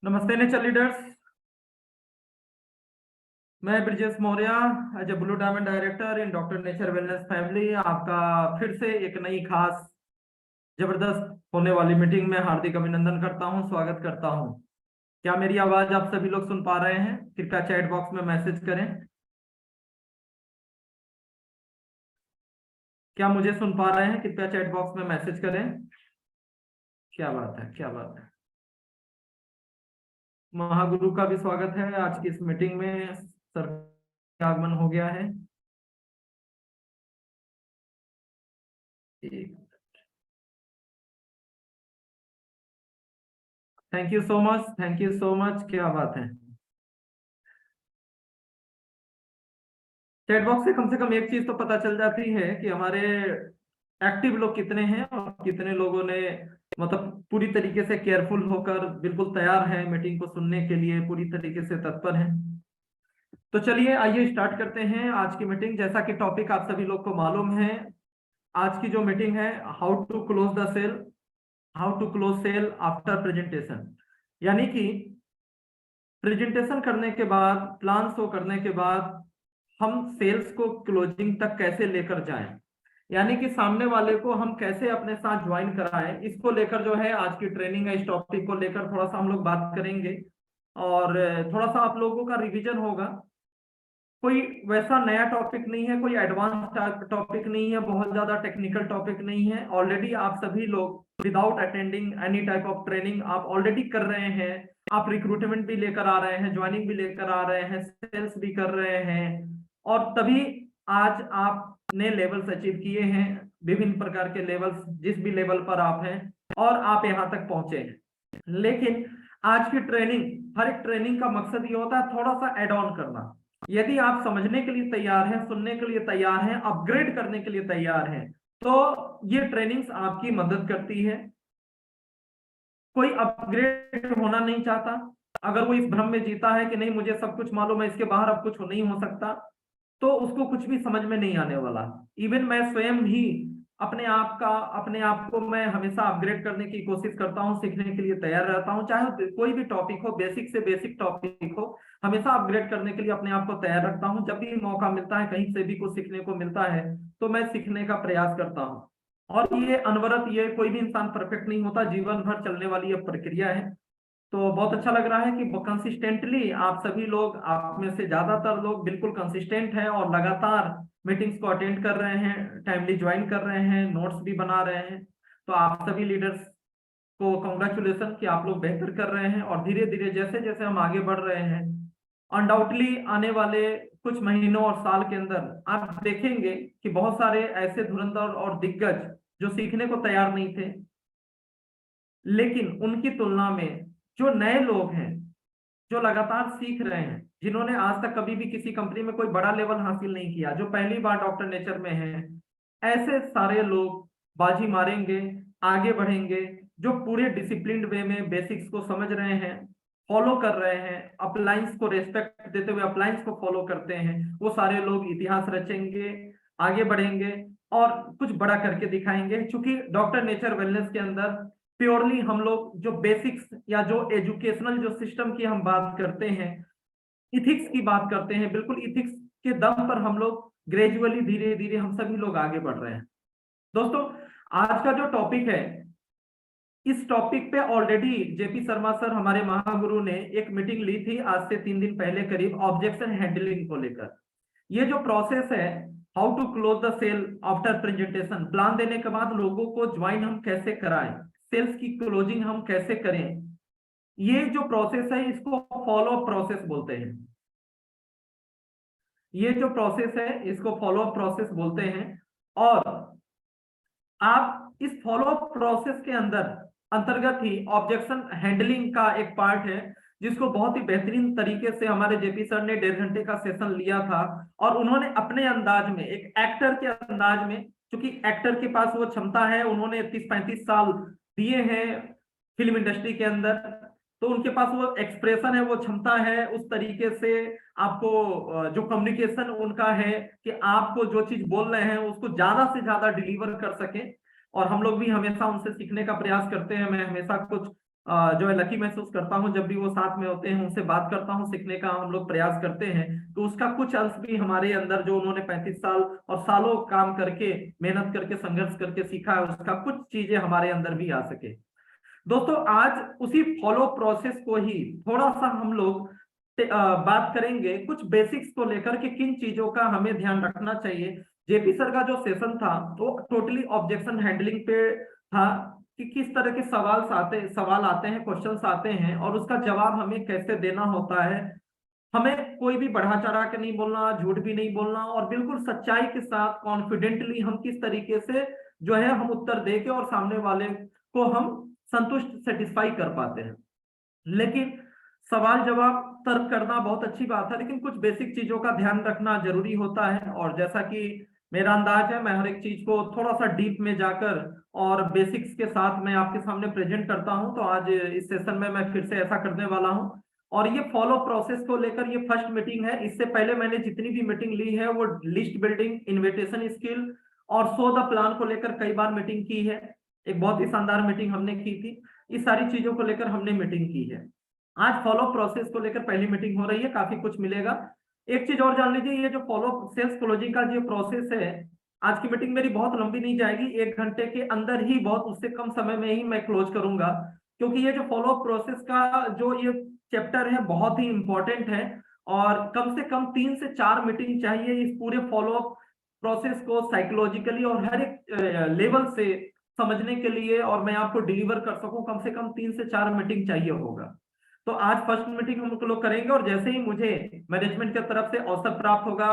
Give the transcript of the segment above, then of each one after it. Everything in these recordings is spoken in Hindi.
नमस्ते नेचर लीडर्स। मैं Brijesh Maurya as a blue diamond director in doctor nature wellness family आपका फिर से एक नई खास जबरदस्त होने वाली मीटिंग में हार्दिक अभिनंदन करता हूं, स्वागत करता हूं। क्या मेरी आवाज आप सभी लोग सुन पा रहे हैं? कृपया चैट बॉक्स में मैसेज करें। क्या मुझे सुन पा रहे हैं? कृपया चैट बॉक्स में मैसेज करें। क्या बात है, क्या बात है। महागुरु का भी स्वागत है आज की इस मीटिंग में। सर का आगमन हो गया है। Thank you so much, thank you so much. क्या बात है। चैट बॉक्स से कम एक चीज तो पता चल जाती है कि हमारे एक्टिव लोग कितने हैं और कितने लोगों ने मतलब पूरी तरीके से केयरफुल होकर बिल्कुल तैयार है मीटिंग को सुनने के लिए, पूरी तरीके से तत्पर हैं। तो चलिए आइए स्टार्ट करते हैं आज की मीटिंग। जैसा कि टॉपिक आप सभी लोग को मालूम है, आज की जो मीटिंग है, how to close the sale, how to close sale after presentation. यानी कि प्रेजेंटेशन करने के बाद, प्लान शो करने के बाद हम सेल्स को क्लोजिंग तक कैसे लेकर जाएं, यानी कि सामने वाले को हम कैसे अपने साथ ज्वाइन कराएं, इसको लेकर जो है आज की ट्रेनिंग है। इस टॉपिक को लेकर थोड़ा सा हम लोग बात करेंगे और थोड़ा सा आप लोगों का रिवीजन होगा। कोई वैसा नया टॉपिक नहीं है, कोई एडवांस टॉपिक नहीं है, बहुत ज्यादा टेक्निकल टॉपिक नहीं है। ऑलरेडी आप सभी लोग without attending any type of training आप ऑलरेडी कर रहे हैं। आप रिक्रूटमेंट भी लेकर आ रहे हैं, ज्वाइनिंग भी लेकर आ रहे हैं, सेल्स भी कर रहे हैं, और तभी आज आपने लेवल्स अचीव किए हैं, विभिन्न प्रकार के लेवल्स, जिस भी लेवल पर आप हैं और आप यहाँ तक पहुंचे हैं। लेकिन आज की ट्रेनिंग, हर एक ट्रेनिंग का मकसद ये होता है थोड़ा सा एड ऑन करना। यदि आप समझने के लिए तैयार हैं, सुनने के लिए तैयार हैं, अपग्रेड करने के लिए तैयार हैं, तो ये ट्रेनिंग्स आपकी मदद करती है। कोई अपग्रेड होना नहीं चाहता। अगर वो इस भ्रम में जीता है कि नहीं मुझे सब कुछ मालूम है, इसके बाहर अब कुछ नहीं हो सकता, तो उसको कुछ भी समझ में नहीं आने वाला। इवन मैं स्वयं ही अपने आप को मैं हमेशा अपग्रेड करने की कोशिश करता हूँ, सीखने के लिए तैयार रहता हूँ। चाहे कोई भी टॉपिक हो, बेसिक से बेसिक टॉपिक हो, हमेशा अपग्रेड करने के लिए अपने आप को तैयार रखता हूँ। जब भी मौका मिलता है, कहीं से भी कुछ सीखने को मिलता है, तो मैं सीखने का प्रयास करता हूँ। और ये अनवरत, ये कोई भी इंसान परफेक्ट नहीं होता, जीवन भर चलने वाली ये प्रक्रिया है। तो बहुत अच्छा लग रहा है कि कंसिस्टेंटली आप सभी लोग, आप में से ज्यादातर लोग बिल्कुल कंसिस्टेंट हैं और लगातार मीटिंग्स को अटेंड कर रहे हैं, टाइमली ज्वाइन कर रहे हैं, नोट्स भी बना रहे हैं। तो आप सभी लीडर्स को कॉन्ग्रेचुलेसन कि आप लोग बेहतर कर रहे हैं। और धीरे धीरे जैसे जैसे हम आगे बढ़ रहे हैं, अनडाउटली आने वाले कुछ महीनों और साल के अंदर आप देखेंगे कि बहुत सारे ऐसे धुरंधर और दिग्गज जो सीखने को तैयार नहीं थे, लेकिन उनकी तुलना में जो नए लोग हैं, जो लगातार सीख रहे हैं, जिन्होंने आज तक कभी भी किसी कंपनी में कोई बड़ा लेवल हासिल नहीं किया, जो पहली बार डॉक्टर नेचर में हैं, ऐसे सारे लोग बाजी मारेंगे, आगे बढ़ेंगे। जो पूरे डिसिप्लिन्ड वे में बेसिक्स को समझ रहे हैं, फॉलो कर रहे हैं, अपलाइंस को रेस्पेक्ट देते हुए अपलाइंस को फॉलो करते हैं, वो सारे लोग इतिहास रचेंगे, आगे बढ़ेंगे और कुछ बड़ा करके दिखाएंगे। क्योंकि डॉक्टर नेचर वेलनेस के अंदर प्योरली हम लोग जो बेसिक्स या जो एजुकेशनल जो सिस्टम की हम बात करते हैं, इथिक्स की बात करते हैं, बिल्कुल इथिक्स के दम पर हम लोग ग्रेजुअली धीरे धीरे हम सभी लोग आगे बढ़ रहे हैं। दोस्तों, आज का जो टॉपिक है, इस टॉपिक पे ऑलरेडी जेपी शर्मा सर हमारे महागुरु ने एक मीटिंग ली थी आज से 3 दिन पहले करीब, ऑब्जेक्शन हैंडलिंग को लेकर। ये जो प्रोसेस है, how to close the sale after presentation, plan देने के बाद लोगों को ज्वाइन हम कैसे कराएं, सेल्स की क्लोजिंग हम कैसे करें, ये जो प्रोसेस है इसको फॉलो अप प्रोसेस बोलते हैं। ये जो प्रोसेस है इसको फॉलो अप प्रोसेस बोलते हैं। और आप इस फॉलो अप प्रोसेस के अंदर अंतर्गत ही ऑब्जेक्शन हैंडलिंग का एक पार्ट है, जिसको बहुत ही बेहतरीन तरीके से हमारे जेपी सर ने 1.5 घंटे का सेशन लिया था। और उन्होंने अपने अंदाज में, एक एक्टर के अंदाज में, क्योंकि एक्टर के पास वो क्षमता है, उन्होंने 30-35 साल दिए हैं फिल्म इंडस्ट्री के अंदर, तो उनके पास वो एक्सप्रेशन है, वो क्षमता है, उस तरीके से आपको जो कम्युनिकेशन उनका है कि आपको जो चीज बोल रहे हैं उसको ज्यादा से ज्यादा डिलीवर कर सके। और हम लोग भी हमेशा उनसे सीखने का प्रयास करते हैं। मैं हमेशा कुछ जो है लकी महसूस करता हूँ जब भी वो साथ में होते हैं, उनसे बात करता हूँ, सीखने का हम लोग प्रयास करते हैं, तो उसका कुछ अंश भी हमारे अंदर जो उन्होंने 35 साल और सालों काम करके, मेहनत करके, संघर्ष करके सीखा है, उसका कुछ चीजें हमारे अंदर भी आ सके। दोस्तों आज उसी फॉलो प्रोसेस को ही थोड़ा सा हम लोग बात करेंगे, कुछ बेसिक्स को लेकर के किन चीजों का हमें ध्यान रखना चाहिए। जेपी सर का जो सेशन था वो टोटली ऑब्जेक्शन हैंडलिंग पे था, कि किस तरह के सवाल आते हैं, क्वेश्चंस आते हैं, और उसका जवाब हमें कैसे देना होता है। हमें कोई भी बढ़ा चढ़ा के नहीं बोलना, झूठ भी नहीं बोलना, और बिल्कुल सच्चाई के साथ कॉन्फिडेंटली हम किस तरीके से जो है हम उत्तर दे के और सामने वाले को हम संतुष्ट, सेटिस्फाई कर पाते हैं। लेकिन सवाल जवाब तर्क करना बहुत अच्छी बात है, लेकिन कुछ बेसिक चीजों का ध्यान रखना जरूरी होता है। और जैसा कि मेरा अंदाज है, मैं हर एक चीज को थोड़ा सा डीप में जाकर और बेसिक्स के साथ मैं आपके सामने प्रेजेंट करता हूं। तो आज इस सेशन में मैं फिर से ऐसा करने वाला हूं। और ये फॉलो प्रोसेस को लेकर ये फर्स्ट मीटिंग है। इससे पहले मैंने जितनी भी मीटिंग ली है वो लिस्ट बिल्डिंग, इन्विटेशन स्किल और शो द प्लान को लेकर कई बार मीटिंग की है। एक बहुत ही शानदार मीटिंग हमने की थी। इस सारी चीजों को लेकर हमने मीटिंग की है। आज फॉलो प्रोसेस को लेकर पहली मीटिंग हो रही है, काफी कुछ मिलेगा। एक चीज और जान लीजिए, ये जो फॉलो सेल्स कोलॉजी का जो प्रोसेस है, आज की मीटिंग मेरी बहुत लंबी नहीं जाएगी, 1 घंटे के अंदर ही, बहुत उससे कम समय में ही मैं क्लोज करूंगा। क्योंकि ये जो फॉलो प्रोसेस का जो ये चैप्टर है बहुत ही इंपॉर्टेंट है, और कम से कम 3 से 4 मीटिंग चाहिए इस पूरे फॉलो प्रोसेस को साइकोलॉजिकली और हर एक लेवल से समझने के लिए, और मैं आपको डिलीवर कर सकूं, कम से कम 3 से 4 मीटिंग चाहिए होगा। तो आज फर्स्ट मीटिंग हम लोग करेंगे, और जैसे ही मुझे मैनेजमेंट की तरफ से अवसर प्राप्त होगा,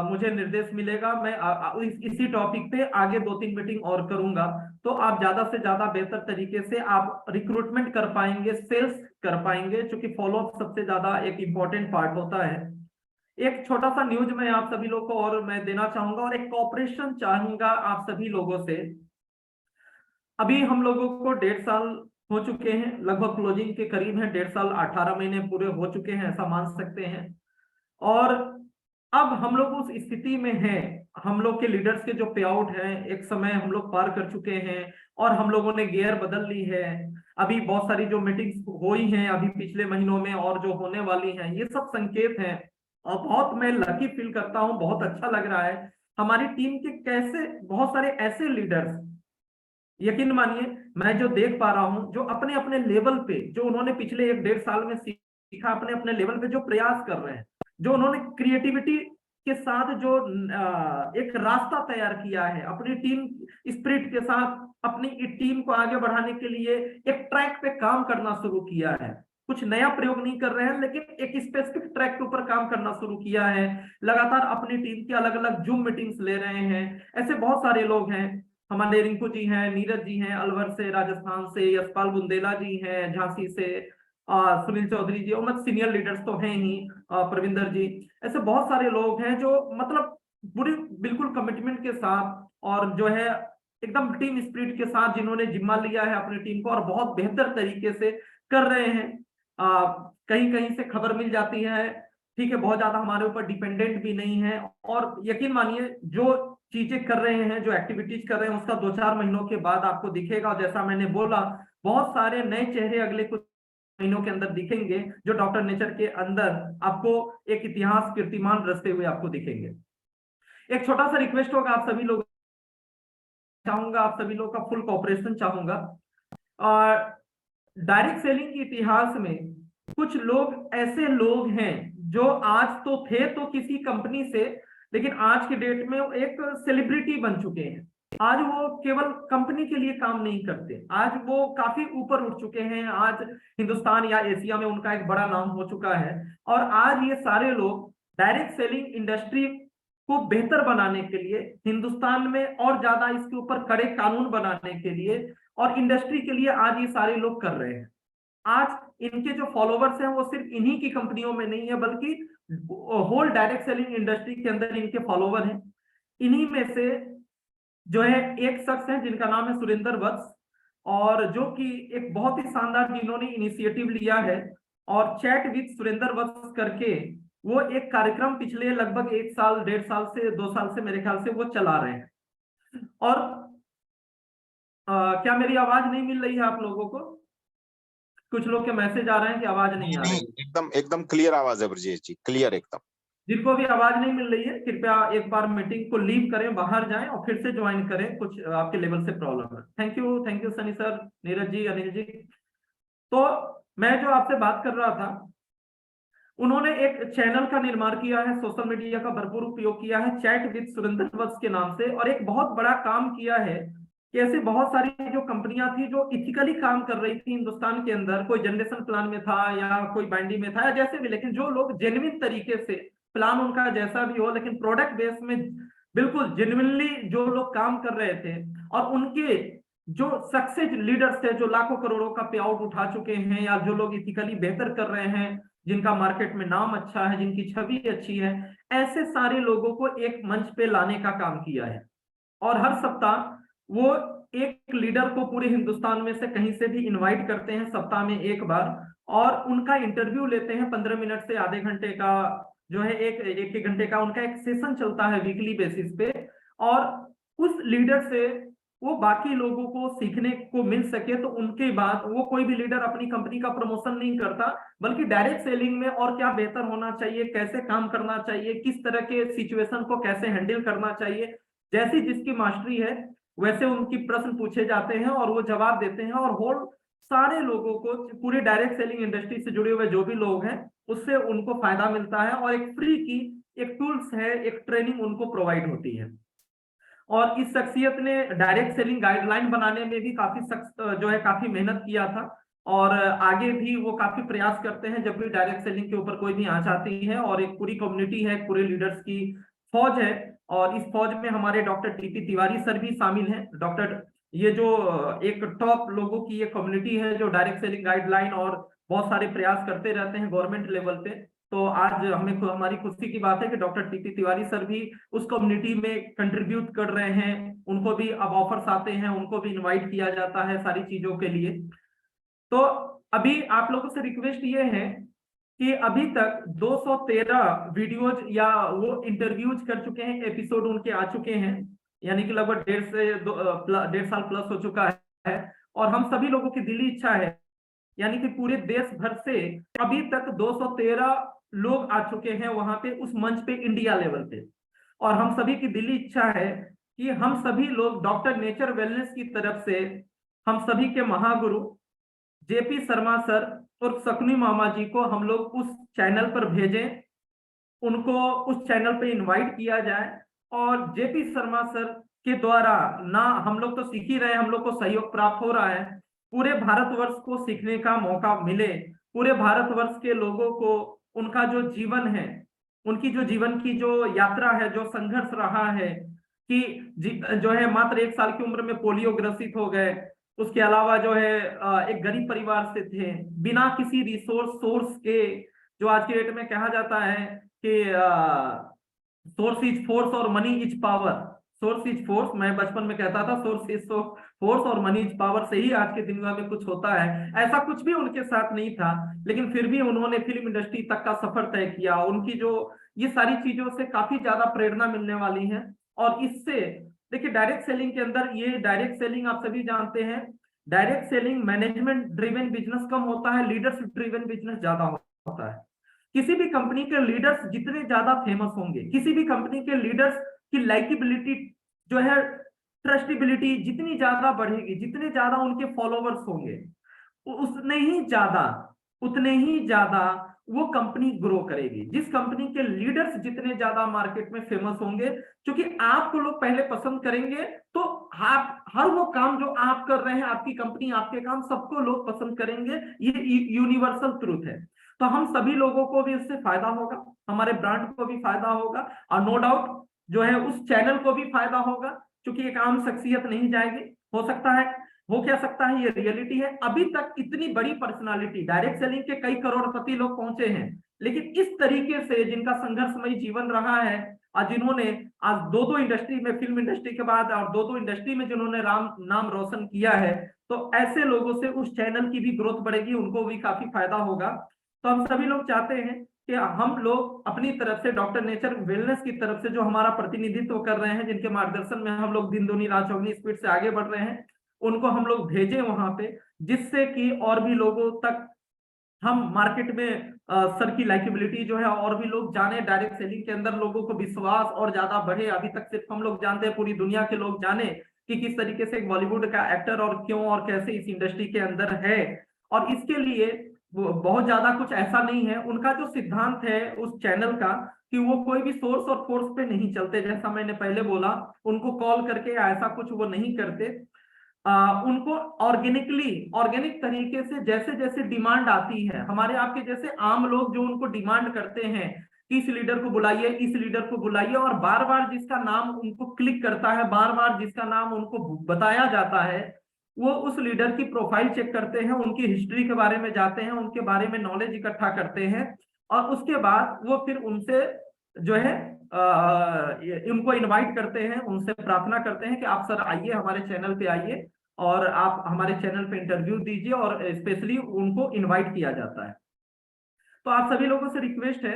मुझे निर्देश मिलेगा, मैं इसी टॉपिक पे आगे 2-3 मीटिंग और करूंगा। तो आप ज्यादा से ज्यादा बेहतर तरीके से आप रिक्रूटमेंट कर पाएंगे, सेल्स कर पाएंगे, क्योंकि फॉलोअप सबसे ज्यादा एक इंपॉर्टेंट पार्ट होता है। एक छोटा सा न्यूज मैं आप सभी लोग को और मैं देना चाहूंगा, और एक कॉपरेशन चाहूंगा आप सभी लोगों से। अभी हम लोगों को 1.5 साल हो चुके हैं, लगभग क्लोजिंग के करीब है, 1.5 साल 18 महीने पूरे हो चुके हैं, ऐसा मान सकते हैं। और अब हम लोग उस स्थिति में हैं, हम लोग के लीडर्स के जो पे आउट है, एक समय हम लोग पार कर चुके हैं, और हम लोगों ने गियर बदल ली है। अभी बहुत सारी जो मीटिंग्स हुई हैं अभी पिछले महीनों में, और जो होने वाली हैं, ये सब संकेत हैं। और बहुत मैं लकी फील करता हूँ, बहुत अच्छा लग रहा है हमारी टीम के कैसे बहुत सारे ऐसे लीडर्स, यकीन मानिए मैं जो देख पा रहा हूं, जो अपने अपने लेवल पे, जो उन्होंने पिछले 1-1.5 साल में सीखा, अपने अपने लेवल पे जो प्रयास कर रहे हैं, जो उन्होंने क्रिएटिविटी के साथ जो एक रास्ता तैयार किया है अपनी टीम स्पिरिट के साथ, अपनी टीम को आगे बढ़ाने के लिए एक ट्रैक पे काम करना शुरू किया है। कुछ नया प्रयोग नहीं कर रहे हैं, लेकिन एक स्पेसिफिक ट्रैक के ऊपर काम करना शुरू किया है। लगातार अपनी टीम की अलग अलग जूम मीटिंग्स ले रहे हैं। ऐसे बहुत सारे लोग हैं, हमारे रिंकू जी हैं, नीरज जी हैं अलवर से, राजस्थान से यशपाल बुंदेला जी हैं झांसी से, सुनील चौधरी जी, और मतलब सीनियर लीडर्स तो हैं ही, प्रविंदर जी। ऐसे बहुत सारे लोग हैं जो मतलब पूरी बिल्कुल कमिटमेंट के साथ, और जो है एकदम टीम स्पिरिट के साथ, जिन्होंने जिम्मा लिया है अपनी टीम को और बहुत बेहतर तरीके से कर रहे हैं। कहीं कहीं से खबर मिल जाती है, ठीक है, बहुत ज्यादा हमारे ऊपर डिपेंडेंट भी नहीं है। और यकीन मानिए जो चीजें कर रहे हैं, जो एक्टिविटीज कर रहे हैं, उसका 2-4 महीनों के बाद आपको दिखेगा। और जैसा मैंने बोला, बहुत सारे नए चेहरे अगले कुछ महीनों के अंदर दिखेंगे, जो डॉक्टर नेचर के अंदर आपको एक इतिहास कीर्तिमान रचते हुए आपको दिखेंगे। एक छोटा सा रिक्वेस्ट होगा आप सभी लोग, चाहूंगा आप सभी लोग का फुल कॉपरेशन चाहूंगा। और डायरेक्ट सेलिंग के इतिहास में कुछ लोग ऐसे लोग हैं जो आज तो थे तो किसी कंपनी से, लेकिन आज के डेट में वो एक सेलिब्रिटी बन चुके हैं। आज वो केवल कंपनी के लिए काम नहीं करते, आज वो काफी ऊपर उठ चुके हैं। आज हिंदुस्तान या एशिया में उनका एक बड़ा नाम हो चुका है। और आज ये सारे लोग डायरेक्ट सेलिंग इंडस्ट्री को बेहतर बनाने के लिए, हिंदुस्तान में और ज्यादा इसके ऊपर कड़े कानून बनाने के लिए और इंडस्ट्री के लिए आज ये सारे लोग कर रहे हैं। आज इनके जो फॉलोवर्स हैं वो सिर्फ इन्हीं की कंपनियों में नहीं है, बल्कि होल डायरेक्ट सेलिंग इंडस्ट्री के अंदर इनके फॉलोवर हैं। इन्हीं में से जो है एक शख्स है जिनका नाम है सुरेंद्र वत्स, और जो कि एक बहुत ही शानदार, जिन्होंने इनिशिएटिव लिया है और चैट विद सुरेंद्र वत्स करके वो एक कार्यक्रम पिछले लगभग 1 साल 1.5 साल से 2 साल से मेरे ख्याल से वो चला रहे हैं। और क्या मेरी आवाज नहीं मिल रही है आप लोगों को? कुछ लोग के मैसेज आ रहे हैं कि आवाज नहीं आ नहीं, रही। एकदम एकदम क्लियर आवाज है ब्रजेश जी, क्लियर एकदम। जिनको भी आवाज नहीं मिल रही है, कृपया एक बार मीटिंग को लीव करें, बाहर जाएं और फिर से ज्वाइन करें, कुछ आपके लेवल से प्रॉब्लम है। Thank you Sunny sir, Neeraj ji, Anil ji. तो मैं जो आपसे बात कर रहा था, उन्होंने एक चैनल का निर्माण किया है, सोशल मीडिया का भरपूर उपयोग किया है, चैट विद सुरेंद्र वत्स के नाम से, और एक बहुत बड़ा काम किया है कि ऐसे बहुत सारी जो कंपनियां थी जो इथिकली काम कर रही थी हिंदुस्तान के अंदर, कोई जनरेशन प्लान में था या कोई बैंडी में था या जैसे भी, लेकिन जो लोग जेन्युइन तरीके से, प्लान उनका जैसा भी हो लेकिन प्रोडक्ट बेस में बिल्कुल जेन्युइनली जो लोग काम कर रहे थे, और उनके जो सक्सेस लीडर्स थे जो लाखों करोड़ों का पे आउट उठा चुके हैं, या जो लोग इथिकली बेहतर कर रहे हैं, जिनका मार्केट में नाम अच्छा है, जिनकी छवि अच्छी है, ऐसे सारे लोगों को एक मंच पे लाने का काम किया है। और हर सप्ताह वो एक लीडर को पूरे हिंदुस्तान में से कहीं से भी इनवाइट करते हैं सप्ताह में एक बार, और उनका इंटरव्यू लेते हैं 15 मिनट से आधे घंटे का, जो है एक एक घंटे का उनका एक सेशन चलता है वीकली बेसिस पे। और उस लीडर से वो बाकी लोगों को सीखने को मिल सके, तो उनके बाद वो कोई भी लीडर अपनी कंपनी का प्रमोशन नहीं करता, बल्कि डायरेक्ट सेलिंग में और क्या बेहतर होना चाहिए, कैसे काम करना चाहिए, किस तरह के सिचुएशन को कैसे हैंडल करना चाहिए, जैसी जिसकी मास्टरी है वैसे उनकी प्रश्न पूछे जाते हैं और वो जवाब देते हैं, और होल सारे लोगों को, पूरी डायरेक्ट सेलिंग इंडस्ट्री से जुड़े हुए जो भी लोग हैं, उससे उनको फायदा मिलता है, और एक फ्री की एक टूल्स है, एक ट्रेनिंग उनको प्रोवाइड होती है। और इस शख्सियत ने डायरेक्ट सेलिंग गाइडलाइन बनाने में भी काफी जो है काफी मेहनत किया था, और आगे भी वो काफी प्रयास करते हैं जब भी डायरेक्ट सेलिंग के ऊपर कोई भी आंच आती है। और एक पूरी कम्युनिटी है, पूरे लीडर्स की फौज है, और इस फौज में हमारे डॉक्टर टीपी तिवारी सर भी शामिल हैं। डॉक्टर, ये जो एक टॉप लोगों की ये कम्युनिटी है जो डायरेक्ट सेलिंग गाइडलाइन और बहुत सारे प्रयास करते रहते हैं गवर्नमेंट लेवल पे। तो आज हमारी खुशी की बात है कि डॉक्टर टीपी तिवारी सर भी उस कम्युनिटी में कंट्रीब्यूट कर रहे हैं, उनको भी अब ऑफर्स आते हैं, उनको भी इनवाइट किया जाता है सारी चीजों के लिए। तो अभी आप लोगों से रिक्वेस्ट ये है कि अभी तक 213 वीडियोज या वो इंटरव्यूज कर चुके हैं, एपिसोड उनके आ चुके हैं, यानी कि लगभग 1.5 साल प्लस हो चुका है। और हम सभी लोगों की दिली इच्छा है, यानी कि पूरे देश भर से अभी तक 213 लोग आ चुके हैं वहां पे, उस मंच पे, इंडिया लेवल पे। और हम सभी की दिली इच्छा है कि हम सभी लोग डॉक्टर नेचर वेलनेस की तरफ से हम सभी के महागुरु जेपी शर्मा सर और शकुनी मामा जी को हम लोग उस चैनल पर भेजें, उनको उस चैनल पे इनवाइट किया जाए, और जेपी शर्मा सर के द्वारा, ना हम लोग तो सीख ही रहे हैं, हम लोग को सहयोग प्राप्त हो रहा है, पूरे भारतवर्ष को सीखने का मौका मिले, पूरे भारतवर्ष के लोगों को उनका जो जीवन है, उनकी जो जीवन की जो यात्रा है, जो संघर्ष रहा है कि जो है मात्र 1 साल की उम्र में पोलियो ग्रसित हो गए, उसके अलावा जो है एक गरीब परिवार से थे, बिना किसी रिसोर्स सोर्स के, जो आज के डेट में कहा जाता है कि सोर्स इज फोर्स और money is power. Source is force, मैं बचपन में कहता था सोर्स इज फोर्स और मनी इज पावर से ही आज के दुनिया में कुछ होता है। ऐसा कुछ भी उनके साथ नहीं था, लेकिन फिर भी उन्होंने फिल्म इंडस्ट्री तक का सफर तय किया। उनकी जो ये सारी चीजों से काफी ज्यादा प्रेरणा मिलने वाली है। और इससे देखिए, डायरेक्ट सेलिंग के अंदर, ये डायरेक्ट सेलिंग आप सभी जानते हैं, direct selling management driven business कम होता है, लीडरशिप ड्रिवन बिजनेस ज्यादा होता है। किसी भी कंपनी के लीडर्स जितने ज्यादा फेमस होंगे, किसी भी कंपनी के लीडर्स की लाइकेबिलिटी जो है, ट्रस्टेबिलिटी जितनी ज्यादा बढ़ेगी, जितने ज्यादा उनके फॉलोवर्स होंगे, उतने ही ज्यादा वो कंपनी ग्रो करेगी। जिस कंपनी के लीडर्स जितने ज्यादा मार्केट में फेमस होंगे, क्योंकि आपको लोग पहले पसंद करेंगे, तो आप हर वो काम जो आप कर रहे हैं, आपकी कंपनी, आपके काम, सबको लोग पसंद करेंगे। ये यूनिवर्सल ट्रूथ है। तो हम सभी लोगों को भी इससे फायदा होगा, हमारे ब्रांड को भी फायदा होगा, और नो डाउट जो है उस चैनल को भी फायदा होगा, क्योंकि एक आम शख्सियत नहीं जाएगी। हो सकता है, हो क्या सकता है, ये रियलिटी है। अभी तक इतनी बड़ी पर्सनालिटी, डायरेक्ट सेलिंग के कई करोड़पति लोग पहुंचे हैं, लेकिन इस तरीके से जिनका संघर्षमयी जीवन रहा है, और जिन्होंने आज दो इंडस्ट्री में, फिल्म इंडस्ट्री के बाद और दो इंडस्ट्री में जिन्होंने नाम रोशन किया है, तो ऐसे लोगों से उस चैनल की भी ग्रोथ बढ़ेगी, उनको भी काफी फायदा होगा। तो हम सभी लोग चाहते हैं कि हम लोग अपनी तरफ से डॉक्टर नेचर वेलनेस की तरफ से जो हमारा प्रतिनिधित्व कर रहे हैं, जिनके मार्गदर्शन में हम लोग दिन दूनी रात चौगनी स्पीड से आगे बढ़ रहे हैं, उनको हम लोग भेजें वहां पे, जिससे कि और भी लोगों तक हम मार्केट में सर की लाइकेबिलिटी जो है और भी लोग जाने, डायरेक्ट सेलिंग के अंदर लोगों को विश्वास और ज्यादा बढ़े। अभी तक सिर्फ हम लोग जानते हैं, पूरी दुनिया के लोग जाने कि किस तरीके से एक बॉलीवुड का एक्टर और क्यों और कैसे इस इंडस्ट्री के अंदर है। और इसके लिए बहुत ज्यादा कुछ ऐसा नहीं है। उनका जो सिद्धांत है उस चैनल का, कि वो कोई भी सोर्स और फोर्स पे नहीं चलते, जैसा मैंने पहले बोला, उनको कॉल करके ऐसा कुछ वो नहीं करते। उनको ऑर्गेनिक तरीके से जैसे जैसे डिमांड आती है, हमारे आपके जैसे आम लोग जो उनको डिमांड करते हैं कि इस लीडर को बुलाइए, इस लीडर को बुलाइए, और बार बार जिसका नाम उनको क्लिक करता है, बार बार जिसका नाम उनको बताया जाता है, वो उस लीडर की प्रोफाइल चेक करते हैं, उनकी हिस्ट्री के बारे में जाते हैं, उनके बारे में नॉलेज इकट्ठा करते हैं, और उसके बाद वो फिर उनसे जो है इनको इनवाइट करते हैं, उनसे प्रार्थना करते हैं कि आप सर आइए, हमारे चैनल पे आइए और आप हमारे चैनल पे इंटरव्यू दीजिए, और स्पेशली उनको इनवाइट किया जाता है। तो आप सभी लोगों से रिक्वेस्ट है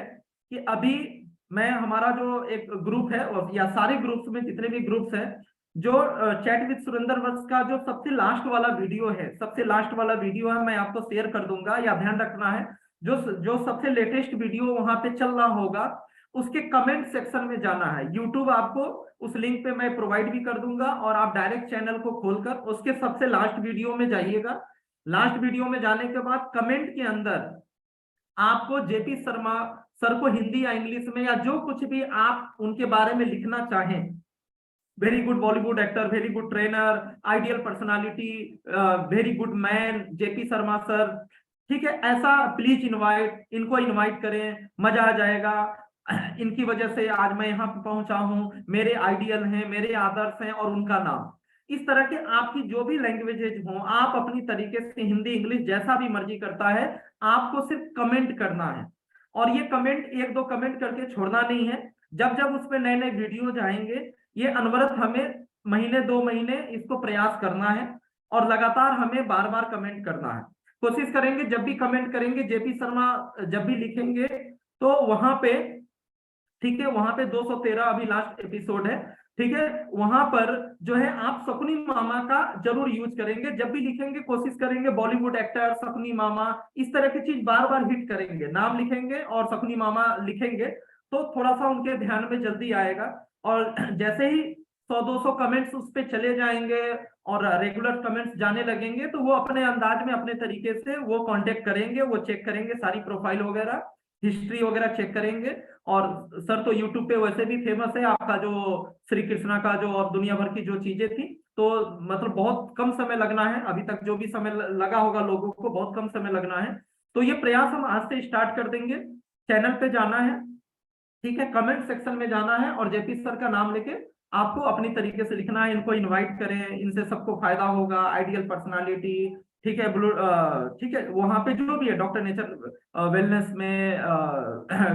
कि अभी मैं, हमारा जो एक ग्रुप है या सारे ग्रुप्स में जितने भी ग्रुप्स हैं, जो चैट विद सुरेंद्र वत्स का जो सबसे लास्ट वाला वीडियो है, सबसे लास्ट वाला वीडियो है, मैं आपको शेयर कर दूंगा, या ध्यान रखना है जो जो सबसे लेटेस्ट वीडियो वहां पे चल रहा होगा, उसके कमेंट सेक्शन में जाना है। यूट्यूब आपको उस लिंक पे मैं प्रोवाइड भी कर दूंगा, और आप डायरेक्ट चैनल को खोलकर उसके सबसे लास्ट वीडियो में जाइएगा। लास्ट वीडियो में जाने के बाद कमेंट के अंदर आपको जेपी शर्मा सर को हिंदी या इंग्लिश में या जो कुछ भी आप उनके बारे में लिखना चाहें, very good Bollywood actor, very good trainer, ideal personality, very good man, JP Sharma sir, ठीक है, ऐसा प्लीज इनवाइट, इनको इनवाइट करें, मजा आ जाएगा। इनकी वजह से आज मैं यहाँ पे पहुंचा हूँ, मेरे आइडियल हैं, मेरे आदर्श हैं, और उनका नाम। इस तरह के आपकी जो भी लैंग्वेजेज हो, आप अपनी तरीके से हिंदी इंग्लिश जैसा भी मर्जी करता है, आपको सिर्फ कमेंट करना है। और ये कमेंट एक दो कमेंट करके छोड़ना नहीं है। जब जब उसमें नए नए वीडियो जाएंगे, ये अनवरत हमें महीने 2 महीने इसको प्रयास करना है, और लगातार हमें बार बार कमेंट करना है। कोशिश करेंगे जब भी कमेंट करेंगे, जेपी शर्मा जब भी लिखेंगे तो वहां पे, ठीक है, वहां पे 213 अभी लास्ट एपिसोड है, ठीक है, वहां पर जो है आप शकुनी मामा का जरूर यूज करेंगे। जब भी लिखेंगे कोशिश करेंगे बॉलीवुड एक्टर, शकुनी मामा, इस तरह की चीज बार बार हिट करेंगे, नाम लिखेंगे और शकुनी मामा लिखेंगे तो थोड़ा सा उनके ध्यान में जल्दी आएगा। और जैसे ही 100-200 कमेंट्स उस पर चले जाएंगे और रेगुलर कमेंट्स जाने लगेंगे, तो वो अपने अंदाज में अपने तरीके से वो कांटेक्ट करेंगे, वो चेक करेंगे, सारी प्रोफाइल वगैरह, हिस्ट्री वगैरह चेक करेंगे। और सर तो यूट्यूब पे वैसे भी फेमस है, आपका जो श्री कृष्णा का जो और दुनिया भर की जो चीजें थी, तो मतलब बहुत कम समय लगना है, अभी तक जो भी समय लगा होगा लोगों को, बहुत कम समय लगना है। तो ये प्रयास हम आज से स्टार्ट कर देंगे। चैनल पे जाना है, ठीक है, कमेंट सेक्शन में जाना है, और जेपी सर का नाम लेके आपको अपनी तरीके से लिखना है, इनको इनवाइट करें, इनसे सबको फायदा होगा, आइडियल पर्सनालिटी, ठीक है, ब्लू, ठीक है, वहां पे जो भी है, डॉक्टर नेचर वेलनेस में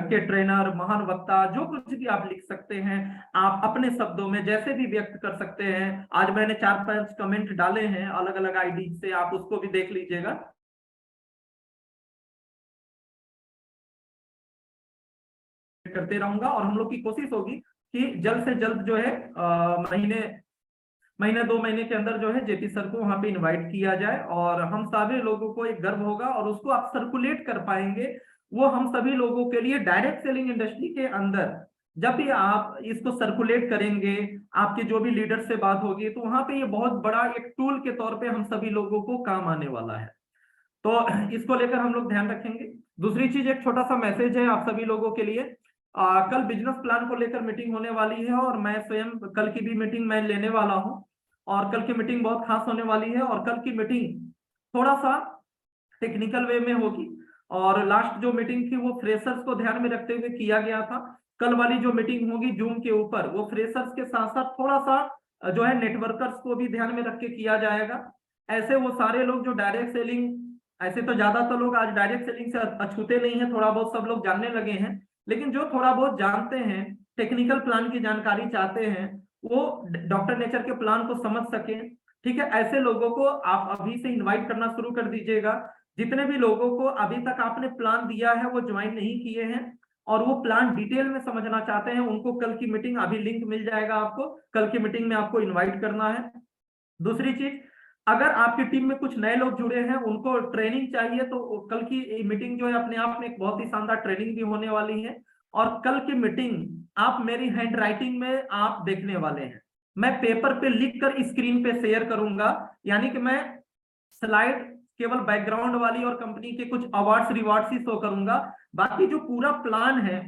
के ट्रेनर, महान वक्ता, जो कुछ भी आप लिख सकते हैं, आप अपने शब्दों में जैसे भी व्यक्त कर सकते हैं। आज मैंने 4-5 कमेंट डाले हैं अलग अलग आईडी से, आप उसको भी देख लीजिएगा। करते रहूंगा, और हम लोग की कोशिश होगी कि जल्द से जल्द जो है महीने 2 महीने के अंदर जो है जेपी सर को वहां पे इनवाइट किया जाए, और हम सभी लोगों को एक गर्व होगा, और उसको आप सर्कुलेट कर पाएंगे। वो हम सभी लोगों के लिए डायरेक्ट सेलिंग इंडस्ट्री के अंदर जब भी आप इसको सर्कुलेट करेंगे, आपके जो भी लीडर से बात होगी, तो वहां पे ये बहुत बड़ा एक टूल के तौर पे हम सभी लोगों को काम आने वाला है। तो इसको लेकर हम लोग ध्यान रखेंगे। दूसरी चीज, एक छोटा सा मैसेज है आप सभी लोगों के लिए। कल बिजनेस प्लान को लेकर मीटिंग होने वाली है, और मैं स्वयं कल की भी मीटिंग मैं लेने वाला हूं, और कल की मीटिंग बहुत खास होने वाली है। और कल की मीटिंग थोड़ा सा टेक्निकल वे में होगी, और लास्ट जो मीटिंग थी वो फ्रेशर्स को ध्यान में रखते हुए किया गया था। कल वाली जो मीटिंग होगी जूम के ऊपर, वो फ्रेशर्स के साथ साथ थोड़ा सा जो है नेटवर्कर्स को भी ध्यान में रख के किया जाएगा। ऐसे वो सारे लोग जो डायरेक्ट सेलिंग, ऐसे तो ज्यादातर लोग आज डायरेक्ट सेलिंग से अछूते नहीं है, थोड़ा बहुत सब लोग जानने लगे हैं, लेकिन जो थोड़ा बहुत जानते हैं, टेक्निकल प्लान की जानकारी चाहते हैं, वो डॉक्टर नेचर के प्लान को समझ सके, ठीक है, ऐसे लोगों को आप अभी से इनवाइट करना शुरू कर दीजिएगा। जितने भी लोगों को अभी तक आपने प्लान दिया है वो ज्वाइन नहीं किए हैं, और वो प्लान डिटेल में समझना चाहते हैं, उनको कल की मीटिंग, अभी लिंक मिल जाएगा आपको, कल की मीटिंग में आपको इन्वाइट करना है। दूसरी चीज, अगर आपकी टीम में कुछ नए लोग जुड़े हैं, उनको ट्रेनिंग चाहिए, तो कल की मीटिंग जो है अपने आप में एक बहुत ही शानदार ट्रेनिंग भी होने वाली है। और कल की मीटिंग आप मेरी हैंड राइटिंग में आप देखने वाले हैं। मैं पेपर पे लिख कर स्क्रीन पे शेयर करूंगा, यानी कि मैं स्लाइड केवल बैकग्राउंड वाली और कंपनी के कुछ अवार्ड्स रिवार्ड्स ही शो करूंगा। बाकी जो पूरा प्लान है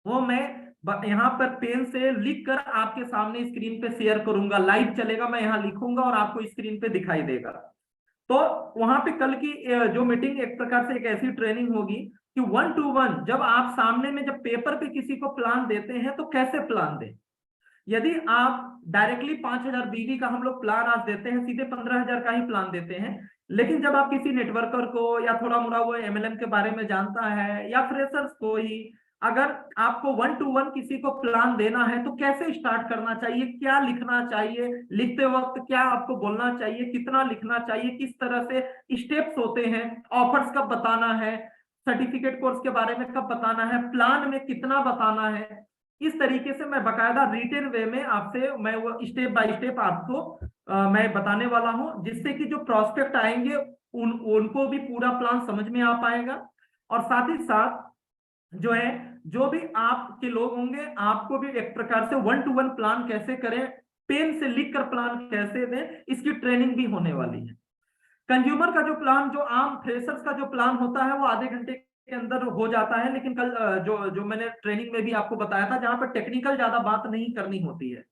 वो मैं यहाँ पर पेन से लिख कर आपके सामने स्क्रीन पे शेयर करूंगा। लाइव चलेगा, मैं यहाँ लिखूंगा और आपको स्क्रीन पे दिखाई देगा। तो वहां पे कल की जो मीटिंग एक प्रकार से एक ऐसी ट्रेनिंग होगी कि 1 to 1 जब आप सामने में जब पेपर पे किसी को प्लान देते हैं तो कैसे प्लान दें। यदि आप डायरेक्टली 5,000 बीवी का हम लोग प्लान आज देते हैं, सीधे 15,000 का ही प्लान देते हैं। लेकिन जब आप किसी नेटवर्कर को या थोड़ा मोड़ा वो एमएलएम के बारे में जानता है या फ्रेशर्स को ही, अगर आपको 1 to 1 किसी को प्लान देना है तो कैसे स्टार्ट करना चाहिए, क्या लिखना चाहिए, लिखते वक्त क्या आपको बोलना चाहिए, कितना लिखना चाहिए, किस तरह से स्टेप्स होते हैं, ऑफर्स कब बताना है, सर्टिफिकेट कोर्स के बारे में कब बताना है, प्लान में कितना बताना है, इस तरीके से मैं बकायदा रिटेन वे में आपसे मैं वो स्टेप बाय स्टेप आपको मैं बताने वाला हूं, जिससे कि जो प्रोस्पेक्ट आएंगे उनको भी पूरा प्लान समझ में आ पाएगा। और साथ ही साथ जो है जो भी आपके लोग होंगे आपको भी एक प्रकार से 1 to 1 प्लान कैसे करें, पेन से लिख कर प्लान कैसे दें, इसकी ट्रेनिंग भी होने वाली है। कंज्यूमर का जो प्लान, जो आम फ्रेशर्स का जो प्लान होता है वो आधे घंटे के अंदर हो जाता है। लेकिन कल जो मैंने ट्रेनिंग में भी आपको बताया था, जहां पर टेक्निकल ज्यादा बात नहीं करनी होती है,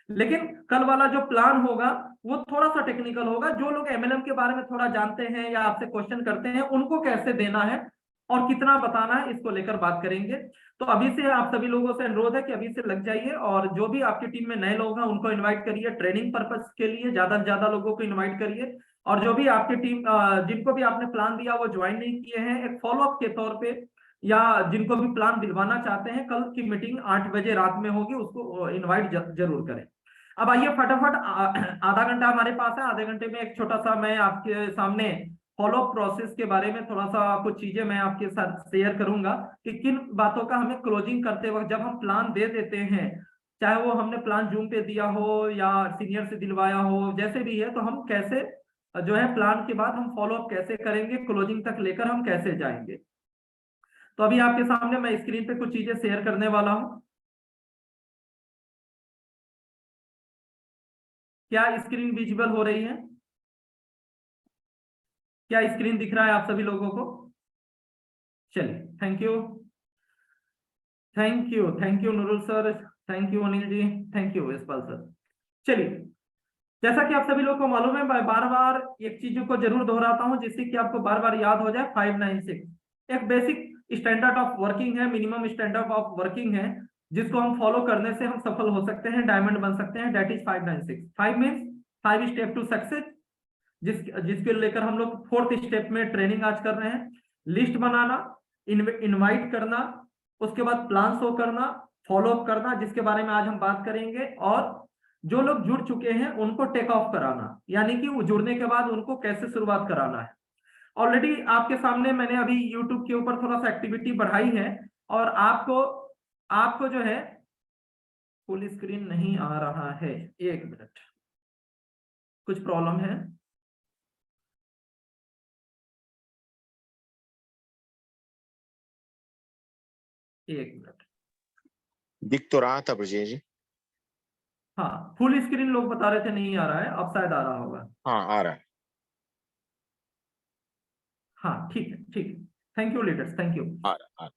लेकिन कल वाला जो प्लान होगा वो थोड़ा सा टेक्निकल होगा। जो लोग एमएलएम के बारे में थोड़ा जानते हैं या आपसे क्वेश्चन करते हैं, उनको कैसे देना है और कितना बताना है, इसको लेकर बात करेंगे। तो अभी से आप सभी लोगों से अनुरोध है कि अभी से लग जाइए, और जो भी आपकी टीम में नए लोग हैं उनको इन्वाइट करिए ट्रेनिंग पर्पस के लिए, ज्यादा से ज्यादा लोगों को इन्वाइट करिए। और जो भी आपकी टीम जिनको भी आपने प्लान दिया वो ज्वाइन नहीं किए हैं, एक फॉलोअप के तौर पे, या जिनको भी प्लान दिलवाना चाहते हैं, कल की मीटिंग 8 बजे रात में होगी, उसको इन्वाइट जरूर करें। अब आइए फटाफट, आधा घंटा हमारे पास है, आधे घंटे में एक छोटा सा मैं आपके सामने फॉलो प्रोसेस के बारे में थोड़ा सा कुछ चीजें मैं आपके साथ शेयर करूंगा कि किन बातों का हमें क्लोजिंग करते वक्त जब हम प्लान दे देते हैं, चाहे वो हमने प्लान जूम पे दिया हो या सीनियर से दिलवाया हो, जैसे भी है, तो हम कैसे जो है प्लान के बाद हम फॉलो अप कैसे करेंगे, क्लोजिंग तक लेकर हम कैसे जाएंगे। तो अभी आपके सामने मैं स्क्रीन पे कुछ चीजें शेयर करने वाला हूं। क्या स्क्रीन विजिबल हो रही है? क्या स्क्रीन दिख रहा है आप सभी लोगों को? चलिए, thank you, thank you, thank you Nurul sir, thank you Anil ji, thank you Yashpal sir. चलिए, जैसा कि आप सभी लोगों को मालूम है, मैं बार बार एक चीजों को जरूर दोहराता हूं जिससे कि आपको बार बार याद हो जाए। 596 एक बेसिक स्टैंडर्ड ऑफ वर्किंग है, मिनिमम स्टैंडर्ड ऑफ वर्किंग है, जिसको हम फॉलो करने से हम सफल हो सकते हैं, डायमंड बन सकते हैं। That is 596। 5 means 5 step to success, जिसके लेकर हम लोग 4th स्टेप में ट्रेनिंग आज कर रहे हैं। लिस्ट बनाना, इनवाइट करना, उसके बाद प्लान शो करना, फॉलो अप करना, जिसके बारे में आज हम बात करेंगे, और जो लोग जुड़ चुके हैं उनको टेक ऑफ कराना, यानी कि वो जुड़ने के बाद उनको कैसे शुरुआत कराना है। ऑलरेडी आपके सामने मैंने अभी यूट्यूब के ऊपर थोड़ा सा एक्टिविटी बढ़ाई है, और आपको आपको जो है फुल स्क्रीन नहीं आ रहा है, 1 मिनट, कुछ प्रॉब्लम है। एक मिनट, दिख तो रहा था ब्रजेश जी। हाँ, फुल स्क्रीन लोग बता रहे थे नहीं आ रहा है, अब शायद आ रहा होगा। हाँ आ रहा है। हाँ ठीक है, ठीक है, thank you leaders, thank you. आ रहा।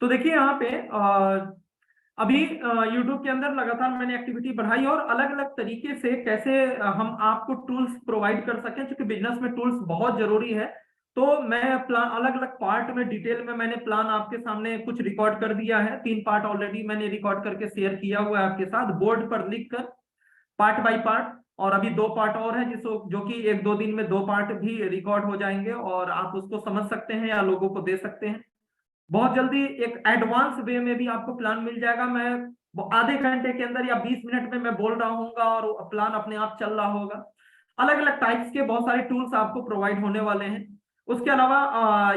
तो देखिए यहाँ पे अभी YouTube के अंदर लगातार मैंने एक्टिविटी बढ़ाई, और अलग अलग तरीके से कैसे हम आपको टूल्स प्रोवाइड कर सकें, क्योंकि बिजनेस में टूल्स बहुत जरूरी है। तो मैं प्लान अलग अलग पार्ट में डिटेल में मैंने प्लान आपके सामने कुछ रिकॉर्ड कर दिया है। 3 पार्ट ऑलरेडी मैंने रिकॉर्ड करके शेयर किया हुआ है आपके साथ बोर्ड पर लिख कर, पार्ट बाय पार्ट। और अभी 2 पार्ट और है जिसको, जो कि 1-2 दिन में 2 पार्ट भी रिकॉर्ड हो जाएंगे, और आप उसको समझ सकते हैं या लोगों को दे सकते हैं। बहुत जल्दी एक एडवांस वे में भी आपको प्लान मिल जाएगा। मैं आधे घंटे के अंदर या 20 मिनट में मैं बोल रहा हूँगा और प्लान अपने आप चल रहा होगा। अलग अलग टाइप्स के बहुत सारे टूल्स आपको प्रोवाइड होने वाले हैं। उसके अलावा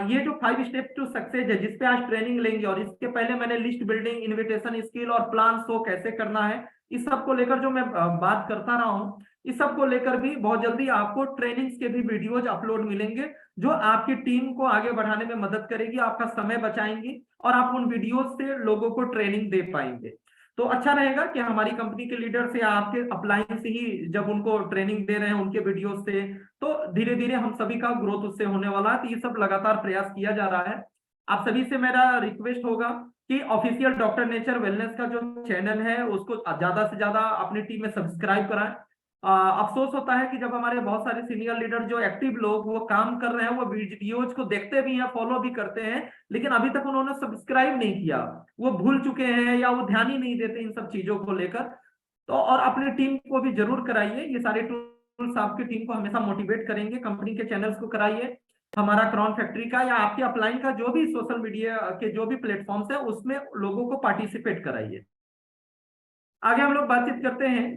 ये जो 5 स्टेप टू सक्सेस है, जिसपे आज ट्रेनिंग लेंगे, और इसके पहले मैंने लिस्ट बिल्डिंग, इन्विटेशन स्किल और प्लान शो कैसे करना है, इस सब को लेकर जो मैं बात करता रहा हूँ, इस सब को लेकर भी बहुत जल्दी आपको ट्रेनिंग्स के भी वीडियोज अपलोड मिलेंगे, जो आपकी टीम को आगे बढ़ाने में मदद करेगी, आपका समय बचाएंगी और आप उन वीडियोज से लोगों को ट्रेनिंग दे पाएंगे। तो अच्छा रहेगा कि हमारी कंपनी के लीडर से आपके अपलाइन से ही जब उनको ट्रेनिंग दे रहे हैं उनके वीडियो से, तो धीरे धीरे हम सभी का ग्रोथ उससे होने वाला है। तो ये सब लगातार प्रयास किया जा रहा है। आप सभी से मेरा रिक्वेस्ट होगा कि ऑफिशियल डॉक्टर नेचर वेलनेस का जो चैनल है उसको ज्यादा से ज्यादा अपनी टीम में सब्सक्राइब कराएं। अफसोस होता है कि जब हमारे बहुत सारे सीनियर लीडर जो एक्टिव लोग वो काम कर रहे हैं, वो वीडियोज को देखते भी हैं, फॉलो भी करते हैं, लेकिन अभी तक उन्होंने सब्सक्राइब नहीं किया, वो भूल चुके हैं या वो ध्यान ही नहीं देते इन सब चीजों को लेकर। तो और अपनी टीम को भी जरूर कराइए, ये सारे टूल्स आपकी टीम को हमेशा मोटिवेट करेंगे। कंपनी के चैनल्स को कराइए, हमारा क्रॉन फैक्ट्री का या आपके अपलाइन का जो भी सोशल मीडिया के जो भी प्लेटफॉर्म्स है उसमें लोगों को पार्टिसिपेट कराइए। आगे हम लोग बातचीत करते हैं।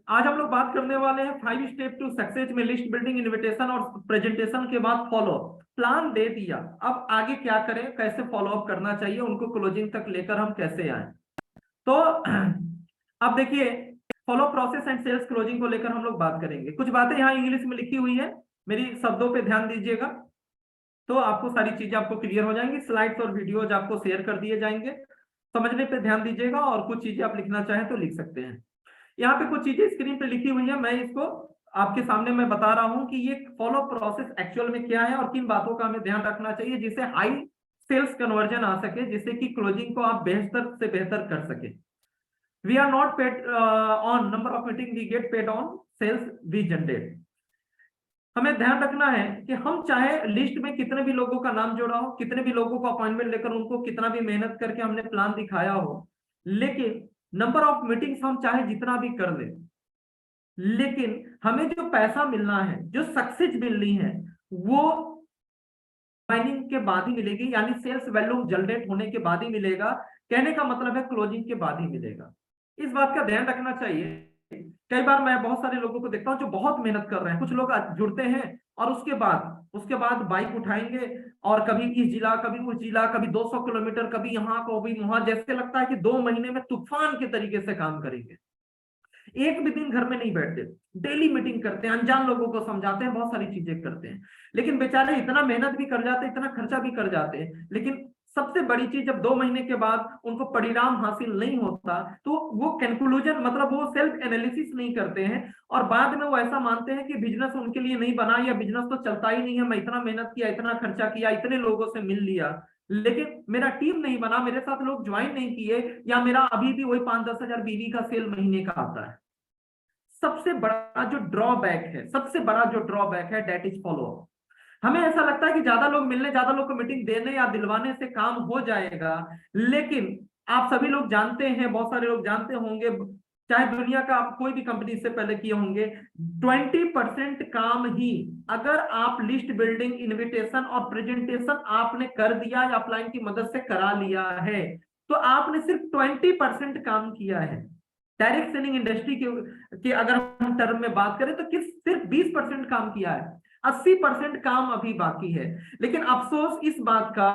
आज हम लोग बात करने वाले हैं 5 स्टेप टू सक्सेस में लिस्ट बिल्डिंग, इनविटेशन और प्रेजेंटेशन के बाद फॉलो अप। प्लान दे दिया, अब आगे क्या करें, कैसे फॉलो अप करना चाहिए, उनको क्लोजिंग तक लेकर हम कैसे आए। तो अब देखिए, follow process and sales closing को लेकर हम लोग बात करेंगे। कुछ बातें यहाँ इंग्लिश में लिखी हुई है, मेरी शब्दों पे ध्यान दीजिएगा, तो आपको सारी चीजें आपको क्लियर हो जाएंगी। स्लाइड्स और वीडियोज आपको शेयर कर दिए जाएंगे, समझने पे ध्यान दीजिएगा और कुछ चीजें आप लिखना चाहें तो लिख सकते हैं। यहाँ पे कुछ चीजें स्क्रीन पे लिखी हुई है, मैं इसको आपके सामने मैं बता रहा हूं कि ये फॉलो प्रोसेस एक्चुअल में क्या है और किन बातों का हमें ध्यान रखना चाहिए जिससे हाई सेल्स कन्वर्जन आ सके, जिससे कि क्लोजिंग को आप बेहतर से बेहतर कर सके। We are not paid on number of meeting, we get paid on sales we generate. हमें ध्यान रखना है कि हम चाहे लिस्ट में कितने भी लोगों का नाम जोड़ा हो, कितने भी लोगों को अपॉइंटमेंट लेकर उनको कितना भी मेहनत करके हमने प्लान दिखाया हो, लेकिन नंबर ऑफ मीटिंग्स हम चाहे जितना भी कर ले, लेकिन हमें जो पैसा मिलना है, जो सक्सेस मिलनी है, वो माइनिंग के बाद ही मिलेगी, यानी सेल्स वैल्यू जनरेट होने के बाद ही मिलेगा। कहने का मतलब है क्लोजिंग के बाद ही मिलेगा। इस बात का ध्यान रखना चाहिए। कई बार मैं बहुत सारे लोगों को देखता हूं जो बहुत मेहनत कर रहे हैं, कुछ लोग जुड़ते हैं और उसके बाद बाइक उठाएंगे और कभी इस जिला, कभी उस जिला, कभी 200 किलोमीटर, कभी यहाँ कभी वहां, जैसे लगता है कि 2 महीने में तूफान के तरीके से काम करेंगे। एक भी दिन घर में नहीं बैठते, डेली मीटिंग करते हैं, अनजान लोगों को समझाते हैं, बहुत सारी चीजें करते हैं, लेकिन बेचारे इतना मेहनत भी कर जाते हैं, इतना खर्चा भी कर जाते हैं, लेकिन सबसे बड़ी चीज जब 2 महीने के बाद उनको परिणाम हासिल नहीं होता तो वो कंक्लूजन, मतलब वो सेल्फ एनालिसिस नहीं करते हैं और बाद में वो ऐसा मानते हैं कि बिजनेस उनके लिए नहीं बना या बिजनेस तो चलता ही नहीं है, मैं इतना मेहनत किया, इतना खर्चा किया, इतने लोगों से मिल लिया, लेकिन मेरा टीम नहीं बना, मेरे साथ लोग ज्वाइन नहीं किए, या मेरा अभी भी वही 5-10 हजार बीवी का सेल महीने का आता है। सबसे बड़ा जो ड्रॉबैक है, सबसे बड़ा जो ड्रॉबैक है, दैट इज फॉलो अप। हमें ऐसा लगता है कि ज्यादा लोग मिलने, ज्यादा लोग को मीटिंग देने या दिलवाने से काम हो जाएगा, लेकिन आप सभी लोग जानते हैं, बहुत सारे लोग जानते होंगे, चाहे दुनिया का आप कोई भी कंपनी इससे पहले किए होंगे, 20% काम ही अगर आप लिस्ट बिल्डिंग, इनविटेशन और प्रेजेंटेशन आपने कर दिया या अपलाइन की मदद से करा लिया है, तो आपने सिर्फ 20% काम किया है। डायरेक्ट सेलिंग इंडस्ट्री के अगर हम टर्म में बात करें तो सिर्फ 20% काम किया है, 80% काम अभी बाकी है। लेकिन अफसोस इस बात का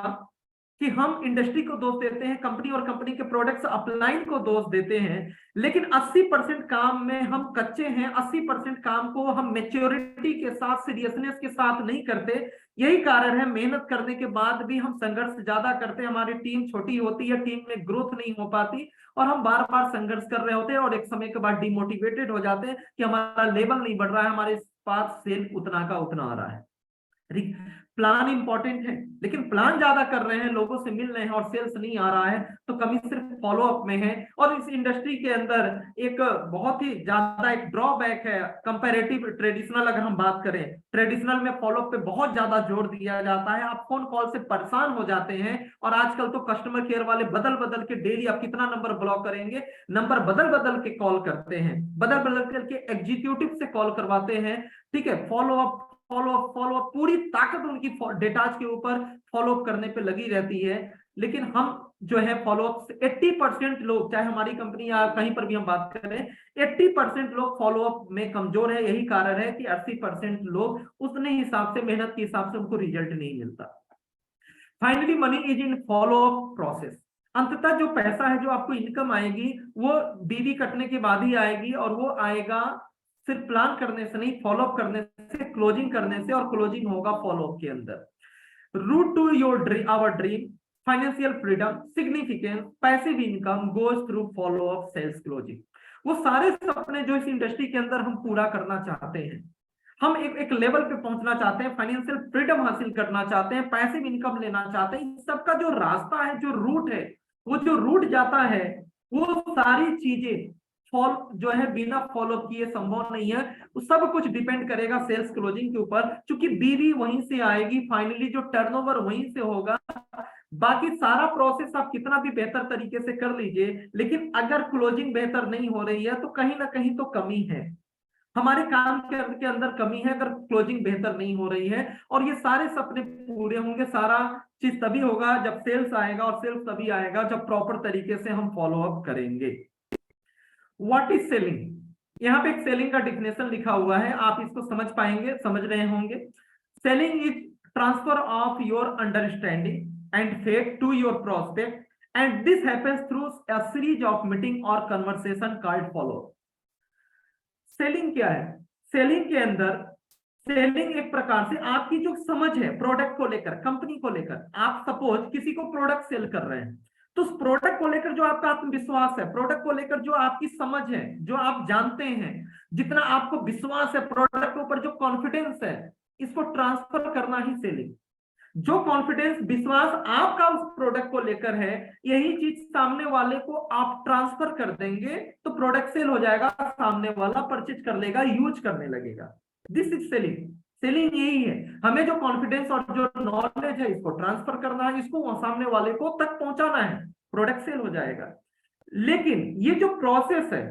कि हम इंडस्ट्री को दोष देते हैं, कंपनी और कंपनी के प्रोडक्ट्स अपलाइन को दोष देते हैं, लेकिन 80% काम में हम कच्चे हैं, 80% काम को हम मैच्योरिटी के साथ, सीरियसनेस के साथ नहीं करते। यही कारण है मेहनत करने के बाद भी हम संघर्ष ज्यादा करते हैं, हमारी टीम छोटी होती है, टीम में ग्रोथ नहीं हो पाती और हम बार बार संघर्ष कर रहे होते हैं और एक समय के बाद डिमोटिवेटेड हो जाते हैं कि हमारा लेवल नहीं बढ़ रहा है, हमारे पास सेल उतना का उतना आ रहा है। प्लान इंपॉर्टेंट है, लेकिन प्लान ज्यादा कर रहे हैं, लोगों से मिल रहे हैं और सेल्स नहीं आ रहा है, तो कमी सिर्फ फॉलो अप में है। और इस इंडस्ट्री के अंदर एक बहुत ही ज्यादा एक ड्रॉबैक है कंपैरेटिव ट्रेडिशनल। अगर हम बात करें, ट्रेडिशनल में फॉलो अप पे बहुत ज्यादा जोर दिया जाता है, आप फोन कॉल से परेशान हो जाते हैं और आजकल तो कस्टमर केयर वाले बदल बदल के डेली आप कितना नंबर ब्लॉक करेंगे, नंबर बदल बदल के कॉल करते हैं, बदल बदल करके एग्जीक्यूटिव से कॉल करवाते हैं। ठीक है, फॉलो अप पूरी ताकत उनकी डेटाज के ऊपर फॉलो अप करने पे लगी रहती है, लेकिन हम जो है फॉलो अप 80% लोग, चाहे हमारी कंपनी या कहीं पर भी हम बात करें, 80% लोग फॉलो अप में कमजोर है। यही कारण है कि 80% लोग उतने हिसाब से, मेहनत के हिसाब से उनको रिजल्ट नहीं मिलता। Finally money is in follow up process. अंततः जो पैसा है, जो आपको इनकम आएगी, वो बीवी कटने के बाद ही आएगी और वो आएगा सिर्फ प्लान करने से नहीं, फॉलोअप करने से, क्लोजिंग करने से, और क्लोजिंग होगा फॉलोअप के अंदर। Route to your dream, our dream, financial freedom, significance, passive income goes through follow up, sales, closing. वो सारे सपने जो इस इंडस्ट्री के अंदर हम पूरा करना चाहते हैं, हम एक लेवल पे पहुंचना चाहते हैं, फाइनेंशियल फ्रीडम हासिल करना चाहते हैं, पैसिव इनकम लेना चाहते हैं, इन सबका जो रास्ता है, जो रूट है, वो जो रूट जाता है, वो सारी चीजें जो है बिना फॉलो किए संभव नहीं है। वो सब कुछ डिपेंड करेगा सेल्स क्लोजिंग के ऊपर, क्योंकि बीवी वहीं से आएगी, फाइनली जो टर्नओवर वहीं से होगा। बाकी सारा प्रोसेस आप कितना भी बेहतर तरीके से कर लीजिए, लेकिन अगर क्लोजिंग बेहतर नहीं हो रही है तो कहीं ना कहीं तो कमी है, हमारे काम के अंदर कमी है, अगर क्लोजिंग बेहतर नहीं हो रही है। और ये सारे सपने पूरे होंगे, सारा चीज तभी होगा जब सेल्स आएगा, और सेल्स तभी आएगा जब प्रॉपर तरीके से हम फॉलो अप करेंगे। What is selling? यहाँ पे एक सेलिंग का डिफिनेशन लिखा हुआ है, आप इसको समझ पाएंगे, समझ रहे होंगे। Selling is transfer of your understanding and faith to your prospect, and this happens through a series of meeting और कन्वर्सेशन कॉल्ड फॉलो। सेलिंग क्या है? सेलिंग के अंदर, सेलिंग एक प्रकार से आपकी जो समझ है प्रोडक्ट को लेकर, कंपनी को लेकर, आप सपोज किसी को प्रोडक्ट सेल कर रहे हैं, तो उस प्रोडक्ट को लेकर जो आपका आत्मविश्वास है, प्रोडक्ट को लेकर जो आपकी समझ है, जो आप जानते हैं, जितना आपको विश्वास है प्रोडक्ट के ऊपर, जो कॉन्फिडेंस है, इसको ट्रांसफर करना ही सेलिंग। जो कॉन्फिडेंस, विश्वास आपका उस प्रोडक्ट को लेकर है, यही चीज सामने वाले को आप ट्रांसफर कर देंगे तो प्रोडक्ट सेल हो जाएगा, सामने वाला परचेज कर लेगा, यूज करने लगेगा। This is selling. सेलिंग यही है, हमें जो कॉन्फिडेंस और जो नॉलेज है इसको ट्रांसफर करना है, इसको सामने वाले को तक पहुंचाना है, प्रोडक्ट सेल हो जाएगा। लेकिन ये जो प्रोसेस है,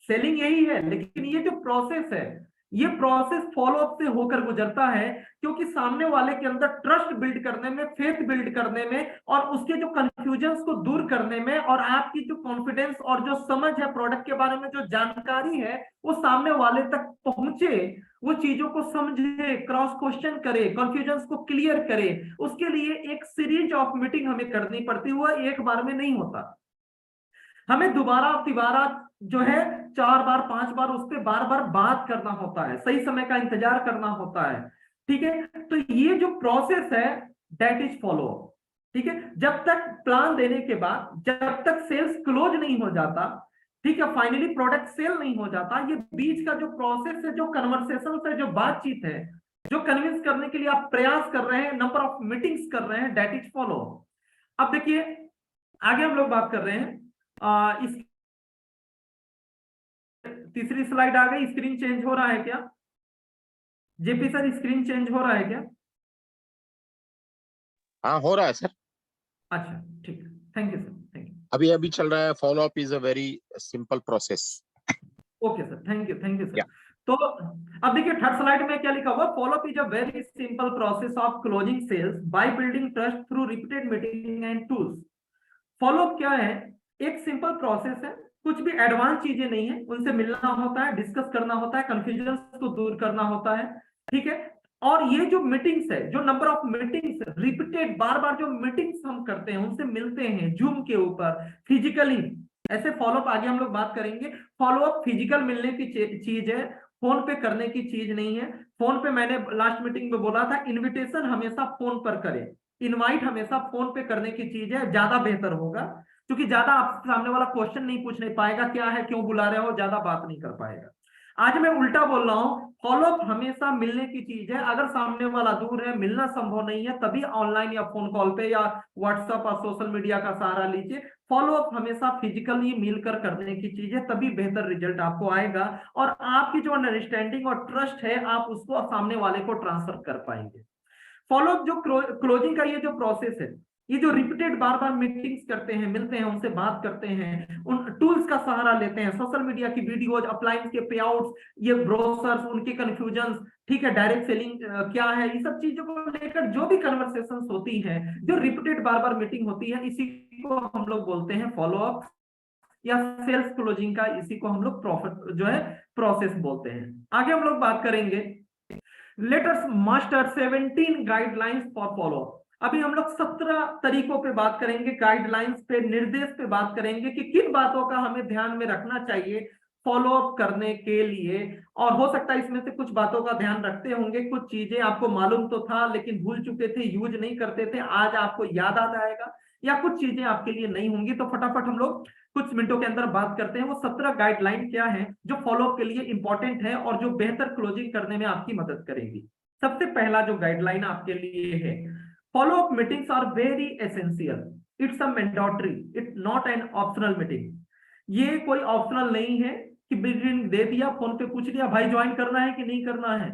सेलिंग यही है, लेकिन ये जो प्रोसेस है, ये प्रोसेस फॉलोअप से होकर गुजरता है, क्योंकि सामने वाले के अंदर ट्रस्ट बिल्ड करने में, फेथ बिल्ड करने में, और उसके जो कंफ्यूजन्स को दूर करने में, और आपकी जो कॉन्फिडेंस और जो समझ है प्रोडक्ट के बारे में, जो जानकारी है, वो सामने वाले तक पहुंचे, वो चीजों को समझे, क्रॉस क्वेश्चन करे, कंफ्यूजन्स को क्लियर करे, उसके लिए एक सीरीज ऑफ मीटिंग हमें करनी पड़ती है, एक बार में नहीं होता। हमें दोबारा तिबारा जो है 4 बार 5 बार उस पर बार बार बात करना होता है, सही समय का इंतजार करना होता है। ठीक है, तो ये जो प्रोसेस है दैट इज फॉलो। ठीक है, जब तक प्लान देने के बाद, जब तक सेल्स क्लोज नहीं हो जाता, ठीक है, फाइनली प्रोडक्ट सेल नहीं हो जाता, ये बीच का जो प्रोसेस है, जो कन्वर्सेशन है, जो बातचीत है, जो कन्विंस करने के लिए आप प्रयास कर रहे हैं, नंबर ऑफ मीटिंग्स कर रहे हैं, दैट इज फॉलो। अब देखिए आगे हम लोग बात कर रहे हैं, इस तीसरी स्लाइड आ गई। स्क्रीन चेंज हो रहा है क्या जेपी सर? स्क्रीन चेंज हो रहा है क्या? हाँ हो रहा है सर। अच्छा ठीक है, thank you sir, thank you. अभी अभी चल रहा है। Follow up is a very simple process. Okay sir, thank you sir. तो अब देखिए थर्ड स्लाइड में क्या लिखा हुआ, follow up is a very simple process of closing sales by building trust through repeated meeting and tools. Follow up क्या है? एक सिंपल प्रोसेस है, कुछ भी एडवांस चीजें नहीं है, उनसे मिलना होता है, डिस्कस करना होता है, कंफ्यूजन को दूर करना होता है। ठीक है, और ये जो मीटिंग्स है, जो नंबर ऑफ मीटिंग्स रिपीटेड, बार बार जो मीटिंग्स हम करते हैं, उनसे मिलते हैं जूम के ऊपर, फिजिकली, ऐसे फॉलोअप आगे हम लोग बात करेंगे। फॉलोअप फिजिकल मिलने की चीज है, फोन पे करने की चीज नहीं है। फोन पे मैंने लास्ट मीटिंग में बोला था, इन्विटेशन हमेशा फोन पर करें, इनवाइट हमेशा फोन पे करने की चीज है, ज्यादा बेहतर होगा, क्योंकि ज्यादा आप सामने वाला क्वेश्चन नहीं पूछ नहीं पाएगा, क्या है, क्यों बुला रहे हो, ज्यादा बात नहीं कर पाएगा। आज मैं उल्टा बोल रहा हूं, फॉलोअप हमेशा मिलने की चीज है। अगर सामने वाला दूर है, मिलना संभव नहीं है, तभी ऑनलाइन या फोन कॉल पे या व्हाट्सएप और सोशल मीडिया का सहारा लीजिए। फॉलोअप हमेशा फिजिकली मिलकर करने की चीज है, तभी बेहतर रिजल्ट आपको आएगा, और आपकी जो अंडरस्टैंडिंग और ट्रस्ट है, आप उसको सामने वाले को ट्रांसफर कर पाएंगे। फॉलोअप जो क्लोजिंग का ये जो प्रोसेस है, ये जो रिपीटेड बार बार मीटिंग्स करते हैं, मिलते हैं, उनसे बात करते हैं, उन टूल्स का सहारा लेते हैं, सोशल मीडिया की वीडियोज, अप्लायंस के पेआउट्स, ये ब्रोशर्स, उनके कंफ्यूजन्स, ठीक है, डायरेक्ट सेलिंग क्या है, ये सब चीजों को लेकर जो भी कन्वर्सेशंस होती हैं, जो रिपीटेड बार बार मीटिंग होती है, इसी को हम लोग बोलते हैं फॉलोअप या सेल्स क्लोजिंग का, इसी को हम लोग प्रॉफिट जो है प्रोसेस बोलते हैं। आगे हम लोग बात करेंगे, let us master 17 guidelines for follow. अभी हम लोग 17 तरीकों पे बात करेंगे, गाइडलाइंस पे, निर्देश पे बात करेंगे कि किन बातों का हमें ध्यान में रखना चाहिए फॉलो अप करने के लिए। और हो सकता है इसमें से कुछ बातों का ध्यान रखते होंगे, कुछ चीजें आपको मालूम तो था लेकिन भूल चुके थे, यूज नहीं करते थे, आज आपको याद आ जाएगा, या कुछ चीजें आपके लिए नहीं होंगी। तो फटाफट हम लोग कुछ मिनटों के अंदर बात करते हैं वो 17 गाइडलाइन क्या है जो फॉलोअप के लिए इंपॉर्टेंट है और जो बेहतर क्लोजिंग करने में आपकी मदद करेगी। सबसे पहला जो गाइडलाइन आपके लिए है, follow up meetings are very essential, it's a mandatory, it's not an optional meeting. ये कोई ऑप्शनल नहीं है कि मीटिंग दे दिया, फोन पे पूछ लिया भाई ज्वाइन करना है कि नहीं करना है,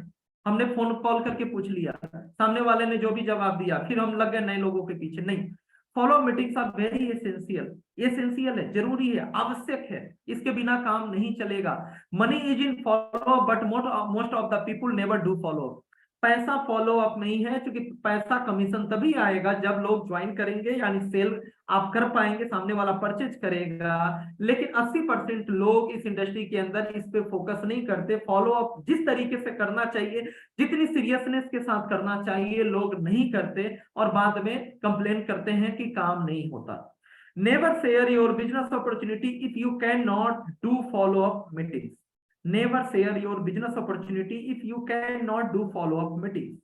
हमने फोन कॉल करके पूछ लिया, सामने वाले ने जो भी जवाब दिया फिर हम लग गए नए लोगों के पीछे। नहीं, follow meetings are very essential, essential है, जरूरी है, आवश्यक है, इसके बिना काम नहीं चलेगा। Money is in follow but most of the people never do follow. पैसा फॉलो अप नहीं है, क्योंकि पैसा कमीशन तभी आएगा जब लोग ज्वाइन करेंगे, यानी सेल आप कर पाएंगे, सामने वाला परचेज करेगा। लेकिन 80% लोग इस इंडस्ट्री के अंदर इस पे फोकस नहीं करते। फॉलो अप जिस तरीके से करना चाहिए, जितनी सीरियसनेस के साथ करना चाहिए, लोग नहीं करते और बाद में कंप्लेन करते हैं कि काम नहीं होता। Never share your business opportunity if you can not do follow up meetings. Never share your business opportunity if you can not do follow up meetings.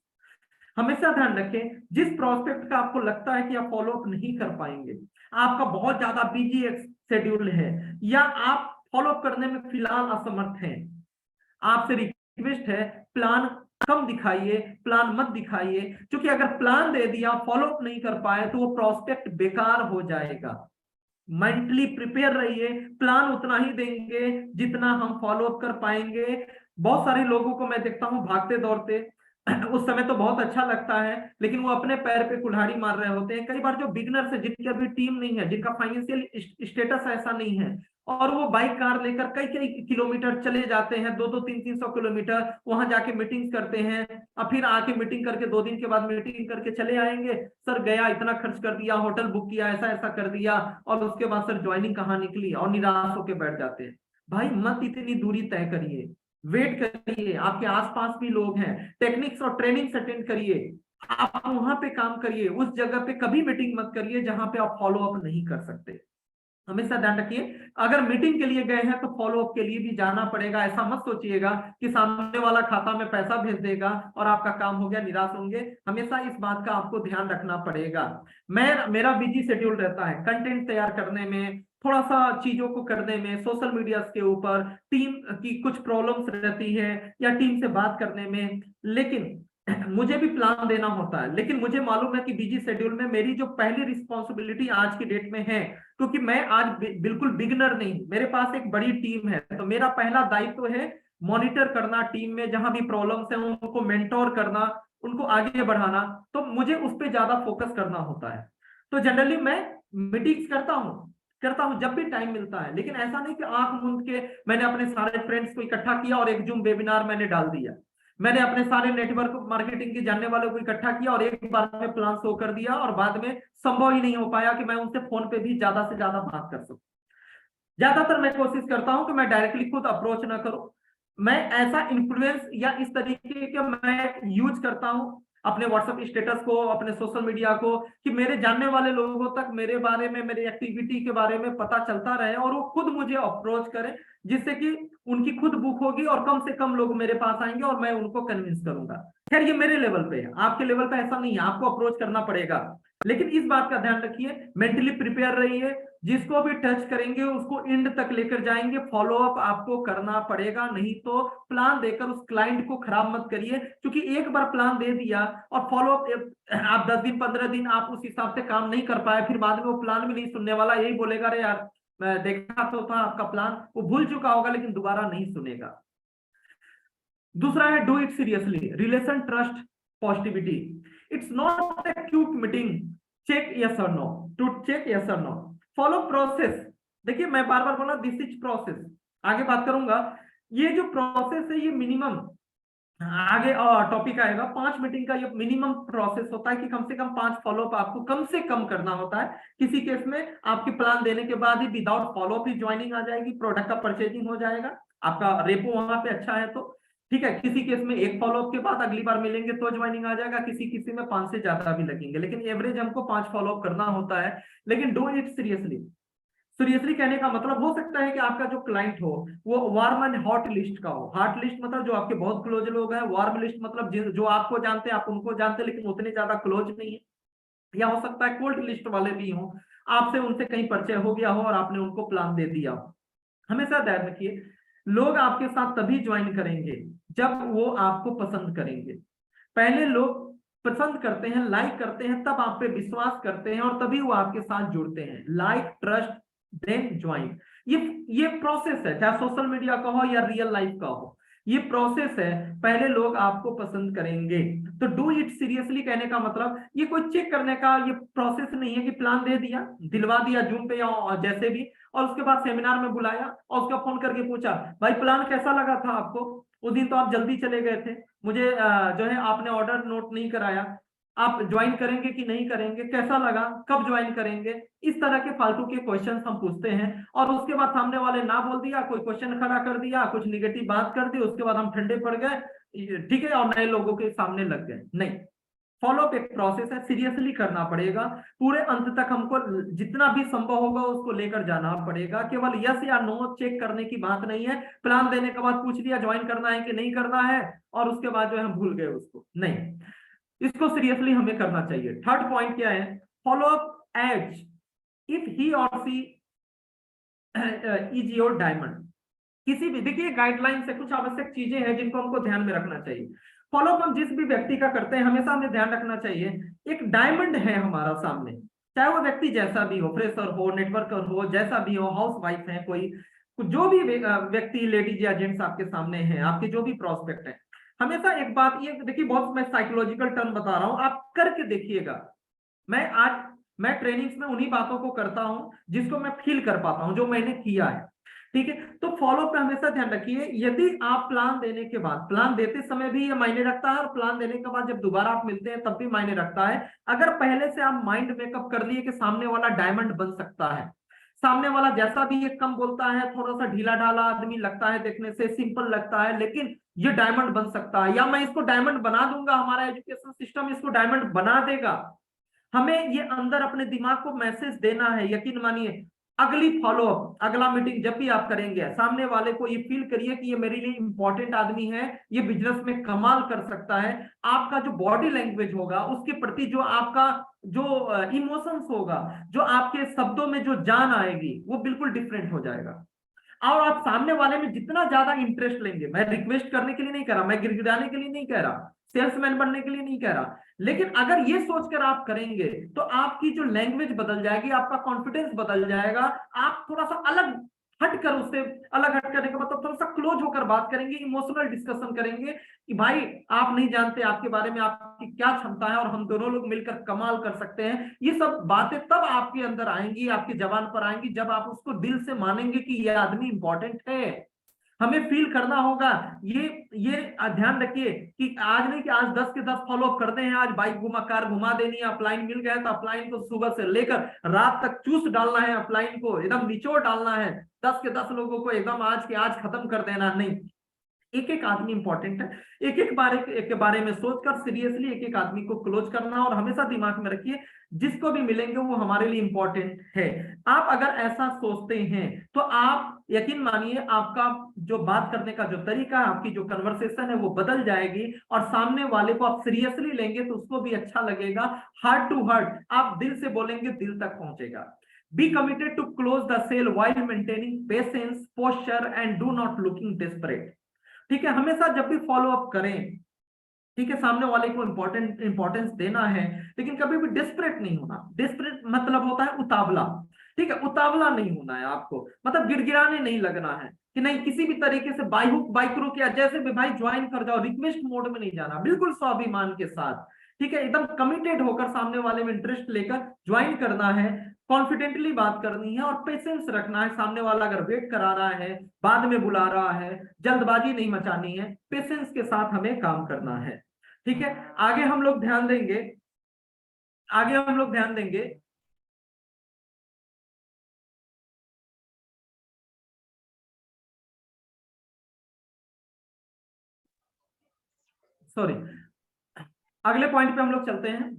हमेशा ध्यान रखें, जिस प्रोस्पेक्ट का आपको लगता है कि आप फॉलो अप नहीं कर पाएंगे, आपका बहुत ज्यादा बिजी शेड्यूल है, या आप फॉलो अप करने में फिलहाल असमर्थ हैं, आपसे रिक्वेस्ट है प्लान कम दिखाइए, प्लान मत दिखाइए, क्योंकि अगर प्लान दे दिया फॉलो अप नहीं कर पाए तो वो प्रोस्पेक्ट बेकार हो जाएगा। मेंटली प्रिपेयर रहिए, प्लान उतना ही देंगे जितना हम फॉलो अप कर पाएंगे। बहुत सारे लोगों को मैं देखता हूं भागते दौड़ते, उस समय तो बहुत अच्छा लगता है, लेकिन वो अपने पैर पे कुल्हाड़ी मार रहे होते हैं। कई बार जो बिगनर्स है, जिनकी अभी टीम नहीं है, जिनका फाइनेंशियल स्टेटस ऐसा नहीं है, और वो बाइक कार लेकर कई कई किलोमीटर चले जाते हैं, 200-300 किलोमीटर, वहां जाके मीटिंग्स करते हैं, और फिर आके मीटिंग करके 2 दिन के बाद मीटिंग करके चले आएंगे, सर गया इतना खर्च कर दिया, होटल बुक किया, ऐसा ऐसा कर दिया, और उसके बाद सर ज्वाइनिंग कहाँ निकली, और निराश होकर बैठ जाते हैं। भाई मत इतनी दूरी तय करिए, वेट करिए, आपके आसपास भी लोग हैं, टेक्निक्स और ट्रेनिंग्स अटेंड करिए, आप वहां पे काम करिए। उस जगह पे कभी मीटिंग मत करिए जहां पे आप फॉलो अप नहीं कर सकते। हमेशा ध्यान रखिए, अगर मीटिंग के लिए गए हैं तो फॉलो अप के लिए भी जाना पड़ेगा। ऐसा मत सोचिएगा कि सामने वाला खाता में पैसा भेज देगा और आपका काम हो गया, निराश होंगे। हमेशा इस बात का आपको ध्यान रखना पड़ेगा। मेरा बिजी शेड्यूल रहता है कंटेंट तैयार करने में, थोड़ा सा चीजों को करने में, सोशल मीडिया के ऊपर, टीम की कुछ प्रॉब्लम्स रहती है या टीम से बात करने में, लेकिन मुझे भी प्लान देना होता है। लेकिन मुझे मालूम है कि बिजी शेड्यूल में मेरी जो पहली रिस्पॉन्सिबिलिटी आज की डेट में है, क्योंकि मैं आज बिल्कुल बिगनर नहीं, मेरे पास एक बड़ी टीम है, तो मेरा पहला दायित्व है मॉनिटर करना टीम में जहां भी प्रॉब्लम्स हैं, उनको मेंटोर करना, उनको आगे बढ़ाना। तो मुझे उस पर ज्यादा फोकस करना होता है। तो जनरली मैं मीटिंग्स करता हूं जब भी टाइम मिलता है, लेकिन ऐसा नहीं कि आंख मूंद के मैंने अपने सारे फ्रेंड्स को इकट्ठा किया और एक जूम वेबिनार मैंने डाल दिया, मैंने अपने सारे नेटवर्क मार्केटिंग के जानने वालों को इकट्ठा किया और एक बार में प्लान शो कर दिया, और बाद में संभव ही नहीं हो पाया कि मैं उनसे फोन पे भी ज्यादा से ज्यादा बात कर सकूं। ज्यादातर मैं कोशिश करता हूं कि मैं डायरेक्टली खुद अप्रोच ना करूं। मैं ऐसा इन्फ्लुएंस या इस तरीके के मैं यूज करता हूं अपने व्हाट्सएप स्टेटस को, अपने सोशल मीडिया को, कि मेरे जानने वाले लोगों तक मेरे बारे में, मेरी एक्टिविटी के बारे में पता चलता रहे और वो खुद मुझे अप्रोच करें, जिससे कि उनकी खुद बुक होगी और कम से कम लोग मेरे पास आएंगे और मैं उनको कन्विंस करूंगा। खैर ये मेरे लेवल पे है, आपके लेवल पे ऐसा नहीं है, आपको अप्रोच करना पड़ेगा। लेकिन इस बात का ध्यान रखिए, मेंटली प्रिपेयर रहिए, जिसको भी टच करेंगे उसको एंड तक लेकर जाएंगे। फॉलो अप आपको करना पड़ेगा, नहीं तो प्लान देकर उस क्लाइंट को खराब मत करिए, क्योंकि एक बार प्लान दे दिया और फॉलो अप आप 10 दिन 15 दिन आप उस हिसाब से काम नहीं कर पाए, फिर बाद में वो प्लान भी नहीं सुनने वाला, यही बोलेगा अरे यार मैं देखा तो था आपका प्लान, वो भूल चुका होगा लेकिन दोबारा नहीं सुनेगा। दूसरा है do it seriously, relation trust positivity. It's not a cute meeting, check yes और नो, टू चेक यस और नो, फॉलो प्रोसेस। देखिए मैं बार बार बोला दिस इज प्रोसेस, आगे बात करूंगा। ये जो प्रोसेस है ये मिनिमम, आगे टॉपिक आएगा, 5 मीटिंग का ये मिनिमम प्रोसेस होता है कि कम से कम 5 फॉलोअप आपको कम से कम करना होता है। किसी केस में आपके प्लान देने के बाद ही विदाउट फॉलोअप ही ज्वाइनिंग आ जाएगी, प्रोडक्ट का परचेजिंग हो जाएगा, आपका रेपो वहां पे अच्छा है तो ठीक है। किसी केस में एक फॉलोअप के बाद अगली बार मिलेंगे तो ज्वाइनिंग आ जाएगा, किसी में 5 से ज्यादा भी लगेंगे, लेकिन एवरेज हमको 5 फॉलोअप करना होता है। लेकिन डू इट सीरियसली, सीरियसली कहने का मतलब हो सकता है कि आपका जो क्लाइंट हो वो वार्म एंड हॉट लिस्ट का हो। हॉट लिस्ट मतलब जो आपके बहुत क्लोज लोग हैं, वार्म लिस्ट मतलब जो आपको जानते हैं, आप उनको जानते हैं लेकिन उतने ज्यादा क्लोज नहीं है। या हो सकता है कोल्ड लिस्ट वाले भी हों, आपसे उनसे कहीं परिचय हो गया हो और आपने उनको प्लान दे दिया हो। हमेशा ध्यान रखिए, लोग आपके साथ तभी ज्वाइन करेंगे जब वो आपको पसंद करेंगे। पहले लोग पसंद करते हैं, लाइक करते हैं, तब आप पे विश्वास करते हैं और तभी वो आपके साथ जुड़ते हैं। Like, trust, then join. ये ये प्रोसेस है, चाहे सोशल मीडिया का हो या रियल लाइफ का हो, ये प्रोसेस है। पहले लोग आपको पसंद करेंगे। तो डू इट सीरियसली कहने का मतलब ये कोई चेक करने का ये प्रोसेस नहीं है कि प्लान दे दिया, दिलवा दिया जूम पे या जैसे भी, और उसके बाद सेमिनार में बुलाया और उसका फोन करके पूछा भाई प्लान कैसा लगा था आपको, उस दिन तो आप जल्दी चले गए थे, मुझे जो है आपने ऑर्डर नोट नहीं कराया, आप ज्वाइन करेंगे कि नहीं करेंगे, कैसा लगा, कब ज्वाइन करेंगे। इस तरह के फालतू के क्वेश्चंस हम पूछते हैं और उसके बाद सामने वाले ना बोल दिया, कोई क्वेश्चन खड़ा कर दिया, कुछ निगेटिव बात कर दी, उसके बाद हम ठंडे पड़ गए, ठीक है, और नए लोगों के सामने लग गए। नहीं, फॉलोअप एक प्रोसेस है, सीरियसली करना पड़ेगा। पूरे अंत तक हमको जितना भी संभव होगा उसको लेकर जाना पड़ेगा। केवल यस या नो चेक करने की बात नहीं है, प्लान देने के बाद पूछ लिया ज्वाइन करना है कि नहीं करना है और उसके बाद जो है हम भूल गए उसको, नहीं, इसको सीरियसली हमें करना चाहिए। थर्ड पॉइंट क्या है, follow up as if he or she is your diamond. किसी भी, देखिए गाइडलाइन से कुछ आवश्यक चीजें हैं जिनको हमको ध्यान में रखना चाहिए। फॉलोअप हम जिस भी व्यक्ति का करते हैं हमेशा हमें ध्यान रखना चाहिए, एक डायमंड है हमारा सामने, चाहे वो व्यक्ति जैसा भी हो, फ्रेशर हो, नेटवर्कर हो, जैसा भी हो, हाउस वाइफ है कोई, जो भी व्यक्ति, लेडीज या जेंट्स आपके सामने हैं, आपके जो भी प्रोस्पेक्ट है, हमेशा एक बात ये देखिए, बहुत मैं साइकोलॉजिकल टर्म बता रहा हूं, आप करके देखिएगा। मैं ट्रेनिंग्स में उन्हीं बातों को करता हूं जिसको मैं फील कर पाता हूं, जो मैंने किया है, ठीक है। तो फॉलो पे हमेशा ध्यान रखिए, यदि आप प्लान देने के बाद, प्लान देते समय भी ये मायने रखता है और प्लान देने के बाद जब दोबारा आप मिलते हैं तब भी मायने रखता है। अगर पहले से आप माइंड मेकअप कर लिए कि सामने वाला डायमंड बन सकता है, सामने वाला जैसा भी ये कम बोलता है, थोड़ा सा ढीला ढाला आदमी लगता है, देखने से सिंपल लगता है, लेकिन ये डायमंड बन सकता है, या मैं इसको डायमंड बना दूंगा, हमारा एजुकेशन सिस्टम इसको डायमंड बना देगा, हमें ये अंदर अपने दिमाग को मैसेज देना है। यकीन मानिए, अगली फॉलोअप, अगला मीटिंग जब भी आप करेंगे, सामने वाले को ये फील करिए कि ये मेरे लिए इंपॉर्टेंट आदमी है, ये बिजनेस में कमाल कर सकता है। आपका जो बॉडी लैंग्वेज होगा, उसके प्रति जो आपका जो इमोशंस होगा, जो आपके शब्दों में जो जान आएगी, वो बिल्कुल डिफरेंट हो जाएगा। और आप सामने वाले में जितना ज्यादा इंटरेस्ट लेंगे, मैं रिक्वेस्ट करने के लिए नहीं कह रहा, मैं गिड़गिड़ाने के लिए नहीं कह रहा, सेल्समैन बनने के लिए नहीं कह रहा, लेकिन अगर ये सोचकर आप करेंगे तो आपकी जो लैंग्वेज बदल जाएगी, आपका कॉन्फिडेंस बदल जाएगा, आप थोड़ा सा अलग हटकर, उससे अलग हट करने का मतलब थोड़ा सा क्लोज होकर बात करेंगे, इमोशनल डिस्कशन करेंगे कि भाई आप नहीं जानते आपके बारे में आपकी क्या क्षमता है और हम दोनों लोग मिलकर कमाल कर सकते हैं। ये सब बातें तब आपके अंदर आएंगी, आपकी जबान पर आएंगी, जब आप उसको दिल से मानेंगे कि ये आदमी इंपॉर्टेंट है। हमें फील करना होगा। ये ध्यान रखिए कि आज नहीं कि आज 10 के 10 फॉलो अप करते हैं, आज बाइक घुमा, कार घुमा देनी है, अपलाइन मिल गया तो अपलाइन को सुबह से लेकर रात तक चूस डालना है, अपलाइन को एकदम निचोड़ डालना है, 10 के 10 लोगों को एकदम आज के आज खत्म कर देना, नहीं। एक एक आदमी इंपॉर्टेंट है, एक एक बारे में सोचकर सीरियसली एक एक आदमी को क्लोज करना, और हमेशा दिमाग में रखिए जिसको भी मिलेंगे वो हमारे लिए इंपॉर्टेंट है। आप अगर ऐसा सोचते हैं तो आप यकीन मानिए, आपका जो बात करने का जो तरीका है, आपकी जो कन्वर्सेशन है वो बदल जाएगी, और सामने वाले को आप सीरियसली लेंगे तो उसको भी अच्छा लगेगा। हार्ट टू हार्ट आप दिल से बोलेंगे, दिल तक पहुंचेगा। Be committed to close the sale while maintaining patience, posture and do not looking desperate। ठीक है, हमेशा जब भी फॉलो अप करें, ठीक है, सामने वाले को इंपॉर्टेंस देना है, लेकिन कभी भी डिस्परेट नहीं होना। डिस्परेट मतलब होता है उतावला, ठीक है, उतावला नहीं होना है आपको, मतलब गिड़गिड़ाने नहीं लगना है कि नहीं, किसी भी तरीके से बाई हुक बाई क्रूक या जैसे भी भाई ज्वाइन कर जाओ, रिक्वेस्ट मोड में नहीं जाना, बिल्कुल स्वाभिमान के साथ, ठीक है, एकदम कमिटेड होकर सामने वाले में इंटरेस्ट लेकर ज्वाइन करना है, कॉन्फिडेंटली बात करनी है और पेशेंस रखना है। सामने वाला अगर वेट करा रहा है, बाद में बुला रहा है, जल्दबाजी नहीं मचानी है, पेशेंस के साथ हमें काम करना है, ठीक है। आगे हम लोग ध्यान देंगे, आगे हम लोग ध्यान देंगे, सॉरी, अगले पॉइंट पे हम लोग चलते हैं।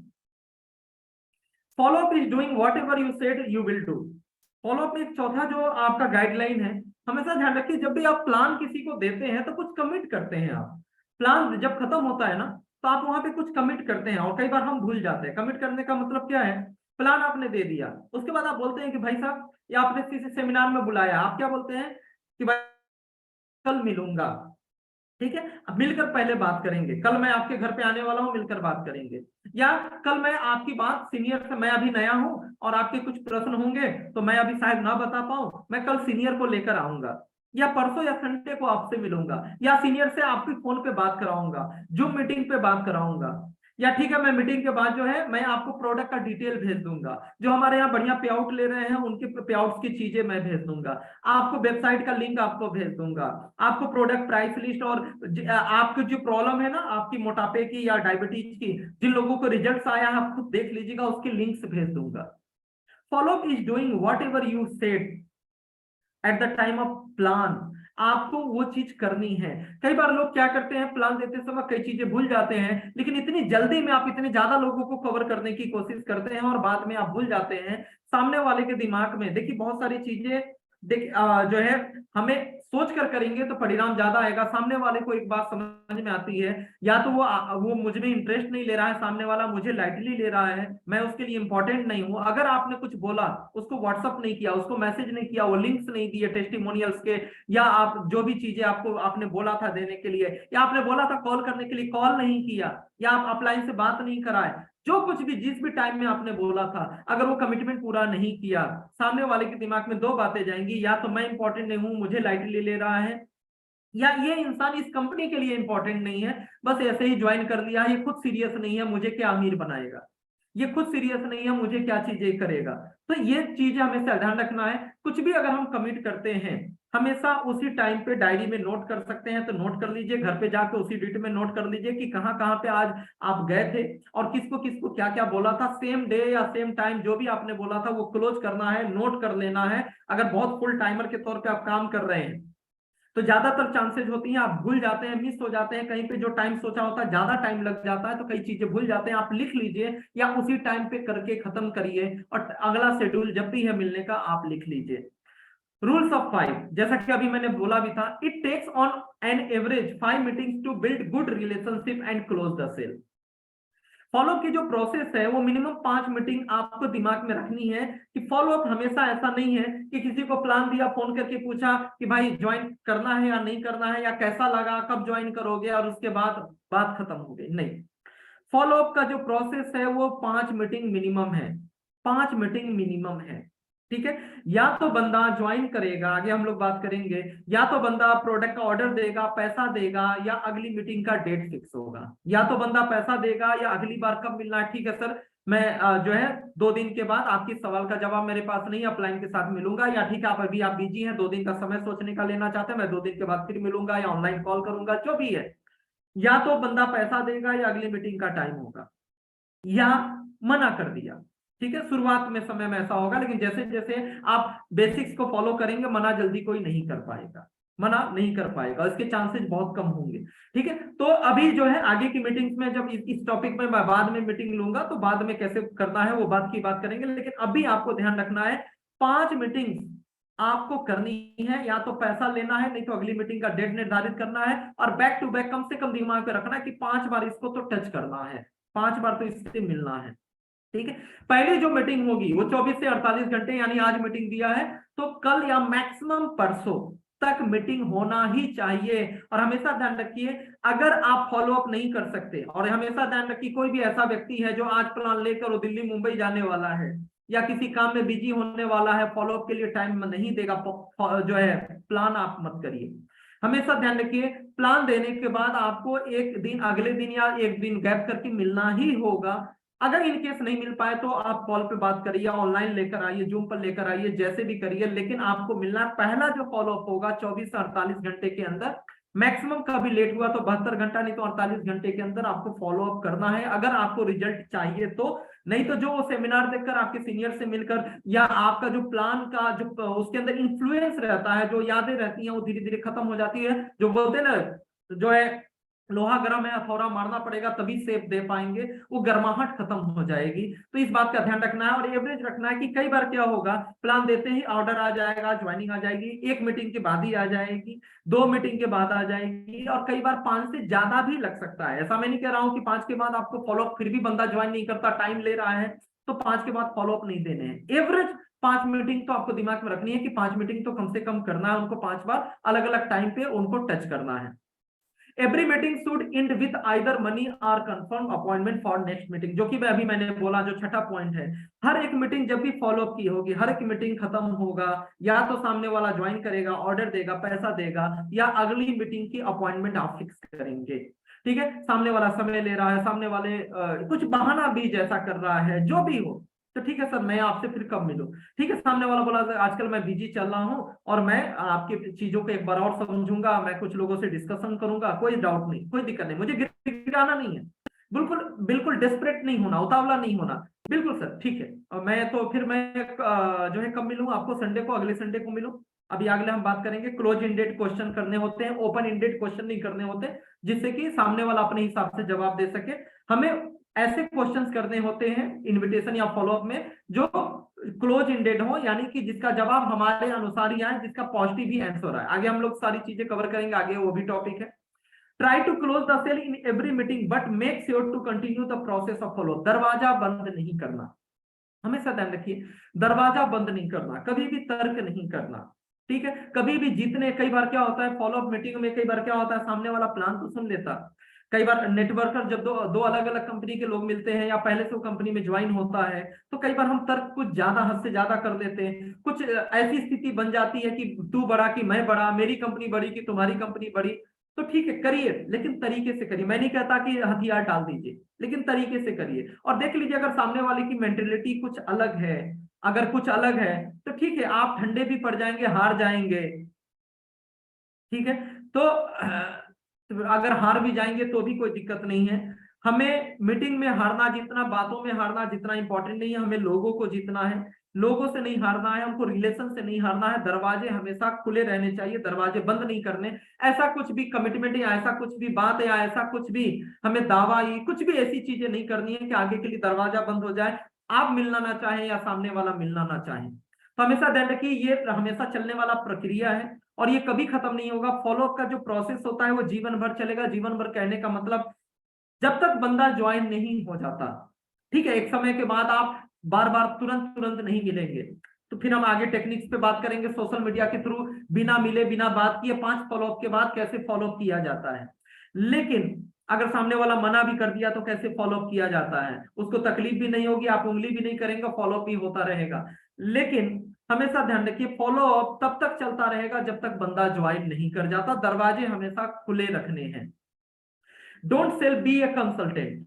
Follow up is doing what ever you said you will do. Follow up में एक चौथा जो आपका गाइडलाइन है, हमेशा ध्यान रखिए जब भी आप प्लान किसी को देते हैं तो कुछ कमिट करते हैं आप। प्लान जब खत्म होता है ना, तो आप वहां पे कुछ कमिट करते हैं, और कई बार हम भूल जाते हैं। कमिट करने का मतलब क्या है? प्लान आपने दे दिया, उसके बाद आप बोलते हैं कि भाई साहब, या आपने किसी सेमिनार में बुलाया, आप क्या बोलते हैं कि भाई कल मिलूंगा, ठीक है, अब मिलकर पहले बात करेंगे, कल मैं आपके घर पे आने वाला हूं, मिलकर बात करेंगे। या कल मैं आपकी बात सीनियर से, मैं अभी नया हूं और आपके कुछ प्रश्न होंगे तो मैं अभी शायद ना बता पाऊं, मैं कल सीनियर को लेकर आऊंगा, या परसों या संडे को आपसे मिलूंगा, या सीनियर से आपकी फोन पे बात कराऊंगा, जूम मीटिंग पे बात कराऊंगा। या ठीक है, मैं मीटिंग के बाद जो है मैं आपको प्रोडक्ट का डिटेल भेज दूंगा, जो हमारे यहाँ बढ़िया पे आउट ले रहे हैं उनके पे आउट्स की चीजें मैं भेज दूंगा, आपको वेबसाइट का लिंक आपको भेज दूंगा, आपको प्रोडक्ट प्राइस लिस्ट, और आपकी जो प्रॉब्लम है ना, आपकी मोटापे की या डायबिटीज की, जिन लोगों को रिजल्ट्स आया है आप खुद देख लीजिएगा, उसके लिंक्स भेज दूंगा। Follow up is doing what ever you said at the time of plan. आपको वो चीज करनी है। कई बार लोग क्या करते हैं, प्लान देते समय कई चीजें भूल जाते हैं, लेकिन इतनी जल्दी में आप इतने ज्यादा लोगों को कवर करने की कोशिश करते हैं और बाद में आप भूल जाते हैं। सामने वाले के दिमाग में देखिए बहुत सारी चीजें जो है, हमें सोच कर करेंगे तो परिणाम ज्यादा आएगा। सामने वाले को एक बात समझ में आती है, या तो वो मुझ में इंटरेस्ट नहीं ले रहा है, सामने वाला मुझे लाइटली ले रहा है, मैं उसके लिए इंपॉर्टेंट नहीं हूं। अगर आपने कुछ बोला, उसको व्हाट्सअप नहीं किया, उसको मैसेज नहीं किया, वो लिंक्स नहीं दिए टेस्टिमोनियल्स के, या आप जो भी चीजें आपको आपने बोला था देने के लिए, या आपने बोला था कॉल करने के लिए, कॉल नहीं किया, या आप अपलाइन से बात नहीं कराए, जो कुछ भी जिस भी टाइम में आपने बोला था, अगर वो कमिटमेंट पूरा नहीं किया, सामने वाले के दिमाग में दो बातें जाएंगी, या तो मैं इंपॉर्टेंट नहीं हूं, मुझे लाइटली ले रहा है, या ये इंसान इस कंपनी के लिए इंपॉर्टेंट नहीं है, बस ऐसे ही ज्वाइन कर लिया है, ये खुद सीरियस नहीं है, मुझे क्या अमीर बनाएगा, ये खुद सीरियस नहीं है, मुझे क्या चीजें करेगा। तो ये चीजें हमेशा ध्यान रखना है। कुछ भी अगर हम कमिट करते हैं, हमेशा उसी टाइम पे डायरी में नोट कर सकते हैं तो नोट कर लीजिए, घर पे जाके उसी डेट में नोट कर लीजिए कि कहाँ कहाँ पे आज आप गए थे और किसको किसको क्या क्या बोला था, सेम डे या सेम टाइम जो भी आपने बोला था वो क्लोज करना है, नोट कर लेना है। अगर बहुत फुल टाइमर के तौर पे आप काम कर रहे हैं तो ज्यादातर चांसेस होती हैं आप भूल जाते हैं, मिस हो जाते हैं, कहीं पे जो टाइम सोचा होता है ज्यादा टाइम लग जाता है तो कई चीजें भूल जाते हैं। आप लिख लीजिए या उसी टाइम पे करके खत्म करिए, और अगला शेड्यूल जब भी है मिलने का आप लिख लीजिए। रूल्स ऑफ 5, जैसा कि अभी मैंने बोला भी था, it takes on an average 5 meetings to build good relationship and close the sale. Follow up की जो प्रोसेस है वो मिनिमम 5 मीटिंग आपको दिमाग में रखनी है, कि फॉलोअप हमेशा ऐसा नहीं है कि किसी को प्लान दिया, फोन करके पूछा कि भाई ज्वाइन करना है या नहीं करना है, या कैसा लगा, कब ज्वाइन करोगे, और उसके बाद बात खत्म हो गई। नहीं, फॉलोअप का जो प्रोसेस है वो 5 मीटिंग मिनिमम है, 5 मीटिंग मिनिमम है, ठीक है। या तो बंदा ज्वाइन करेगा, आगे हम लोग बात करेंगे, या तो बंदा प्रोडक्ट का ऑर्डर देगा, पैसा देगा, या अगली मीटिंग का डेट फिक्स होगा। या तो बंदा पैसा देगा, या अगली बार कब मिलना है, ठीक है सर मैं जो है 2 दिन के बाद, आपकी सवाल का जवाब मेरे पास नहीं, अपलाइन के साथ मिलूंगा, या ठीक है आप अभी आप बिजी हैं, 2 दिन का समय सोचने का लेना चाहते हैं, मैं 2 दिन के बाद फिर मिलूंगा या ऑनलाइन कॉल करूंगा, जो भी है। या तो बंदा पैसा देगा या अगली मीटिंग का टाइम होगा, या मना कर दिया, ठीक है। शुरुआत में समय में ऐसा होगा, लेकिन जैसे जैसे आप बेसिक्स को फॉलो करेंगे, मना जल्दी कोई नहीं कर पाएगा, मना नहीं कर पाएगा, इसके चांसेस बहुत कम होंगे, ठीक है। तो अभी जो है आगे की मीटिंग्स में, जब इस टॉपिक में मैं बाद में मीटिंग लूंगा तो बाद में कैसे करना है वो बात की बात करेंगे, लेकिन अभी आपको ध्यान रखना है 5 मीटिंग्स आपको करनी है, या तो पैसा लेना है, नहीं तो अगली मीटिंग का डेट निर्धारित करना है, और बैक टू बैक कम से कम दिमाग में रखना है कि 5 बार इसको तो टच करना है, 5 बार तो इससे मिलना है, ठीक है। पहले जो मीटिंग होगी वो 24 से 48 घंटे, यानी आज मीटिंग दिया है तो कल या मैक्सिमम परसों तक मीटिंग होना ही चाहिए। और हमेशा ध्यान रखिए, अगर आप फॉलोअप नहीं कर सकते, और हमेशा ध्यान रखिए कोई भी ऐसा व्यक्ति है जो आज प्लान लेकर वो दिल्ली मुंबई जाने वाला है या किसी काम में बिजी होने वाला है, फॉलोअप के लिए टाइम नहीं देगा, जो है प्लान आप मत करिए। हमेशा ध्यान रखिए, प्लान देने के बाद आपको एक दिन, अगले दिन या एक दिन गैप करके मिलना ही होगा। अगर इनकेस नहीं मिल पाए तो आप कॉल पे बात करिए, ऑनलाइन लेकर आइए, जूम पर लेकर आइए, जैसे भी करिए, लेकिन आपको मिलना, पहला जो फॉलोअप होगा 24 से 48 घंटे के अंदर, मैक्सिमम कभी लेट हुआ तो 72 घंटा, नहीं तो 48 घंटे के अंदर आपको फॉलोअप करना है, अगर आपको रिजल्ट चाहिए तो। नहीं तो जो सेमिनार देखकर, आपके सीनियर से मिलकर, या आपका जो प्लान का जो उसके अंदर इंफ्लुएंस रहता है, जो यादें रहती हैं वो धीरे धीरे खत्म हो जाती है। जो बोलते हैं ना, जो है लोहा गर्म है, हथौड़ा मारना पड़ेगा तभी शेप दे पाएंगे, वो गर्माहट खत्म हो जाएगी। तो इस बात का ध्यान रखना है और एवरेज रखना है कि कई बार क्या होगा, प्लान देते ही ऑर्डर आ जाएगा, ज्वाइनिंग आ जाएगी, एक मीटिंग के बाद ही आ जाएगी, 2 मीटिंग के बाद आ जाएगी, और कई बार 5 से ज्यादा भी लग सकता है। ऐसा मैं नहीं कह रहा हूं कि 5 के बाद आपको फॉलोअप, फिर भी बंदा ज्वाइन नहीं करता, टाइम ले रहा है, तो 5 के बाद फॉलोअप नहीं देने हैं। एवरेज 5 मीटिंग तो आपको दिमाग में रखनी है कि 5 मीटिंग तो कम से कम करना है उनको, 5 बार अलग अलग टाइम पे उनको टच करना है। Every meeting should end with either money or confirm appointment for next meeting, जो कि अभी मैंने बोला, जो छठा पॉइंट है। हर एक मीटिंग जब भी फॉलो अप की होगी, हर एक मीटिंग खत्म होगा, या तो सामने वाला ज्वाइन करेगा, ऑर्डर देगा, पैसा देगा, या अगली मीटिंग की अपॉइंटमेंट आप फिक्स करेंगे। ठीक है, सामने वाला समय ले रहा है, सामने वाले कुछ बहाना भी जैसा कर रहा है, जो भी हो, तो ठीक है सर मैं आपसे फिर कब मिलूं। ठीक है, सामने वाला बोला आजकल मैं बिजी चल रहा हूं और मैं आपकी चीजों को एक बार और समझूंगा, मैं कुछ लोगों से डिस्कशन करूंगा, कोई डाउट नहीं, कोई दिक्कत नहीं, मुझे गिराना नहीं है, बिल्कुल बिल्कुल डेस्परेट नहीं होना, उतावला नहीं होना, बिल्कुल सर ठीक है। और मैं तो फिर मैं जो है कब मिलूं आपको, संडे को, अगले संडे को मिलूं। अभी अगले हम बात करेंगे, क्लोज इंडेड क्वेश्चन करने होते हैं, ओपन इंडेड क्वेश्चन नहीं करने होते, जिससे कि सामने वाला अपने हिसाब से जवाब दे सके। हमें ऐसे क्वेश्चंस करने होते हैं इनविटेशन या फॉलोअप में जो क्लोज इंडेड हो, यानी कि जिसका जवाब हमारे अनुसार ही आए, जिसका पॉजिटिव ही आंसर आए। आगे हम लोग सारी चीजें कवर करेंगे, आगे वो भी टॉपिक है। Try to close the sale in every meeting but make sure to continue the process of follow. दरवाजा बंद नहीं करना, हमेशा ध्यान रखिए, दरवाजा बंद नहीं करना, कभी भी तर्क नहीं करना। ठीक है, कभी भी जीतने, कई बार क्या होता है फॉलोअप मीटिंग में, कई बार क्या होता है सामने वाला प्लान तो सुन लेता, कई बार नेटवर्कर जब दो अलग अलग कंपनी के लोग मिलते हैं या पहले से वो कंपनी में ज्वाइन होता है, तो कई बार हम तर्क कुछ ज्यादा, हद से ज्यादा कर लेते हैं। कुछ ऐसी स्थिति बन जाती है कि तू बड़ा कि मैं बड़ा, मेरी कंपनी बड़ी कि तुम्हारी कंपनी बड़ी। तो ठीक है करिए, लेकिन तरीके से करिए, मैं नहीं कहता कि हथियार डाल दीजिए, लेकिन तरीके से करिए। और देख लीजिए अगर सामने वाले की मेंटेलिटी कुछ अलग है, अगर कुछ अलग है तो ठीक है, आप ठंडे भी पड़ जाएंगे, हार जाएंगे। ठीक है, तो अगर हार भी जाएंगे तो भी कोई दिक्कत नहीं है। हमें मीटिंग में हारना जितना, बातों में हारना जितना इंपॉर्टेंट नहीं है, हमें लोगों को जीतना है, लोगों से नहीं हारना है, हमको रिलेशन से नहीं हारना है। दरवाजे हमेशा खुले रहने चाहिए, दरवाजे बंद नहीं करने। ऐसा कुछ भी कमिटमेंट या ऐसा कुछ भी बात या ऐसा कुछ भी हमें दावा, ये कुछ भी ऐसी चीजें नहीं करनी है कि आगे के लिए दरवाजा बंद हो जाए, आप मिलना ना चाहें या सामने वाला मिलना ना चाहे। तो हमेशा ध्यान रखिए, ये हमेशा चलने वाला प्रक्रिया है और ये कभी खत्म नहीं होगा। फॉलोअप का जो प्रोसेस होता है वो जीवन भर चलेगा। जीवन भर कहने का मतलब जब तक बंदा ज्वाइन नहीं हो जाता। ठीक है, एक समय के बाद आप बार बार तुरंत तुरंत नहीं मिलेंगे, तो फिर हम आगे टेक्निक्स पे बात करेंगे, सोशल मीडिया के थ्रू बिना मिले बिना बात किए 5 फॉलोअप के बाद कैसे फॉलोअप किया जाता है। लेकिन अगर सामने वाला मना भी कर दिया तो कैसे फॉलोअप किया जाता है, उसको तकलीफ भी नहीं होगी, आप उंगली भी नहीं करेंगे, फॉलोअप भी होता रहेगा। लेकिन हमेशा ध्यान रखिए, फॉलोअप तब तक चलता रहेगा जब तक बंदा ज्वाइन नहीं कर जाता। दरवाजे हमेशा खुले रखने हैं। Don't sell, be a consultant,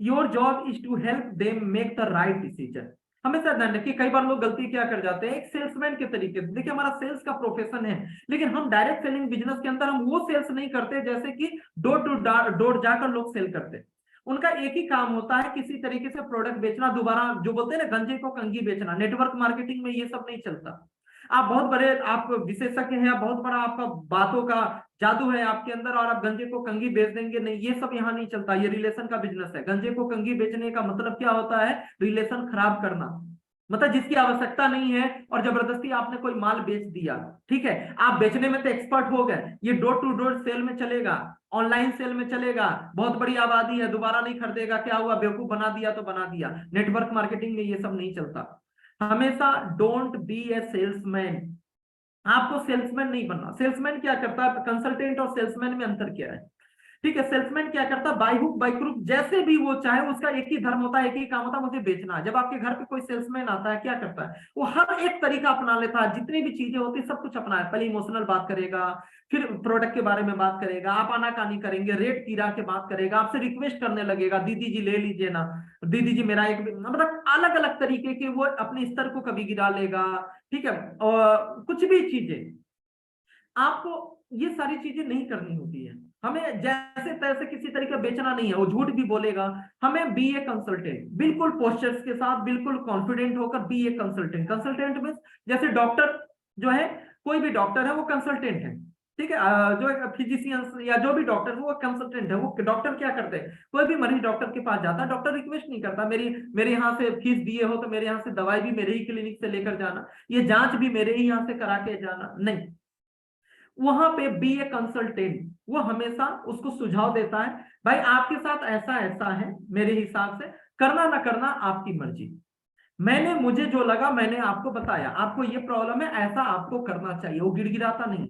your job is to help them make the right decision. हमेशा ध्यान रखिए, कई बार लोग गलती क्या कर जाते हैं, एक सेल्समैन के तरीके से, देखिए हमारा सेल्स का प्रोफेशन है, लेकिन हम डायरेक्ट सेलिंग बिजनेस के अंदर हम वो सेल्स नहीं करते जैसे कि डोर टू डोर जाकर लोग सेल करते। उनका एक ही काम होता है किसी तरीके से प्रोडक्ट बेचना, दोबारा जो बोलते हैं ना गंजे को कंघी बेचना। नेटवर्क मार्केटिंग में ये सब नहीं चलता। आप बहुत बड़े, आप विशेषज्ञ हैं, बहुत बड़ा आपका बातों का जादू है आपके अंदर और आप गंजे को कंघी बेच देंगे, नहीं, ये सब यहाँ नहीं चलता। ये रिलेशन का बिजनेस है। गंजे को कंघी बेचने का मतलब क्या होता है, रिलेशन खराब करना, मतलब जिसकी आवश्यकता नहीं है और जबरदस्ती आपने कोई माल बेच दिया। ठीक है, आप बेचने में तो एक्सपर्ट हो गए, ये डोर टू डोर सेल में चलेगा, ऑनलाइन सेल में चलेगा, बहुत बड़ी आबादी है, दोबारा नहीं खरीदेगा, क्या हुआ, बेवकूफ बना दिया तो बना दिया। नेटवर्क मार्केटिंग में ये सब नहीं चलता। हमेशा डोंट बी ए सेल्समैन, आपको सेल्समैन नहीं बनना। सेल्समैन क्या करता है, कंसल्टेंट और सेल्समैन में अंतर क्या है। ठीक है, सेल्समैन क्या करता है, बाय हुक बाय क्रुक, जैसे भी वो चाहे, उसका एक ही धर्म होता है, एक ही काम होता है, मुझे बेचना है। जब आपके घर पे कोई सेल्समैन आता है क्या करता है, वो हर एक तरीका अपना लेता है, जितनी भी चीजें होती है सब कुछ अपना है। पहले इमोशनल बात करेगा, फिर प्रोडक्ट के बारे में बात करेगा, आप आनाकानी करेंगे, रेट गिरा के बात करेगा, आपसे रिक्वेस्ट करने लगेगा, दीदी जी ले लीजिए ना, दीदी जी मेरा एक, मतलब अलग अलग तरीके के वो अपने स्तर को कभी गिरा लेगा। ठीक है, और कुछ भी चीजें आपको, ये सारी चीजें नहीं करनी होती है। हमें जैसे तैसे किसी तरीके बेचना नहीं है, वो झूठ भी बोलेगा। हमें बी ए कंसल्टेंट, बिल्कुल पोस्चर्स के साथ, बिल्कुल कॉन्फिडेंट होकर बी ए कंसल्टेंट। कंसल्टेंट में जैसे डॉक्टर जो है, कोई भी डॉक्टर है वो कंसल्टेंट है। ठीक है। जो एक फिजिशियंस या जो भी डॉक्टर वो कंसल्टेंट है, वो डॉक्टर क्या करते हैं, कोई भी मरीज डॉक्टर के पास जाता है, डॉक्टर रिक्वेस्ट नहीं करता मेरे यहाँ से फीस दिए हो तो मेरे यहाँ से दवाई भी मेरे ही क्लिनिक से लेकर जाना, ये जांच भी मेरे ही यहाँ से करा के जाना, नहीं। वहां पे बी ए कंसल्टेंट, वो हमेशा उसको सुझाव देता है, भाई आपके साथ ऐसा ऐसा है, मेरे हिसाब से करना ना करना आपकी मर्जी, मुझे जो लगा मैंने आपको बताया, आपको ये प्रॉब्लम है, ऐसा आपको करना चाहिए। वो गिड़गिड़ाता नहीं,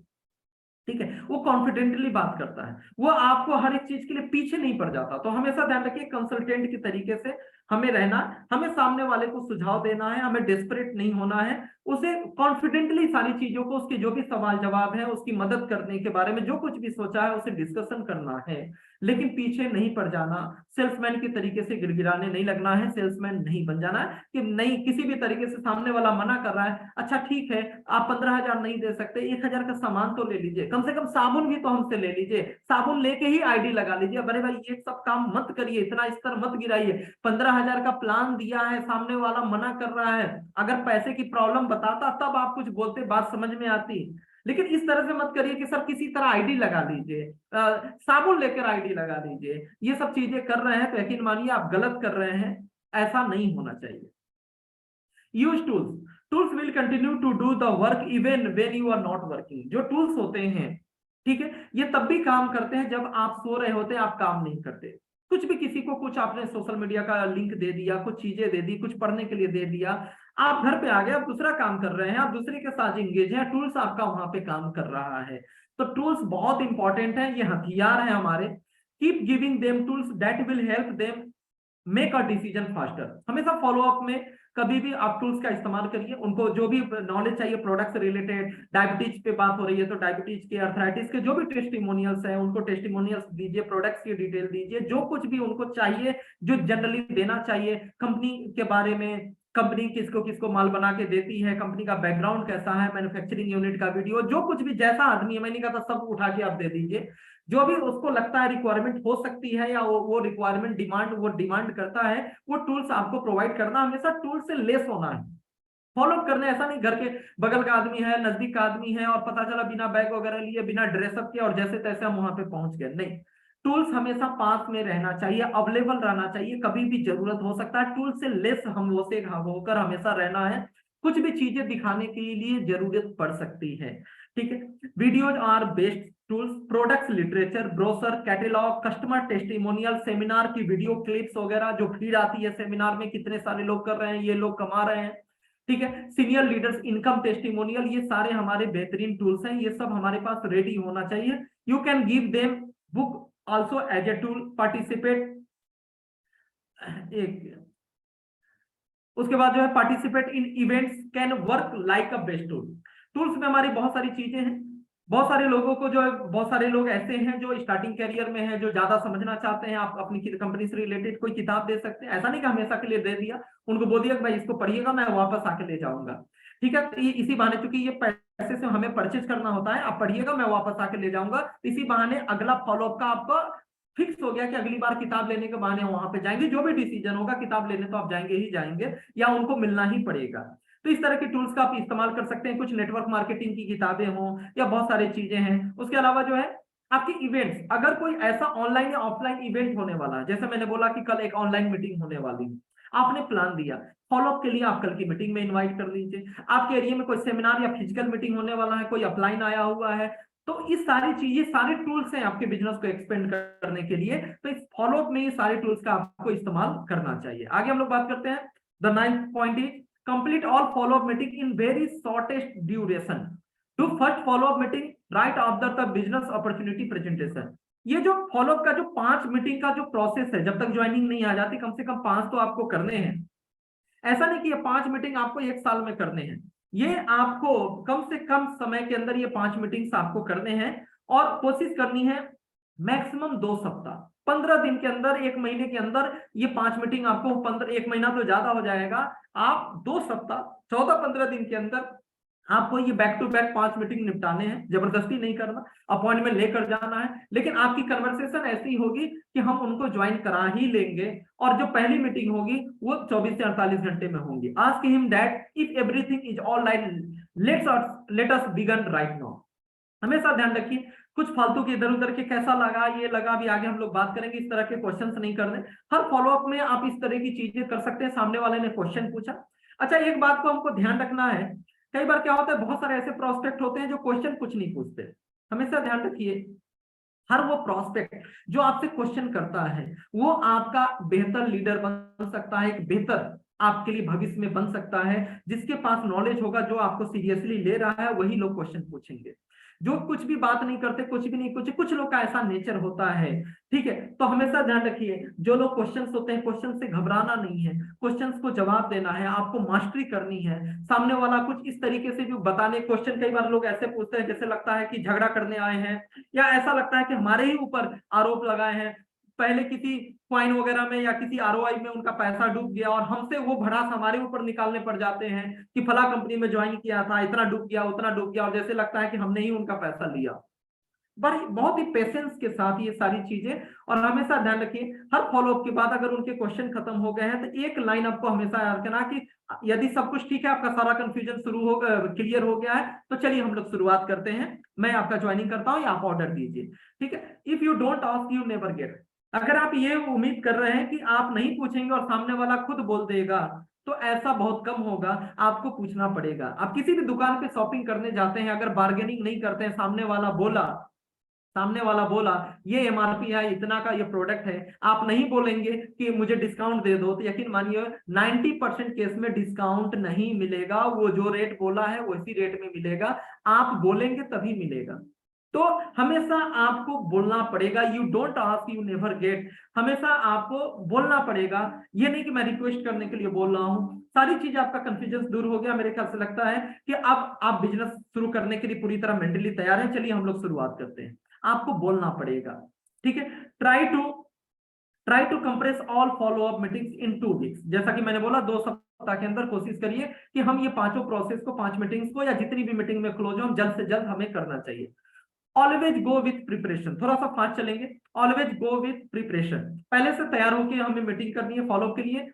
ठीक है, वो कॉन्फिडेंटली बात करता है, वो आपको हर एक चीज के लिए पीछे नहीं पड़ जाता। तो हमेशा ध्यान रखिए कंसल्टेंट की तरीके से हमें रहना, हमें सामने वाले को सुझाव देना है, हमें डेस्परेट नहीं होना है, उसे कॉन्फिडेंटली सारी चीजों को, उसके जो भी सवाल जवाब है, उसकी मदद करने के बारे में जो कुछ भी सोचा है उसे डिस्कशन करना है, लेकिन पीछे नहीं पड़ जाना, सेल्समैन के तरीके से गिड़गिड़ाने नहीं लगना है, सेल्समैन नहीं बन जाना है कि नहीं किसी भी तरीके से सामने वाला मना कर रहा है, अच्छा ठीक है आप 15,000 नहीं दे सकते, 1,000 का सामान तो ले लीजिए, कम से कम साबुन भी तो हमसे ले लीजिए, साबुन लेके ही आईडी लगा लीजिए, अरे भाई ये सब काम मत करिए, इतना स्तर मत गिराइए, 15,000 का प्लान दिया है, सामने वाला मना कर रहा है, अगर पैसे की प्रॉब्लम बताता तब आप कुछ बोलते, बात समझ में आती, लेकिन इस तरह से मत करिए कि सर किसी तरह आईडी लगा लीजिए, साबुन लेकर आईडी लगा लीजिए, ये सब चीजें कर रहे हैं तो यकीन मानिए आप गलत कर रहे हैं, ऐसा नहीं होना चाहिए। Use tools, tools will continue to do the work even when you are not working. जो टूल्स होते हैं, ठीक है, ये तब भी काम करते हैं जब आप सो रहे होते हैं, आप काम नहीं करते, कुछ भी किसी को कुछ आपने सोशल मीडिया का लिंक दे दिया, कुछ चीजें दे दी, कुछ पढ़ने के लिए दे दिया, आप घर पे आ गए, आप दूसरा काम कर रहे हैं, आप दूसरे के साथ इंगेज हैं, टूल्स आपका वहां पे काम कर रहा है। तो टूल्स बहुत इंपॉर्टेंट है, ये हथियार है हमारे। Keep giving them tools that will help them make a decision faster. हमेशा फॉलो अप में कभी भी आप टूल्स का इस्तेमाल करिए, उनको जो भी नॉलेज चाहिए प्रोडक्ट से रिलेटेड, डायबिटीज पे बात हो रही है तो डायबिटीज के, अर्थराइटिस के जो भी टेस्टिमोनियल्स हैं उनको टेस्टिमोनियल्स दीजिए, प्रोडक्ट्स की डिटेल दीजिए, जो कुछ भी उनको चाहिए, जो जनरली देना चाहिए कंपनी के बारे में, कंपनी किसको किसको माल बना के देती है, कंपनी का बैकग्राउंड कैसा है, मैन्युफैक्चरिंग यूनिट का वीडियो, जो कुछ भी जैसा आदमी है, मैंने कहा था सब उठा के आप दे दीजिए, जो भी उसको लगता है रिक्वायरमेंट हो सकती है या वो रिक्वायरमेंट डिमांड करता है, वो टूल्स आपको प्रोवाइड करना, हमेशा टूल से लेस होना है, फॉलो करने, ऐसा नहीं घर के बगल का आदमी है, नजदीक का आदमी है और पता चला बिना बैग वगैरह लिए, बिना ड्रेसअप के और जैसे तैसे हम वहां पे पहुंच गए, नहीं। टूल्स हमेशा पास में रहना चाहिए, अवेलेबल रहना चाहिए, कभी भी जरूरत हो सकता है, टूल से लेस हम वो से होकर हमेशा रहना है, कुछ भी चीजें दिखाने के लिए जरूरत पड़ सकती है, ठीक है। Videos are best tools, products literature, brochure, catalogue, customer testimonial, seminar की वीडियो क्लिप्स वगैरह जो फीड आती है सेमिनार में, कितने सारे लोग कर रहे हैं, ये लोग कमा रहे हैं, ठीक है। सीनियर लीडर्स इनकम टेस्टिमोनियल, ये सारे हमारे बेहतरीन टूल्स हैं, ये सब हमारे पास रेडी होना चाहिए। You can give them book also as a tool, participate, एक उसके बाद जो है participate in events can work like a best tool. Tools में हमारी बहुत सारी चीजें हैं, बहुत सारे लोगों को जो है, बहुत सारे लोग ऐसे हैं जो स्टार्टिंग कैरियर में हैं, जो ज्यादा समझना चाहते हैं, आप अपनी कंपनी से रिलेटेड कोई किताब दे सकते हैं, ऐसा नहीं कि हमेशा के लिए दे दिया, उनको बोल दिया कि भाई इसको पढ़िएगा, मैं वापस आके ले जाऊंगा, ठीक है। तो इसी बहाने, चूंकि ये पैसे से हमें परचेज करना होता है, आप पढ़िएगा मैं वापस आके ले जाऊंगा, इसी बहाने अगला फॉलोअप का आपका फिक्स हो गया कि अगली बार किताब लेने के बहाने वहां पे जाएंगे, जो भी डिसीजन होगा किताब लेने तो आप जाएंगे ही जाएंगे, या उनको मिलना ही पड़ेगा। तो इस तरह के टूल्स का आप इस्तेमाल कर सकते हैं, कुछ नेटवर्क मार्केटिंग की किताबें हों या बहुत सारी चीजें हैं। उसके अलावा जो है आपकी इवेंट्स, अगर कोई ऐसा ऑनलाइन या ऑफलाइन इवेंट होने वाला है, जैसे मैंने बोला कि कल एक ऑनलाइन मीटिंग होने वाली है, आपने प्लान दिया, फॉलोअप के लिए आप कल की मीटिंग में इनवाइट कर लीजिए। आपके एरिया में कोई सेमिनार या फिजिकल मीटिंग होने वाला है, कोई अपलाइन आया हुआ है, तो इस सारी चीजें, सारे टूल्स हैं आपके बिजनेस को एक्सपेंड करने के लिए, तो इस फॉलोअप में ये सारे टूल्स का आपको इस्तेमाल करना चाहिए। आगे हम लोग बात करते हैं, the 9th point is complete all follow up meeting in very shortest duration. Do first follow up meeting right after the business opportunity presentation. ये जो फॉलोअप का जो 5 मीटिंग का जो प्रोसेस है, जब तक ज्वाइनिंग नहीं आ जाती, कम से कम 5 तो आपको करने हैं। ऐसा नहीं कि ये 5 मीटिंग आपको 1 साल में करने हैं, ये आपको कम से कम समय के अंदर ये 5 मीटिंग्स आपको करने हैं, और कोशिश करनी है मैक्सिमम 2 सप्ताह, 15 दिन के अंदर, 1 महीने के अंदर ये 5 मीटिंग आपको, 15, 1 महीना तो ज्यादा हो जाएगा, आप 2 सप्ताह 14-15 दिन के अंदर आपको ये बैक टू बैक 5 मीटिंग निपटाने हैं, जबरदस्ती नहीं करना, अपॉइंटमेंट लेकर जाना है, लेकिन आपकी कन्वर्सेशन ऐसी होगी कि हम उनको ज्वाइन करा ही लेंगे, और जो पहली मीटिंग होगी वो 24 से 48 घंटे में होंगी। Ask him that if everything is all right, let us begin right now. हमेशा ध्यान रखिए, कुछ फालतू के इधर उधर के कैसा लगा, ये लगा, भी आगे हम लोग बात करेंगे, इस तरह के क्वेश्चंस नहीं करने। हर फॉलोअप में आप इस तरह की चीजें कर सकते हैं। सामने वाले ने क्वेश्चन पूछा, अच्छा एक बात को हमको ध्यान रखना है, कई बार क्या होता है, बहुत सारे ऐसे प्रोस्पेक्ट होते हैं जो क्वेश्चन कुछ नहीं पूछते। हमेशा ध्यान रखिए, हर वो प्रोस्पेक्ट जो आपसे क्वेश्चन करता है वो आपका बेहतर लीडर बन सकता है, एक बेहतर आपके लिए भविष्य में बन सकता है। जिसके पास नॉलेज होगा, जो आपको सीरियसली ले रहा है, वही लोग क्वेश्चन पूछेंगे। जो कुछ भी बात नहीं करते, कुछ भी नहीं पूछे, कुछ लोग का ऐसा नेचर होता है, ठीक है। तो हमेशा ध्यान रखिए, जो लोग क्वेश्चंस होते हैं, क्वेश्चन से घबराना नहीं है, क्वेश्चंस को जवाब देना है, आपको मास्टरी करनी है। सामने वाला कुछ इस तरीके से जो बताने, क्वेश्चन कई बार लोग ऐसे पूछते हैं जैसे लगता है कि झगड़ा करने आए हैं, या ऐसा लगता है कि हमारे ही ऊपर आरोप लगाए हैं, पहले किसी क्वाइन वगैरह में या किसी आरओआई में उनका पैसा डूब गया और हमसे वो भड़ास हमारे ऊपर निकालने पड़ जाते हैं कि फला कंपनी में ज्वाइन किया था, इतना डूब गया, उतना डूब गया, और जैसे लगता है कि हमने ही उनका पैसा लिया। बड़ी बहुत ही पेशेंस के साथ ये सारी चीजें, और हमेशा ध्यान रखिए, हर फॉलोअप के बाद अगर उनके क्वेश्चन खत्म हो गए हैं तो एक लाइन आपको हमेशा याद रखना कि यदि सब कुछ ठीक है, आपका सारा कंफ्यूजन शुरू हो क्लियर हो गया है, तो चलिए हम लोग शुरुआत करते हैं, मैं आपका ज्वाइनिंग करता हूं या आप ऑर्डर दीजिए, ठीक है। If you don't ask you never get. अगर आप ये उम्मीद कर रहे हैं कि आप नहीं पूछेंगे और सामने वाला खुद बोल देगा, तो ऐसा बहुत कम होगा, आपको पूछना पड़ेगा। आप किसी भी दुकान पे शॉपिंग करने जाते हैं, अगर बार्गेनिंग नहीं करते हैं, सामने वाला बोला ये एमआरपी है, इतना का ये प्रोडक्ट है, आप नहीं बोलेंगे कि मुझे डिस्काउंट दे दो, तो यकीन मानिए 90% केस में डिस्काउंट नहीं मिलेगा। वो जो रेट बोला है उसी रेट में मिलेगा, आप बोलेंगे तभी मिलेगा। तो हमेशा आपको बोलना पड़ेगा, you don't ask you never get. हमेशा आपको बोलना पड़ेगा, ये नहीं कि मैं रिक्वेस्ट करने के लिए बोल रहा हूं। सारी चीज आपका कंफ्यूजन दूर हो गया, मेरे ख्याल से लगता है कि अब आप बिजनेस शुरू करने के लिए पूरी तरह मेंटली तैयार हैं। चलिए हम लोग शुरुआत करते हैं। आपको बोलना पड़ेगा, ठीक है। Try to compress all follow up meetings in 2 weeks. जैसा कि मैंने बोला, 2 सप्ताह के अंदर कोशिश करिए कि हम ये पांचों प्रोसेस को, 5 मीटिंग्स को, या जितनी भी मीटिंग में क्लोज हो, हम जल्द से जल्द हमें करना चाहिए। ऑलवेज गो विथ प्रिपरेशन, थोड़ा सा फास्ट चलेंगे। ऑलवेज गो विथ प्रिपरेशन, पहले से तैयार होकर हमें मीटिंग करनी है फॉलो के लिए।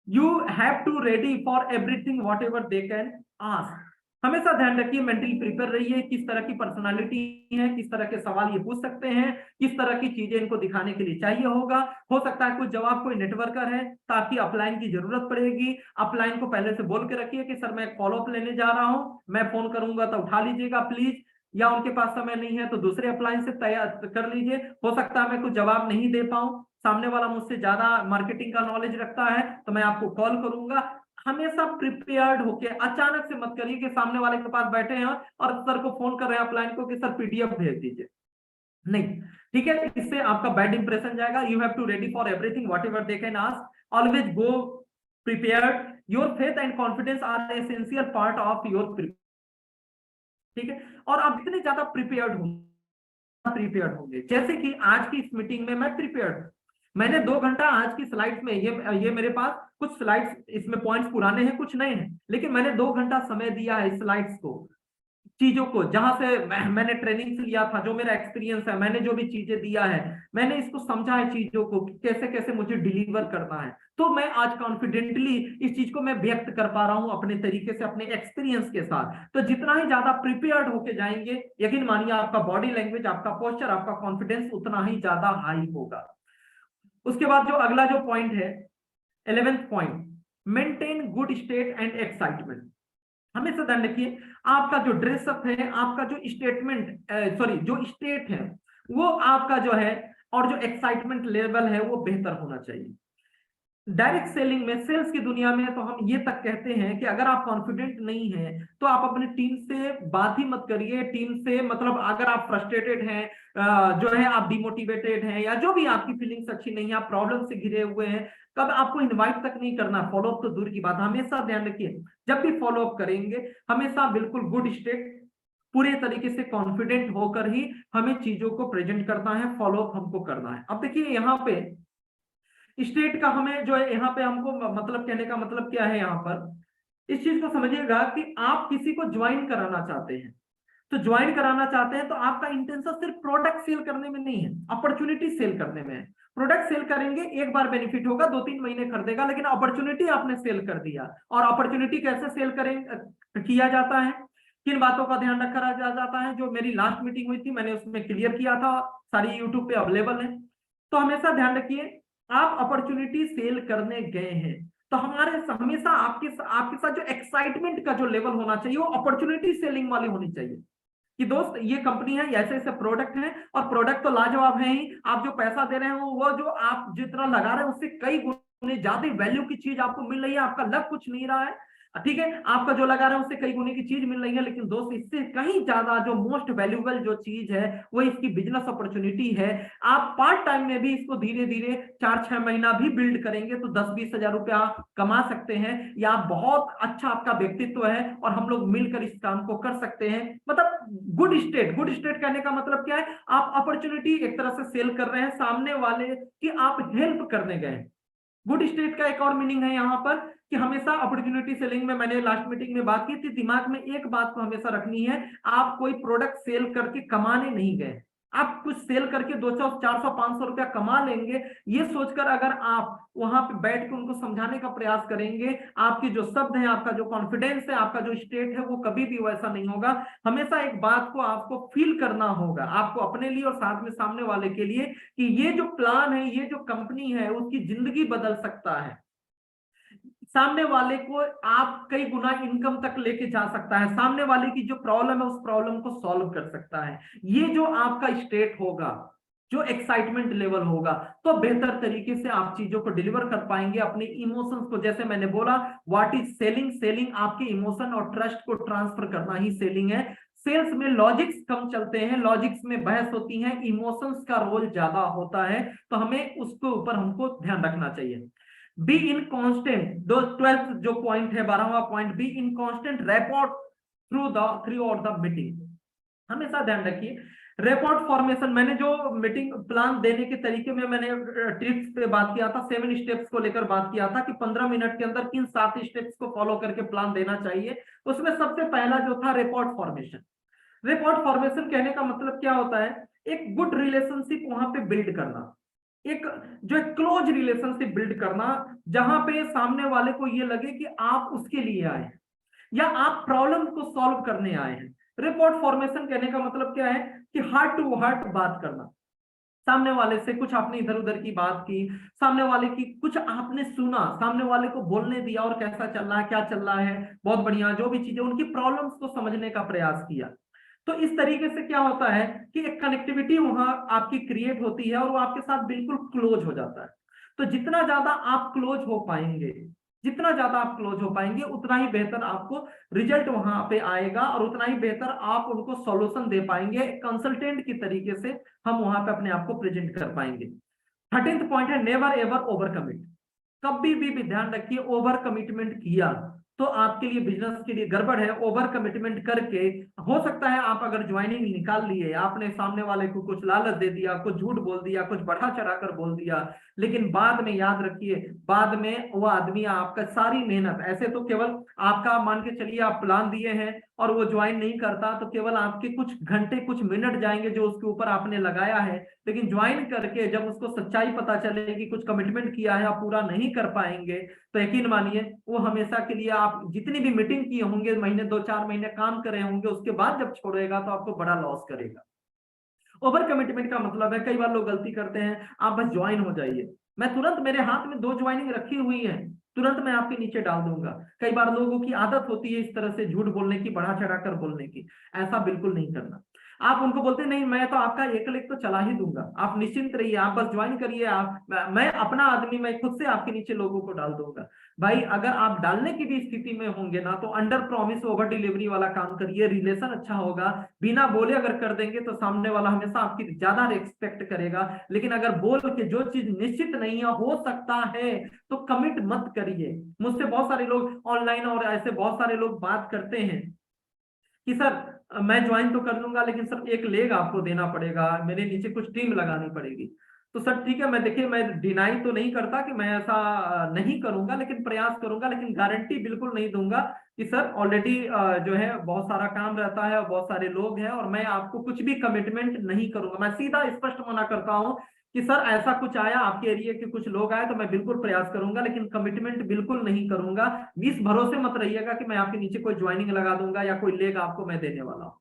You have to ready for everything whatever they can ask. हमेशा ध्यान रखिए, मेंटली प्रिपेयर रहिए, किस तरह की पर्सनालिटी है, किस तरह के सवाल ये पूछ सकते हैं, किस तरह की चीजें इनको दिखाने के लिए चाहिए होगा। हो सकता है कुछ जवाब कोई नेटवर्कर है, ताकि अपलाइन की जरूरत पड़ेगी। अपलाइन को पहले से बोल के रखिए कि सर मैं फॉलोअप लेने जा रहा हूं, मैं फोन करूंगा तो उठा लीजिएगा प्लीज, या उनके पास समय नहीं है तो दूसरे अपलाइन से तैयार कर लीजिए। हो सकता है मैं कुछ जवाब नहीं दे पाऊं, सामने वाला मुझसे ज्यादा मार्केटिंग का नॉलेज रखता है, तो मैं आपको कॉल करूंगा। हमेशा प्रिपेयर्ड होके, अचानक से मत करिए कि सामने वाले के पास बैठे हैं और सर को फोन कर रहे हैं अपलाइन को कि सर पीडीएफ भेज दीजिए, नहीं, ठीक है। इससे आपका बैड इंप्रेशन जाएगा। You have to ready for everything whatever they can ask. Always go prepared. Your faith and confidence are essential part of your, ठीक है। और आप जितने ज्यादा प्रिपेयर्ड होंगे, जैसे कि आज की इस मीटिंग में मैं प्रिपेयर्ड, मैंने 2 घंटा आज की स्लाइड्स में, ये मेरे पास कुछ स्लाइड्स, इसमें पॉइंट्स पुराने हैं कुछ नए हैं, लेकिन मैंने 2 घंटा समय दिया है स्लाइड्स को, चीजों को, जहां से मैंने ट्रेनिंग से लिया था, जो मेरा एक्सपीरियंस है, मैंने जो भी चीजें दिया है, मैंने इसको समझा है चीजों को कि कैसे कैसे मुझे डिलीवर करना है। तो मैं आज कॉन्फिडेंटली इस चीज को मैं व्यक्त कर पा रहा हूं अपने तरीके से, अपने एक्सपीरियंस के साथ। तो जितना ही ज्यादा प्रिपेयर्ड होके जाएंगे, यकीन मानिए आपका बॉडी लैंग्वेज, आपका पोस्चर, आपका कॉन्फिडेंस उतना ही ज्यादा हाई होगा। उसके बाद जो अगला जो पॉइंट है, 11th point, maintain good state and excitement. हमेशा ध्यान रखिए, आपका जो ड्रेसअप है, आपका जो जो स्टेट है, वो आपका जो है, और जो एक्साइटमेंट लेवल है वो बेहतर होना चाहिए। डायरेक्ट सेलिंग में, सेल्स की दुनिया में तो हम ये तक कहते हैं कि अगर आप कॉन्फिडेंट नहीं हैं तो आप अपनी टीम से बात ही मत करिए। टीम से मतलब अगर आप फ्रस्ट्रेटेड हैं, जो है आप डिमोटिवेटेड हैं, या जो भी आपकी फीलिंग्स अच्छी नहीं है, आप प्रॉब्लम से घिरे हुए हैं, तब आपको इनवाइट तक नहीं करना। फॉलोअप तो दूर की बात। हमेशा ध्यान रखिए, जब भी फॉलोअप करेंगे, हमेशा बिल्कुल गुड स्टेट, पूरे तरीके से कॉन्फिडेंट होकर ही हमें चीजों को प्रेजेंट करना है, फॉलोअप हमको करना है। अब देखिए यहाँ पे स्टेट का हमें जो है, यहाँ पे हमको मतलब कहने का मतलब क्या है, यहाँ पर इस चीज को समझिएगा कि आप किसी को ज्वाइन कराना चाहते हैं, तो ज्वाइन कराना चाहते हैं तो आपका इंटेंशन सिर्फ प्रोडक्ट सेल करने में नहीं है, अपॉर्चुनिटी सेल करने में है। प्रोडक्ट सेल करेंगे, एक बार बेनिफिट होगा, 2-3 महीने खरीदेगा, लेकिन अपॉर्चुनिटी आपने सेल कर दिया। और अपॉर्चुनिटी कैसे सेल करें किया जाता है किन बातों का ध्यान रखा जाता है? जो मेरी लास्ट मीटिंग हुई थी मैंने उसमें क्लियर किया था, सारी यूट्यूब पे अवेलेबल है। तो हमेशा ध्यान रखिए, आप अपॉर्चुनिटी सेल करने गए हैं तो हमेशा आपके साथ जो एक्साइटमेंट का जो लेवल होना चाहिए वो अपॉर्चुनिटी सेलिंग वाली होनी चाहिए कि दोस्त ये कंपनी है, ऐसे ऐसे प्रोडक्ट हैं और प्रोडक्ट तो लाजवाब है ही, आप जो पैसा दे रहे हैं वो जो आप जितना लगा रहे हैं उससे कई गुने ज्यादा वैल्यू की चीज आपको मिल रही है, आपका लग कुछ नहीं रहा है, ठीक है, आपका जो लगा रहा है उससे कई गुने की चीज मिल रही है, लेकिन दोस्त इससे कहीं ज्यादा जो मोस्ट वैल्यूएबल जो चीज है वो इसकी बिजनेस अपॉर्चुनिटी है। आप पार्ट टाइम में भी इसको धीरे धीरे 4-6 महीना भी बिल्ड करेंगे तो 10-20 हजार रुपया कमा सकते हैं, या बहुत अच्छा आपका व्यक्तित्व है और हम लोग मिलकर इस काम को कर सकते हैं। मतलब गुड स्टेट कहने का मतलब क्या है? आप अपॉर्चुनिटी एक तरह से सेल कर रहे हैं सामने वाले की, आप हेल्प करने गए। गुड स्टेट का एक और मीनिंग है यहाँ पर कि हमेशा अपॉर्चुनिटी सेलिंग में, मैंने लास्ट मीटिंग में बात की थी, दिमाग में एक बात को हमेशा रखनी है, आप कोई प्रोडक्ट सेल करके कमाने नहीं गए, आप कुछ सेल करके 200, 400, 500 रुपया कमा लेंगे ये सोचकर अगर आप वहां पे बैठ के उनको समझाने का प्रयास करेंगे, आपके जो शब्द है, आपका जो कॉन्फिडेंस है, आपका जो स्टेट है वो कभी भी वैसा नहीं होगा। हमेशा एक बात को आपको फील करना होगा, आपको अपने लिए और साथ में सामने वाले के लिए, कि ये जो प्लान है, ये जो कंपनी है उसकी जिंदगी बदल सकता है, सामने वाले को आप कई गुना इनकम तक लेके जा सकता है, सामने वाले की जो प्रॉब्लम है उस प्रॉब्लम को सॉल्व कर सकता है। ये जो आपका स्टेट होगा, जो एक्साइटमेंट लेवल होगा, तो बेहतर तरीके से आप चीजों को डिलीवर कर पाएंगे, अपने इमोशंस को, जैसे मैंने बोला व्हाट इज सेलिंग, सेलिंग आपके इमोशन और ट्रस्ट को ट्रांसफर करना ही सेलिंग है। सेल्स में लॉजिक्स कम चलते हैं, लॉजिक्स में बहस होती है, इमोशंस का रोल ज्यादा होता है, तो हमें उसके ऊपर हमको ध्यान रखना चाहिए। बी इन कांस्टेंट, दो 12th जो पॉइंट है, 12वां point, be in constant rapport throughout the meeting. हमेशा ध्यान रखिए रिपोर्ट फॉर्मेशन, मैंने जो मीटिंग प्लान देने के तरीके में मैंने टिप्स पे बात किया था, 7 स्टेप्स को लेकर बात किया था कि 15 मिनट के अंदर किन 7 स्टेप्स को फॉलो करके प्लान देना चाहिए। उसमें सबसे पहला जो था रिपोर्ट फॉर्मेशन। रिपोर्ट फॉर्मेशन कहने का मतलब क्या होता है? एक गुड रिलेशनशिप वहां पे बिल्ड करना, एक जो क्लोज रिलेशनशिप बिल्ड करना, जहां पे सामने वाले को ये लगे कि आप उसके लिए आए हैं या आप प्रॉब्लम को सॉल्व करने आए हैं। रिपोर्ट फॉर्मेशन कहने का मतलब क्या है? कि हार्ट टू हार्ट बात करना, सामने वाले से कुछ आपने इधर उधर की बात की, सामने वाले की कुछ आपने सुना, सामने वाले को बोलने दिया और कैसा चल रहा है, क्या चल रहा है, बहुत बढ़िया, जो भी चीजें, उनकी प्रॉब्लम्स को समझने का प्रयास किया। तो इस तरीके से क्या होता है कि एक कनेक्टिविटी वहां आपकी क्रिएट होती है और वो आपके साथ बिल्कुल क्लोज हो जाता है। तो जितना ज्यादा आप क्लोज हो पाएंगे, जितना ज्यादा आप क्लोज हो पाएंगे उतना ही बेहतर आपको रिजल्ट वहां पे आएगा और उतना ही बेहतर आप उनको सॉल्यूशन दे पाएंगे, कंसल्टेंट की तरीके से हम वहां पे अपने आप को प्रेजेंट कर पाएंगे। 13th पॉइंट है नेवर एवर ओवर कमिट। कभी भी ध्यान रखिए, ओवर कमिटमेंट किया तो आपके लिए, बिजनेस के लिए गड़बड़ है। ओवर कमिटमेंट करके हो सकता है आप अगर ज्वाइनिंग निकाल लिए, आपने सामने वाले को कुछ लालच दे दिया, कुछ झूठ बोल दिया, कुछ बढ़ा चढ़ाकर बोल दिया, लेकिन बाद में याद रखिए, बाद में वो आदमी आपका सारी मेहनत, ऐसे तो केवल आपका मान के चलिए आप प्लान दिए हैं और वो ज्वाइन नहीं करता तो केवल आपके कुछ घंटे कुछ मिनट जाएंगे जो उसके ऊपर आपने लगाया है, लेकिन ज्वाइन करके जब उसको सच्चाई पता चलेगी, कुछ कमिटमेंट किया है आप पूरा नहीं कर पाएंगे, तो यकीन मानिए वो हमेशा के लिए, आप जितनी भी मीटिंग किए होंगे, महीने 2-4 महीने काम करे होंगे, उसके बाद जब छोड़ेगा तो आपको बड़ा लॉस करेगा। ओवर कमिटमेंट का मतलब है, कई बार लोग गलती करते हैं, आप बस ज्वाइन हो जाइए, मैं तुरंत, मेरे हाथ में 2 ज्वाइनिंग रखी हुई है, तुरंत मैं आपके नीचे डाल दूंगा। कई बार लोगों की आदत होती है इस तरह से झूठ बोलने की, बढ़ा चढ़ाकर बोलने की, ऐसा बिल्कुल नहीं करना। आप उनको बोलते नहीं, मैं तो आपका 1 क्लिक तो चला ही दूंगा, आप निश्चिंत रहिए, आप बस ज्वाइन करिए, आप, मैं अपना आदमी, मैं खुद से आपके नीचे लोगों को डाल दूंगा। भाई अगर आप डालने की भी स्थिति में होंगे ना, तो अंडर प्रॉमिस ओवर डिलीवरी वाला काम करिए, रिलेशन अच्छा होगा। बिना बोले अगर कर देंगे तो सामने वाला हमेशा आपकी ज्यादा रिस्पेक्ट करेगा, लेकिन अगर बोल के जो चीज निश्चित नहीं है, हो सकता है, तो कमिट मत करिए। मुझसे बहुत सारे लोग ऑनलाइन और ऐसे बहुत सारे लोग बात करते हैं कि सर मैं ज्वाइन तो कर लूंगा, लेकिन सर 1 लेग आपको देना पड़ेगा, मेरे नीचे कुछ टीम लगानी पड़ेगी। तो सर ठीक है, मैं देखिए, मैं डिनाई तो नहीं करता कि मैं ऐसा नहीं करूंगा, लेकिन प्रयास करूंगा, लेकिन गारंटी बिल्कुल नहीं दूंगा कि सर ऑलरेडी जो है बहुत सारा काम रहता है और बहुत सारे लोग हैं और मैं आपको कुछ भी कमिटमेंट नहीं करूंगा। मैं सीधा स्पष्ट मना करता हूं कि सर ऐसा कुछ आया, आपके एरिया के कुछ लोग आए तो मैं बिल्कुल प्रयास करूंगा, लेकिन कमिटमेंट बिल्कुल नहीं करूंगा। इस भरोसे मत रहिएगा कि मैं आपके नीचे कोई ज्वाइनिंग लगा दूंगा या कोई लेग आपको मैं देने वाला हूं।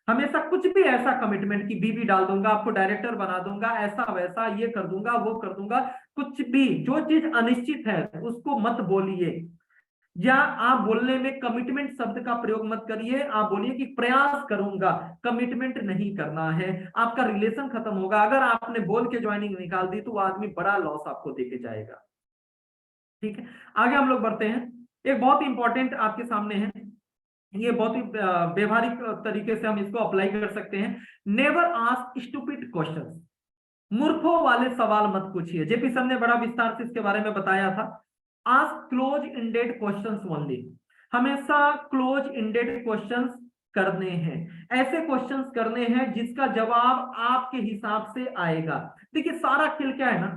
हमेशा कुछ भी ऐसा कमिटमेंट की बीवी डाल दूंगा, आपको डायरेक्टर बना दूंगा, ऐसा वैसा ये कर दूंगा वो कर दूंगा, कुछ भी जो चीज अनिश्चित है उसको मत बोलिए। या आप बोलने में कमिटमेंट शब्द का प्रयोग मत करिए, आप बोलिए कि प्रयास करूंगा, कमिटमेंट नहीं करना है। आपका रिलेशन खत्म होगा। अगर आपने बोल के ज्वाइनिंग निकाल दी तो वो आदमी बड़ा लॉस आपको देके जाएगा। ठीक है, आगे हम लोग बढ़ते हैं। एक बहुत इंपॉर्टेंट आपके सामने है, ये बहुत ही व्यवहारिक तरीके से हम इसको अप्लाई कर सकते हैं। Never ask stupid questions. मूर्खों वाले सवाल मत पूछिए। जेपी सर ने बड़ा विस्तार से इसके बारे में बताया था। Ask close ended questions only. हमेशा क्लोज इंडेड क्वेश्चंस करने हैं, ऐसे क्वेश्चंस करने हैं जिसका जवाब आपके हिसाब से आएगा। देखिए सारा खेल क्या है ना,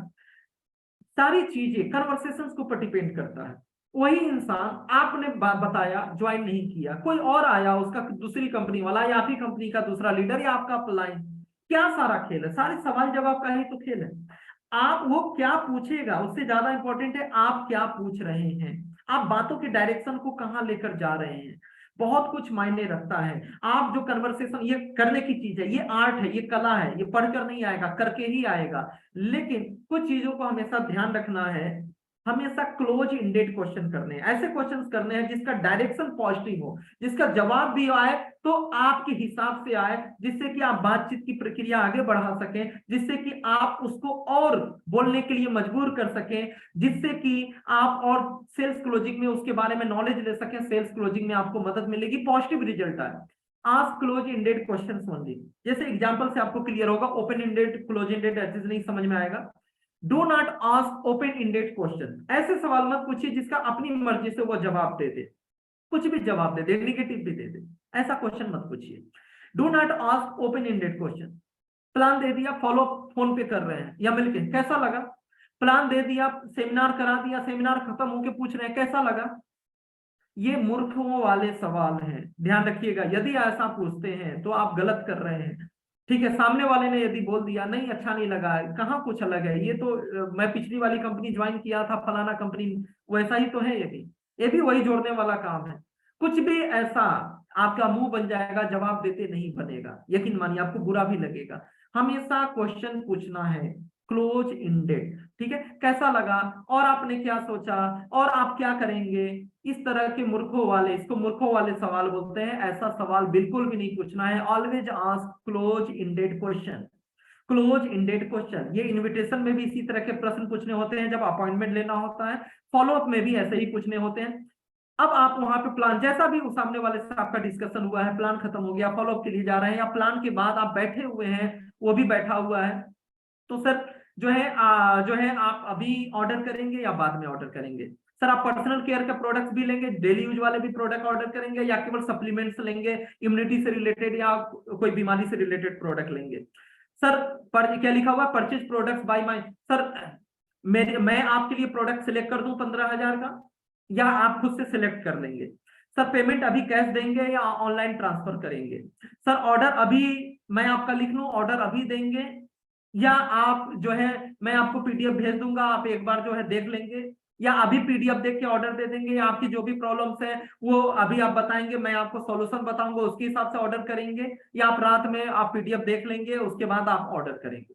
सारी चीजें कन्वर्सेशंस के ऊपर डिपेंड करता है। वही इंसान आपने बताया ज्वाइन नहीं किया, कोई और आया उसका दूसरी कंपनी वाला या आपकी कंपनी का दूसरा लीडर या आपका अपलाइन, क्या सारा खेल है, सारे सवाल जवाब का ही तो खेल है। आप वो क्या पूछेगा उससे ज्यादा इंपॉर्टेंट है आप क्या पूछ रहे हैं, आप बातों के डायरेक्शन को कहां लेकर जा रहे हैं, बहुत कुछ मायने रखता है। आप जो कन्वर्सेशन, ये करने की चीज है, ये आर्ट है, ये कला है, ये पढ़कर नहीं आएगा, करके ही आएगा। लेकिन कुछ चीजों को हमेशा ध्यान रखना है, हमेशा क्लोज इंडेड क्वेश्चन करने हैं, ऐसे क्वेश्चंस करने हैं जिसका डायरेक्शन पॉजिटिव हो, जिसका जवाब भी आए तो आपके हिसाब से आए, जिससे कि आप बातचीत की प्रक्रिया आगे बढ़ा सकें, जिससे कि आप उसको और बोलने के लिए मजबूर कर सकें, जिससे कि आप और सेल्स क्लोजिंग में उसके बारे में नॉलेज ले सकें, सेल्स क्लोजिंग में आपको मदद मिलेगी, पॉजिटिव रिजल्ट आए। Ask close ended questions only. जैसे एग्जांपल से आपको क्लियर होगा, ओपन इंडेड क्लोज इंडेड ऐसे नहीं समझ में आएगा। Do not ask open ended question. ऐसे सवाल मत पूछिए जिसका अपनी मर्जी से वो जवाब दे दे, कुछ भी जवाब दे दे, निगेटिव भी दे दे, ऐसा क्वेश्चन मत पूछिए। Do not ask open ended question. Plan दे दिया, फॉलो फोन पे कर रहे हैं या मिलके, कैसा लगा? प्लान दे दिया, सेमिनार करा दिया, सेमिनार खत्म होके पूछ रहे हैं कैसा लगा? ये मूर्खों वाले सवाल हैं, ध्यान रखिएगा। यदि ऐसा पूछते हैं तो आप गलत कर रहे हैं। ठीक है, सामने वाले ने यदि बोल दिया नहीं अच्छा नहीं लगा है, कहाँ कुछ अलग है, ये तो मैं पिछली वाली कंपनी ज्वाइन किया था फलाना कंपनी, वैसा ही तो है, ये भी वही जोड़ने वाला काम है। कुछ भी ऐसा आपका मुंह बन जाएगा, जवाब देते नहीं बनेगा, यकीन मानिए आपको बुरा भी लगेगा। हमेशा क्वेश्चन पूछना है क्लोज इंडेड। ठीक है, कैसा लगा, और आपने क्या सोचा, और आप क्या करेंगे, इस तरह के मूर्खों वाले, इसको मूर्खों वाले सवाल बोलते हैं। ऐसा सवाल बिल्कुल भी नहीं पूछना है। Always ask close ended question. Close ended question, ये इनविटेशन में भी इसी तरह के प्रश्न पूछने होते हैं, जब अपॉइंटमेंट लेना होता है, फॉलोअप में भी ऐसे ही पूछने होते हैं। अब आप वहां पे प्लान, जैसा भी उस सामने वाले से आपका डिस्कशन हुआ है, प्लान खत्म हो गया, फॉलोअप के लिए जा रहे हैं, या प्लान के बाद आप बैठे हुए हैं, वो भी बैठा हुआ है, तो सर जो है आप अभी ऑर्डर करेंगे या बाद में ऑर्डर करेंगे? सर आप पर्सनल केयर के प्रोडक्ट्स भी लेंगे, डेली यूज वाले भी प्रोडक्ट ऑर्डर करेंगे, या केवल सप्लीमेंट्स लेंगे, इम्यूनिटी से रिलेटेड या कोई बीमारी से रिलेटेड प्रोडक्ट लेंगे? सर पर क्या लिखा हुआ है, purchase products by my. Sir मैं आपके लिए प्रोडक्ट सिलेक्ट कर दूं 15,000 का, या आप खुद से सिलेक्ट कर लेंगे? सर पेमेंट अभी कैश देंगे या ऑनलाइन ट्रांसफर करेंगे? सर ऑर्डर अभी मैं आपका लिख लूं, ऑर्डर अभी देंगे, या आप जो है मैं आपको पीडीएफ भेज दूंगा, आप एक बार जो है देख लेंगे, या अभी पीडीएफ देख के ऑर्डर दे देंगे, या आपकी जो भी प्रॉब्लम्स है वो अभी आप बताएंगे, मैं आपको सॉल्यूशन बताऊंगा, उसके हिसाब से ऑर्डर करेंगे, या आप रात में आप पीडीएफ देख लेंगे उसके बाद आप ऑर्डर करेंगे?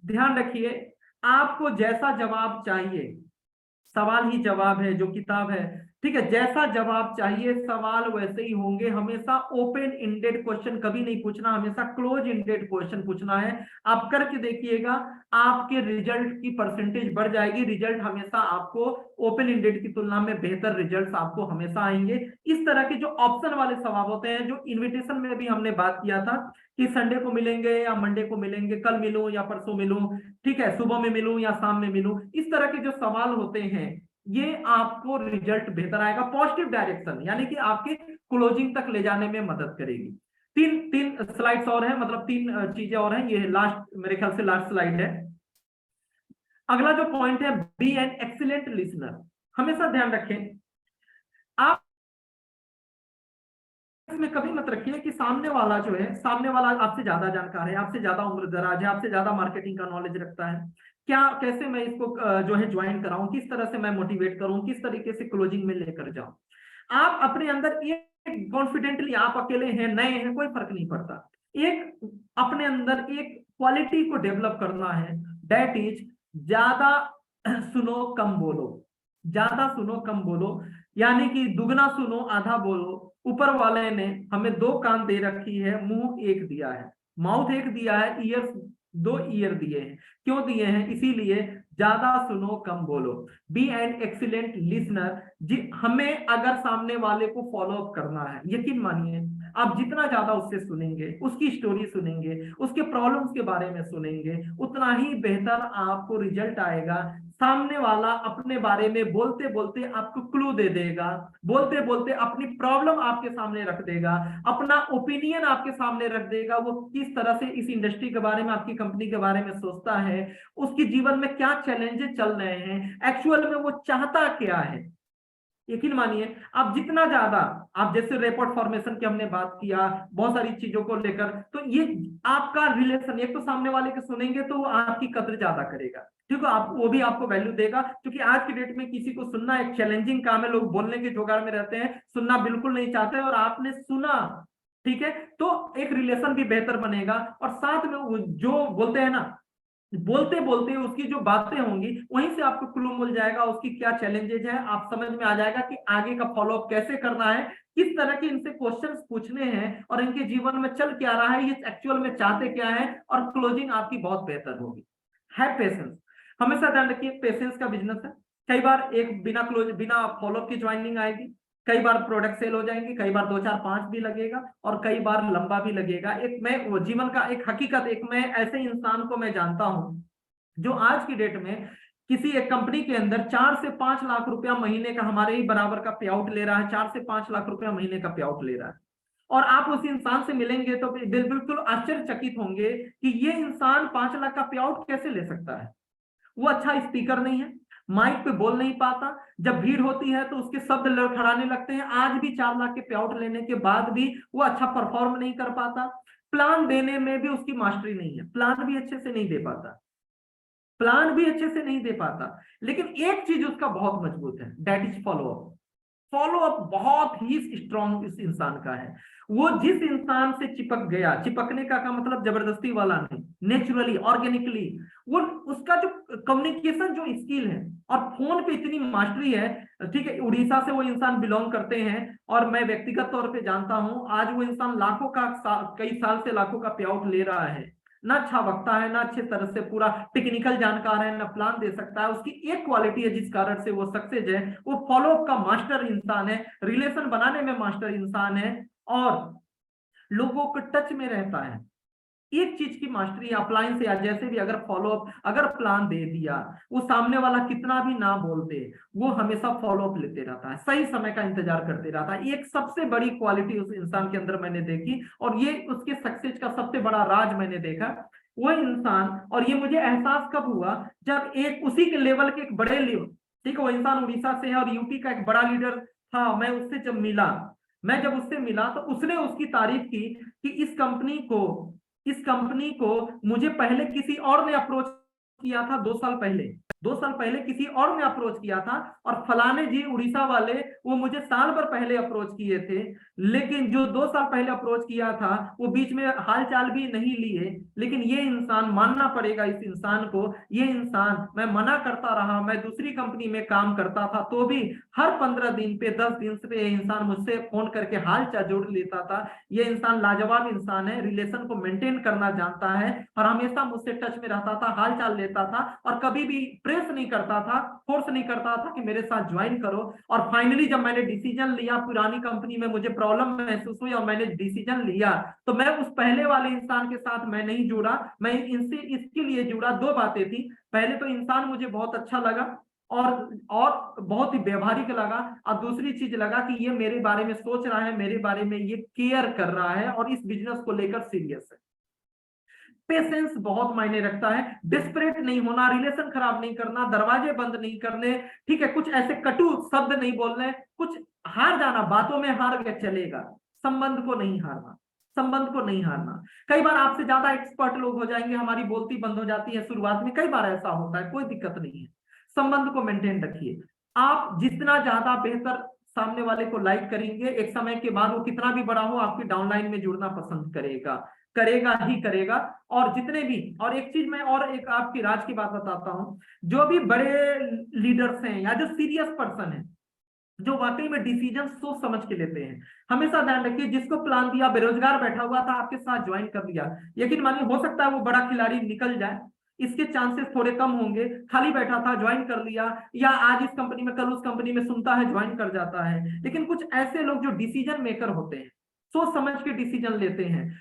ध्यान रखिए, आपको जैसा जवाब चाहिए, सवाल ही जवाब है, जो किताब है, ठीक है, जैसा जवाब चाहिए सवाल वैसे ही होंगे। हमेशा ओपन इंडेड क्वेश्चन कभी नहीं पूछना, हमेशा क्लोज इंडेड क्वेश्चन पूछना है। आप करके देखिएगा, आपके रिजल्ट की परसेंटेज बढ़ जाएगी। रिजल्ट हमेशा आपको ओपन इंडेड की तुलना में बेहतर रिजल्ट आपको हमेशा आएंगे। इस तरह के जो ऑप्शन वाले सवाल होते हैं, जो इन्विटेशन में भी हमने बात किया था कि संडे को मिलेंगे या मंडे को मिलेंगे, कल मिलूं या परसों मिलूं, ठीक है, सुबह में मिलूं या शाम में मिलूं, इस तरह के जो सवाल होते हैं ये आपको रिजल्ट बेहतर आएगा, पॉजिटिव डायरेक्शन, यानी कि आपके क्लोजिंग तक ले जाने में मदद करेगी। तीन तीन स्लाइड्स और हैं, मतलब तीन चीजें और हैं, ये लास्ट, मेरे ख्याल से लास्ट स्लाइड है। अगला जो पॉइंट है, बी एन एक्सीलेंट लिसनर। हमेशा ध्यान रखें, आप में कभी मत रखिए कि सामने वाला जो है, सामने वाला आपसे ज्यादा जानकार है, आपसे ज्यादा उम्र दराज है, आपसे ज्यादा मार्केटिंग का नॉलेज रखता है, क्या कैसे मैं इसको जो है ज्वाइन कराऊं, किस तरह से मैं मोटिवेट करूं, किस तरीके से क्लोजिंग में लेकर जाऊं। आप अपने अंदर एक कॉन्फिडेंटली, आप अकेले हैं, नए हैं, कोई फर्क नहीं पड़ता, एक अपने अंदर एक क्वालिटी को डेवलप करना है, दैट इज ज्यादा सुनो कम बोलो। ज्यादा सुनो कम बोलो, यानी कि दुगना सुनो आधा बोलो। ऊपर वाले ने हमें दो कान दे रखी है, मुंह एक दिया है, माउथ एक दिया है, ईयर्स दो ईयर दिए हैं। क्यों दिए हैं? इसीलिए ज्यादा सुनो कम बोलो, बी एन एक्सीलेंट लिसनर। हमें अगर सामने वाले को फॉलो अप करना है, यकीन मानिए आप जितना ज्यादा उससे सुनेंगे, उसकी स्टोरी सुनेंगे, उसके प्रॉब्लम्स के बारे में सुनेंगे, उतना ही बेहतर आपको रिजल्ट आएगा। सामने वाला अपने बारे में बोलते बोलते आपको क्लू दे देगा, बोलते बोलते अपनी प्रॉब्लम आपके सामने रख देगा, अपना ओपिनियन आपके सामने रख देगा, वो किस तरह से इस इंडस्ट्री के बारे में, आपकी कंपनी के बारे में सोचता है, उसकी जीवन में क्या चैलेंजेस चल रहे हैं, एक्चुअल में वो चाहता क्या है। यकीन मानिए आप जितना ज्यादा, आप जैसे रिपोर्ट फॉर्मेशन की हमने बात किया, बहुत सारी चीजों को लेकर, तो ये आपका रिलेशन, एक तो सामने वाले के सुनेंगे तो वो आपकी कद्र ज्यादा करेगा, ठीक है, आप वो भी आपको वैल्यू देगा, क्योंकि आज की डेट में किसी को सुनना एक चैलेंजिंग काम है, लोग बोलने के जुगाड़ में रहते हैं, सुनना बिल्कुल नहीं चाहते, और आपने सुना, ठीक है, तो एक रिलेशन भी बेहतर बनेगा। और साथ में जो बोलते हैं ना, बोलते बोलते उसकी जो बातें होंगी वहीं से आपको क्लू मिल जाएगा, उसकी क्या चैलेंजेज है, आप समझ में आ जाएगा कि आगे का फॉलोअप कैसे करना है, किस तरह के इनसे क्वेश्चंस पूछने हैं, और इनके जीवन में चल क्या रहा है, ये एक्चुअल में चाहते क्या है, और क्लोजिंग आपकी बहुत बेहतर होगी। है पेशेंस, हमेशा ध्यान रखिए, पेशेंस का बिजनेस है। कई बार एक बिना फॉलोअप की ज्वाइनिंग आएगी, कई बार प्रोडक्ट सेल हो जाएंगे, कई बार 2 4 5 भी लगेगा, और कई बार लंबा भी लगेगा। एक मैं वो जीवन का एक हकीकत, एक मैं ऐसे इंसान को मैं जानता हूं जो आज की डेट में किसी एक कंपनी के अंदर 4 से 5 लाख रुपया महीने का, हमारे ही बराबर का पे आउट ले रहा है, 4 से 5 लाख रुपया महीने का पे आउट ले रहा है। और आप उस इंसान से मिलेंगे तो बिल्कुल आश्चर्यचकित होंगे कि ये इंसान 5 लाख का पे आउट कैसे ले सकता है। वो अच्छा स्पीकर नहीं है, माइक पे बोल नहीं पाता, जब भीड़ होती है तो उसके शब्द लड़खड़ाने लगते हैं, आज भी 4 लाख के पे आउट लेने के बाद भी वो अच्छा परफॉर्म नहीं कर पाता। प्लान देने में भी उसकी मास्टरी नहीं है, प्लान भी अच्छे से नहीं दे पाता, प्लान भी अच्छे से नहीं दे पाता। लेकिन एक चीज उसका बहुत मजबूत है, दैट इज फॉलोअप। फॉलोअप बहुत ही स्ट्रॉन्ग इस इंसान का है। वो जिस इंसान से चिपक गया, चिपकने का मतलब जबरदस्ती वाला नहीं, नेचुरली ऑर्गेनिकली, वो उसका जो कम्युनिकेशन जो स्किल है, और फोन पे इतनी मास्टरी है, ठीक है, उड़ीसा से वो इंसान बिलोंग करते हैं, और मैं व्यक्तिगत तौर पे जानता हूं, आज वो इंसान लाखों का कई साल से लाखों का पे आउट ले रहा है, ना अच्छा वक्ता है, ना अच्छे तरह से पूरा टेक्निकल जानकार है, ना प्लान दे सकता है। उसकी एक क्वालिटी है जिस कारण से वो सक्सेस है, वो फॉलोअप का मास्टर इंसान है, रिलेशन बनाने में मास्टर इंसान है, और लोगों को टच में रहता है। एक चीज की मास्टरी अप्लायंस या जैसे भी, अगर फॉलोअप, अगर प्लान दे दिया, वो सामने वाला कितना भी ना बोलते, वो हमेशा फॉलोअप लेते रहता है, सही समय का इंतजार करते रहता है। एक सबसे बड़ी क्वालिटी उस इंसान के अंदर मैंने देखी, और ये उसके सक्सेस का सबसे बड़ा राज मैंने देखा। वो इंसान, और ये मुझे एहसास कब हुआ, जब एक उसी के लेवल के एक बड़े लेवल, ठीक है, वो इंसान उड़ीसा से है और यूपी का एक बड़ा लीडर था, मैं जब उससे मिला तो उसने उसकी तारीफ की कि इस कंपनी को मुझे पहले किसी और ने अप्रोच किया था, 2 साल पहले, 2 साल पहले किसी और ने अप्रोच किया था, और फलाने जी उड़ीसा वाले वो मुझे साल भर पहले अप्रोच किए थे, लेकिन जो 2 साल पहले अप्रोच किया था वो बीच में हाल चाल भी नहीं लिए। लेकिन ये इंसान, मानना पड़ेगा इस इंसान को, ये इंसान, मैं मना करता रहा, मैं दूसरी कंपनी में काम करता था तो भी हर 15 दिन पे, 10 दिन पे ये इंसान मुझसे फोन करके हाल चाल जोड़ लेता था। ये इंसान लाजवाब इंसान है, रिलेशन को मेंटेन करना जानता है, और हमेशा मुझसे टच में रहता था, हाल चाल लेता था, और कभी भी प्रेस नहीं करता था, फोर्स नहीं करता था कि मेरे साथ ज्वाइन करो। और फाइनली जब मैंने डिसीजन लिया, पुरानी कंपनी में मुझे प्रॉब्लम महसूस हुई और मैंने डिसीजन लिया, तो मैं उस पहले वाले इंसान के साथ मैं नहीं जुड़ा, मैं इनसे इसके लिए जुड़ा। 2 बातें थी, पहले तो इंसान मुझे बहुत अच्छा लगा, और बहुत ही व्यवहारिक लगा, और दूसरी चीज लगा कि ये मेरे बारे में सोच रहा है, मेरे बारे में ये केयर कर रहा है, और इस बिजनेस को लेकर सीरियस है। पेशेंस बहुत मायने रखता है, डिस्परेट नहीं होना, रिलेशन खराब नहीं करना, दरवाजे बंद नहीं करने, ठीक है, कुछ ऐसे कटु शब्द नहीं बोलने, कुछ हार जाना, बातों में हार गया चलेगा, संबंध को नहीं हारना, संबंध को नहीं हारना। कई बार आपसे ज्यादा एक्सपर्ट लोग हो जाएंगे, हमारी बोलती बंद हो जाती है शुरुआत में, कई बार ऐसा होता है, कोई दिक्कत नहीं है। संबंध को मेंटेन रखिए। आप जितना ज्यादा बेहतर सामने वाले को लाइक करेंगे, एक समय के बाद वो कितना भी बड़ा हो आपकी डाउनलाइन में जुड़ना पसंद करेगा, करेगा ही करेगा। और जितने भी, और एक चीज मैं और एक आपकी राज की बात बताता हूं, जो भी बड़े लीडर्स हैं या जो सीरियस पर्सन है, जो वाकई में डिसीजन सोच समझ के लेते हैं, हमेशा ध्यान रखिए, जिसको प्लान दिया, बेरोजगार बैठा हुआ था आपके साथ ज्वाइन कर लिया, यकीन मानिए हो सकता है वो बड़ा खिलाड़ी निकल जाए, इसके चांसेस थोड़े कम होंगे। खाली बैठा था ज्वाइन कर लिया, या आज इस कंपनी में कल उस कंपनी में सुनता है ज्वाइन कर जाता है। लेकिन कुछ ऐसे लोग जो डिसीजन मेकर होते हैं, सोच समझ के डिसीजन लेते हैं,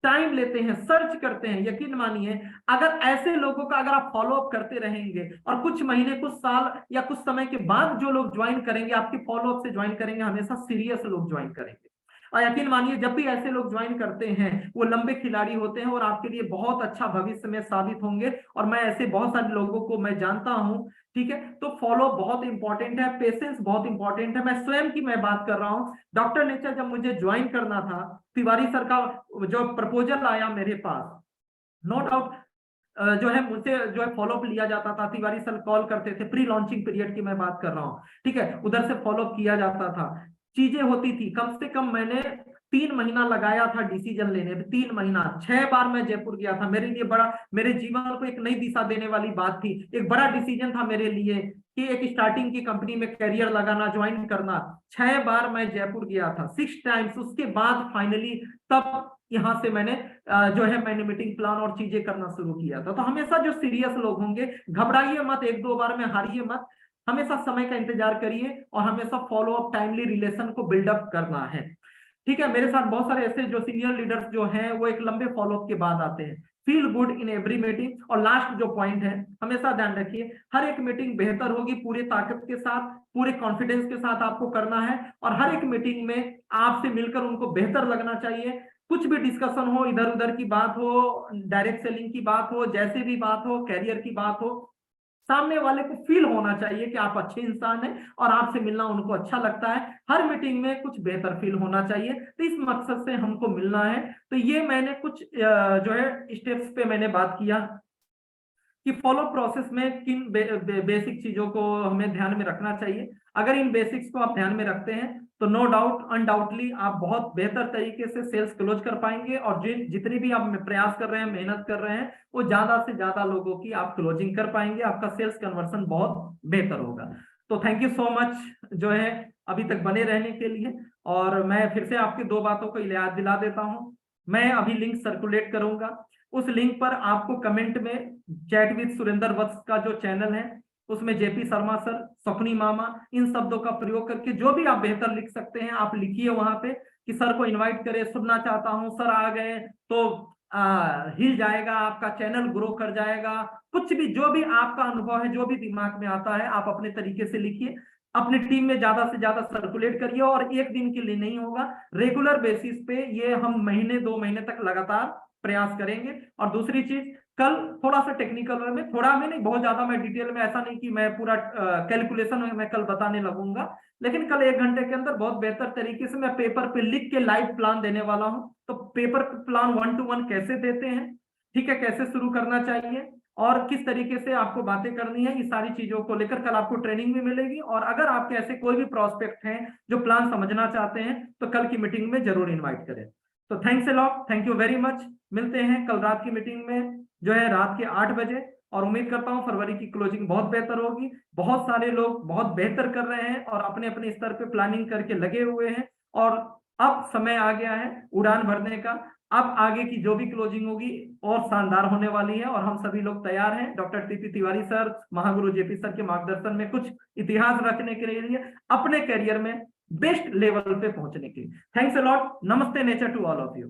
टाइम लेते हैं, सर्च करते हैं, यकीन मानिए अगर ऐसे लोगों का अगर आप फॉलो अप करते रहेंगे और कुछ महीने, कुछ साल या कुछ समय के बाद जो लोग ज्वाइन करेंगे, आपके फॉलो अप से ज्वाइन करेंगे, हमेशा सीरियस लोग ज्वाइन करेंगे। और यकीन मानिए जब भी ऐसे लोग ज्वाइन करते हैं वो लंबे खिलाड़ी होते हैं और आपके लिए बहुत अच्छा भविष्य में साबित होंगे। और मैं ऐसे बहुत सारे लोगों को मैं जानता हूं, ठीक है। तो फॉलो बहुत इंपॉर्टेंट है, पेशेंस बहुत इंपॉर्टेंट है। मैं स्वयं की मैं बात कर रहा हूं, डॉक्टर नेचर जब मुझे ज्वाइन करना था, तिवारी सर का जो प्रपोजल आया मेरे पास, नो डाउट जो है मुझसे जो है फॉलोअप लिया जाता था, तिवारी सर कॉल करते थे, प्री लॉन्चिंग पीरियड की मैं बात कर रहा हूँ, ठीक है, उधर से फॉलोअप किया जाता था, चीजें होती थी। कम से कम मैंने 3 महीना लगाया था डिसीजन लेने में, 3 महीना, 6 बार मैं जयपुर गया था। मेरे लिए बड़ा, मेरे जीवन को एक नई दिशा देने वाली बात थी, एक बड़ा डिसीजन था मेरे लिए कि एक स्टार्टिंग की कंपनी में करियर लगाना, ज्वाइन करना। 6 बार मैं जयपुर गया था, 6 टाइम्स। उसके बाद फाइनली तब यहां से मैंने जो है मैंने मीटिंग प्लान और चीजें करना शुरू किया था। तो हमेशा जो सीरियस लोग होंगे, घबराइए मत, 1-2 बार में हारिए मत, हमेशा समय का इंतजार करिए और हमेशा फॉलो अप, टाइमली रिलेशन को बिल्डअप करना है, ठीक है। मेरे साथ बहुत सारे ऐसे जो सीनियर लीडर्स जो हैं वो एक लंबे फॉलो अप के बाद आते हैं। Feel good in every meeting. और लास्ट जो पॉइंट है, हमेशा ध्यान रखिए, हर एक मीटिंग बेहतर होगी पूरी ताकत के साथ, पूरे कॉन्फिडेंस के साथ आपको करना है। और हर एक मीटिंग में आपसे मिलकर उनको बेहतर लगना चाहिए। कुछ भी डिस्कशन हो, इधर उधर की बात हो, डायरेक्ट सेलिंग की बात हो, जैसे भी बात हो, कैरियर की बात हो, सामने वाले को फील होना चाहिए कि आप अच्छे इंसान हैं और आपसे मिलना उनको अच्छा लगता है। हर मीटिंग में कुछ बेहतर फील होना चाहिए, तो इस मकसद से हमको मिलना है। तो ये मैंने कुछ जो है स्टेप्स पे मैंने बात किया कि फॉलो प्रोसेस में किन बेसिक चीजों को हमें ध्यान में रखना चाहिए। अगर इन बेसिक्स को आप ध्यान में रखते हैं तो नो डाउट, अनडाउटली आप बहुत बेहतर तरीके से सेल्स क्लोज कर पाएंगे। और जितनी भी आप प्रयास कर रहे हैं, मेहनत कर रहे हैं, वो ज्यादा से ज्यादा लोगों की आप क्लोजिंग कर पाएंगे, आपका सेल्स कन्वर्सन बहुत बेहतर होगा। तो थैंक यू सो मच जो है अभी तक बने रहने के लिए। और मैं फिर से आपकी 2 बातों को याद दिला देता हूं। मैं अभी लिंक सर्कुलेट करूंगा, उस लिंक पर आपको कमेंट में चैट विद सुरेंद्र वत्स का जो चैनल है उसमें जेपी शर्मा सर, सपनी मामा, इन शब्दों का प्रयोग करके जो भी आप बेहतर लिख सकते हैं आप लिखिए वहां पे कि सर को इनवाइट करें, सुनना चाहता हूं, सर आ गए तो हिल जाएगा, आपका चैनल ग्रो कर जाएगा। कुछ भी, जो भी आपका अनुभव है, जो भी दिमाग में आता है, आप अपने तरीके से लिखिए, अपनी टीम में ज्यादा से ज्यादा सर्कुलेट करिए। और एक दिन के लिए नहीं होगा, रेगुलर बेसिस पे ये हम महीने 2 महीने तक लगातार प्रयास करेंगे। और दूसरी चीज, कल थोड़ा सा टेक्निकल में, थोड़ा में नहीं, बहुत ज्यादा मैं डिटेल में, ऐसा नहीं कि मैं पूरा कैलकुलेशन में मैं कल बताने लगूंगा, लेकिन कल 1 घंटे के अंदर बहुत बेहतर तरीके से मैं पेपर पे लिख के लाइव प्लान देने वाला हूं। तो पेपर प्लान 1 to 1 कैसे देते हैं, ठीक है, कैसे शुरू करना चाहिए और किस तरीके से आपको बातें करनी है, ये सारी चीजों को लेकर कल आपको ट्रेनिंग भी मिलेगी। और अगर आपके ऐसे कोई भी प्रोस्पेक्ट हैं जो प्लान समझना चाहते हैं तो कल की मीटिंग में जरूर इन्वाइट करें। तो thanks a lot, thank you very much. मिलते हैं कल रात की मीटिंग में जो है रात के 8 बजे। और उम्मीद करता हूं फरवरी की क्लोजिंग बहुत बेहतर होगी। बहुत सारे लोग बहुत बेहतर कर रहे हैं और अपने अपने स्तर पे प्लानिंग करके लगे हुए हैं। और अब समय आ गया है उड़ान भरने का। अब आगे की जो भी क्लोजिंग होगी और शानदार होने वाली है और हम सभी लोग तैयार हैं doctor TP Tiwari sir, Mahaguru JP sir के मार्गदर्शन में कुछ इतिहास रचने के लिए, अपने करियर में बेस्ट लेवल पे पहुंचने के लिए। Thanks a lot. नमस्ते nature to all of you.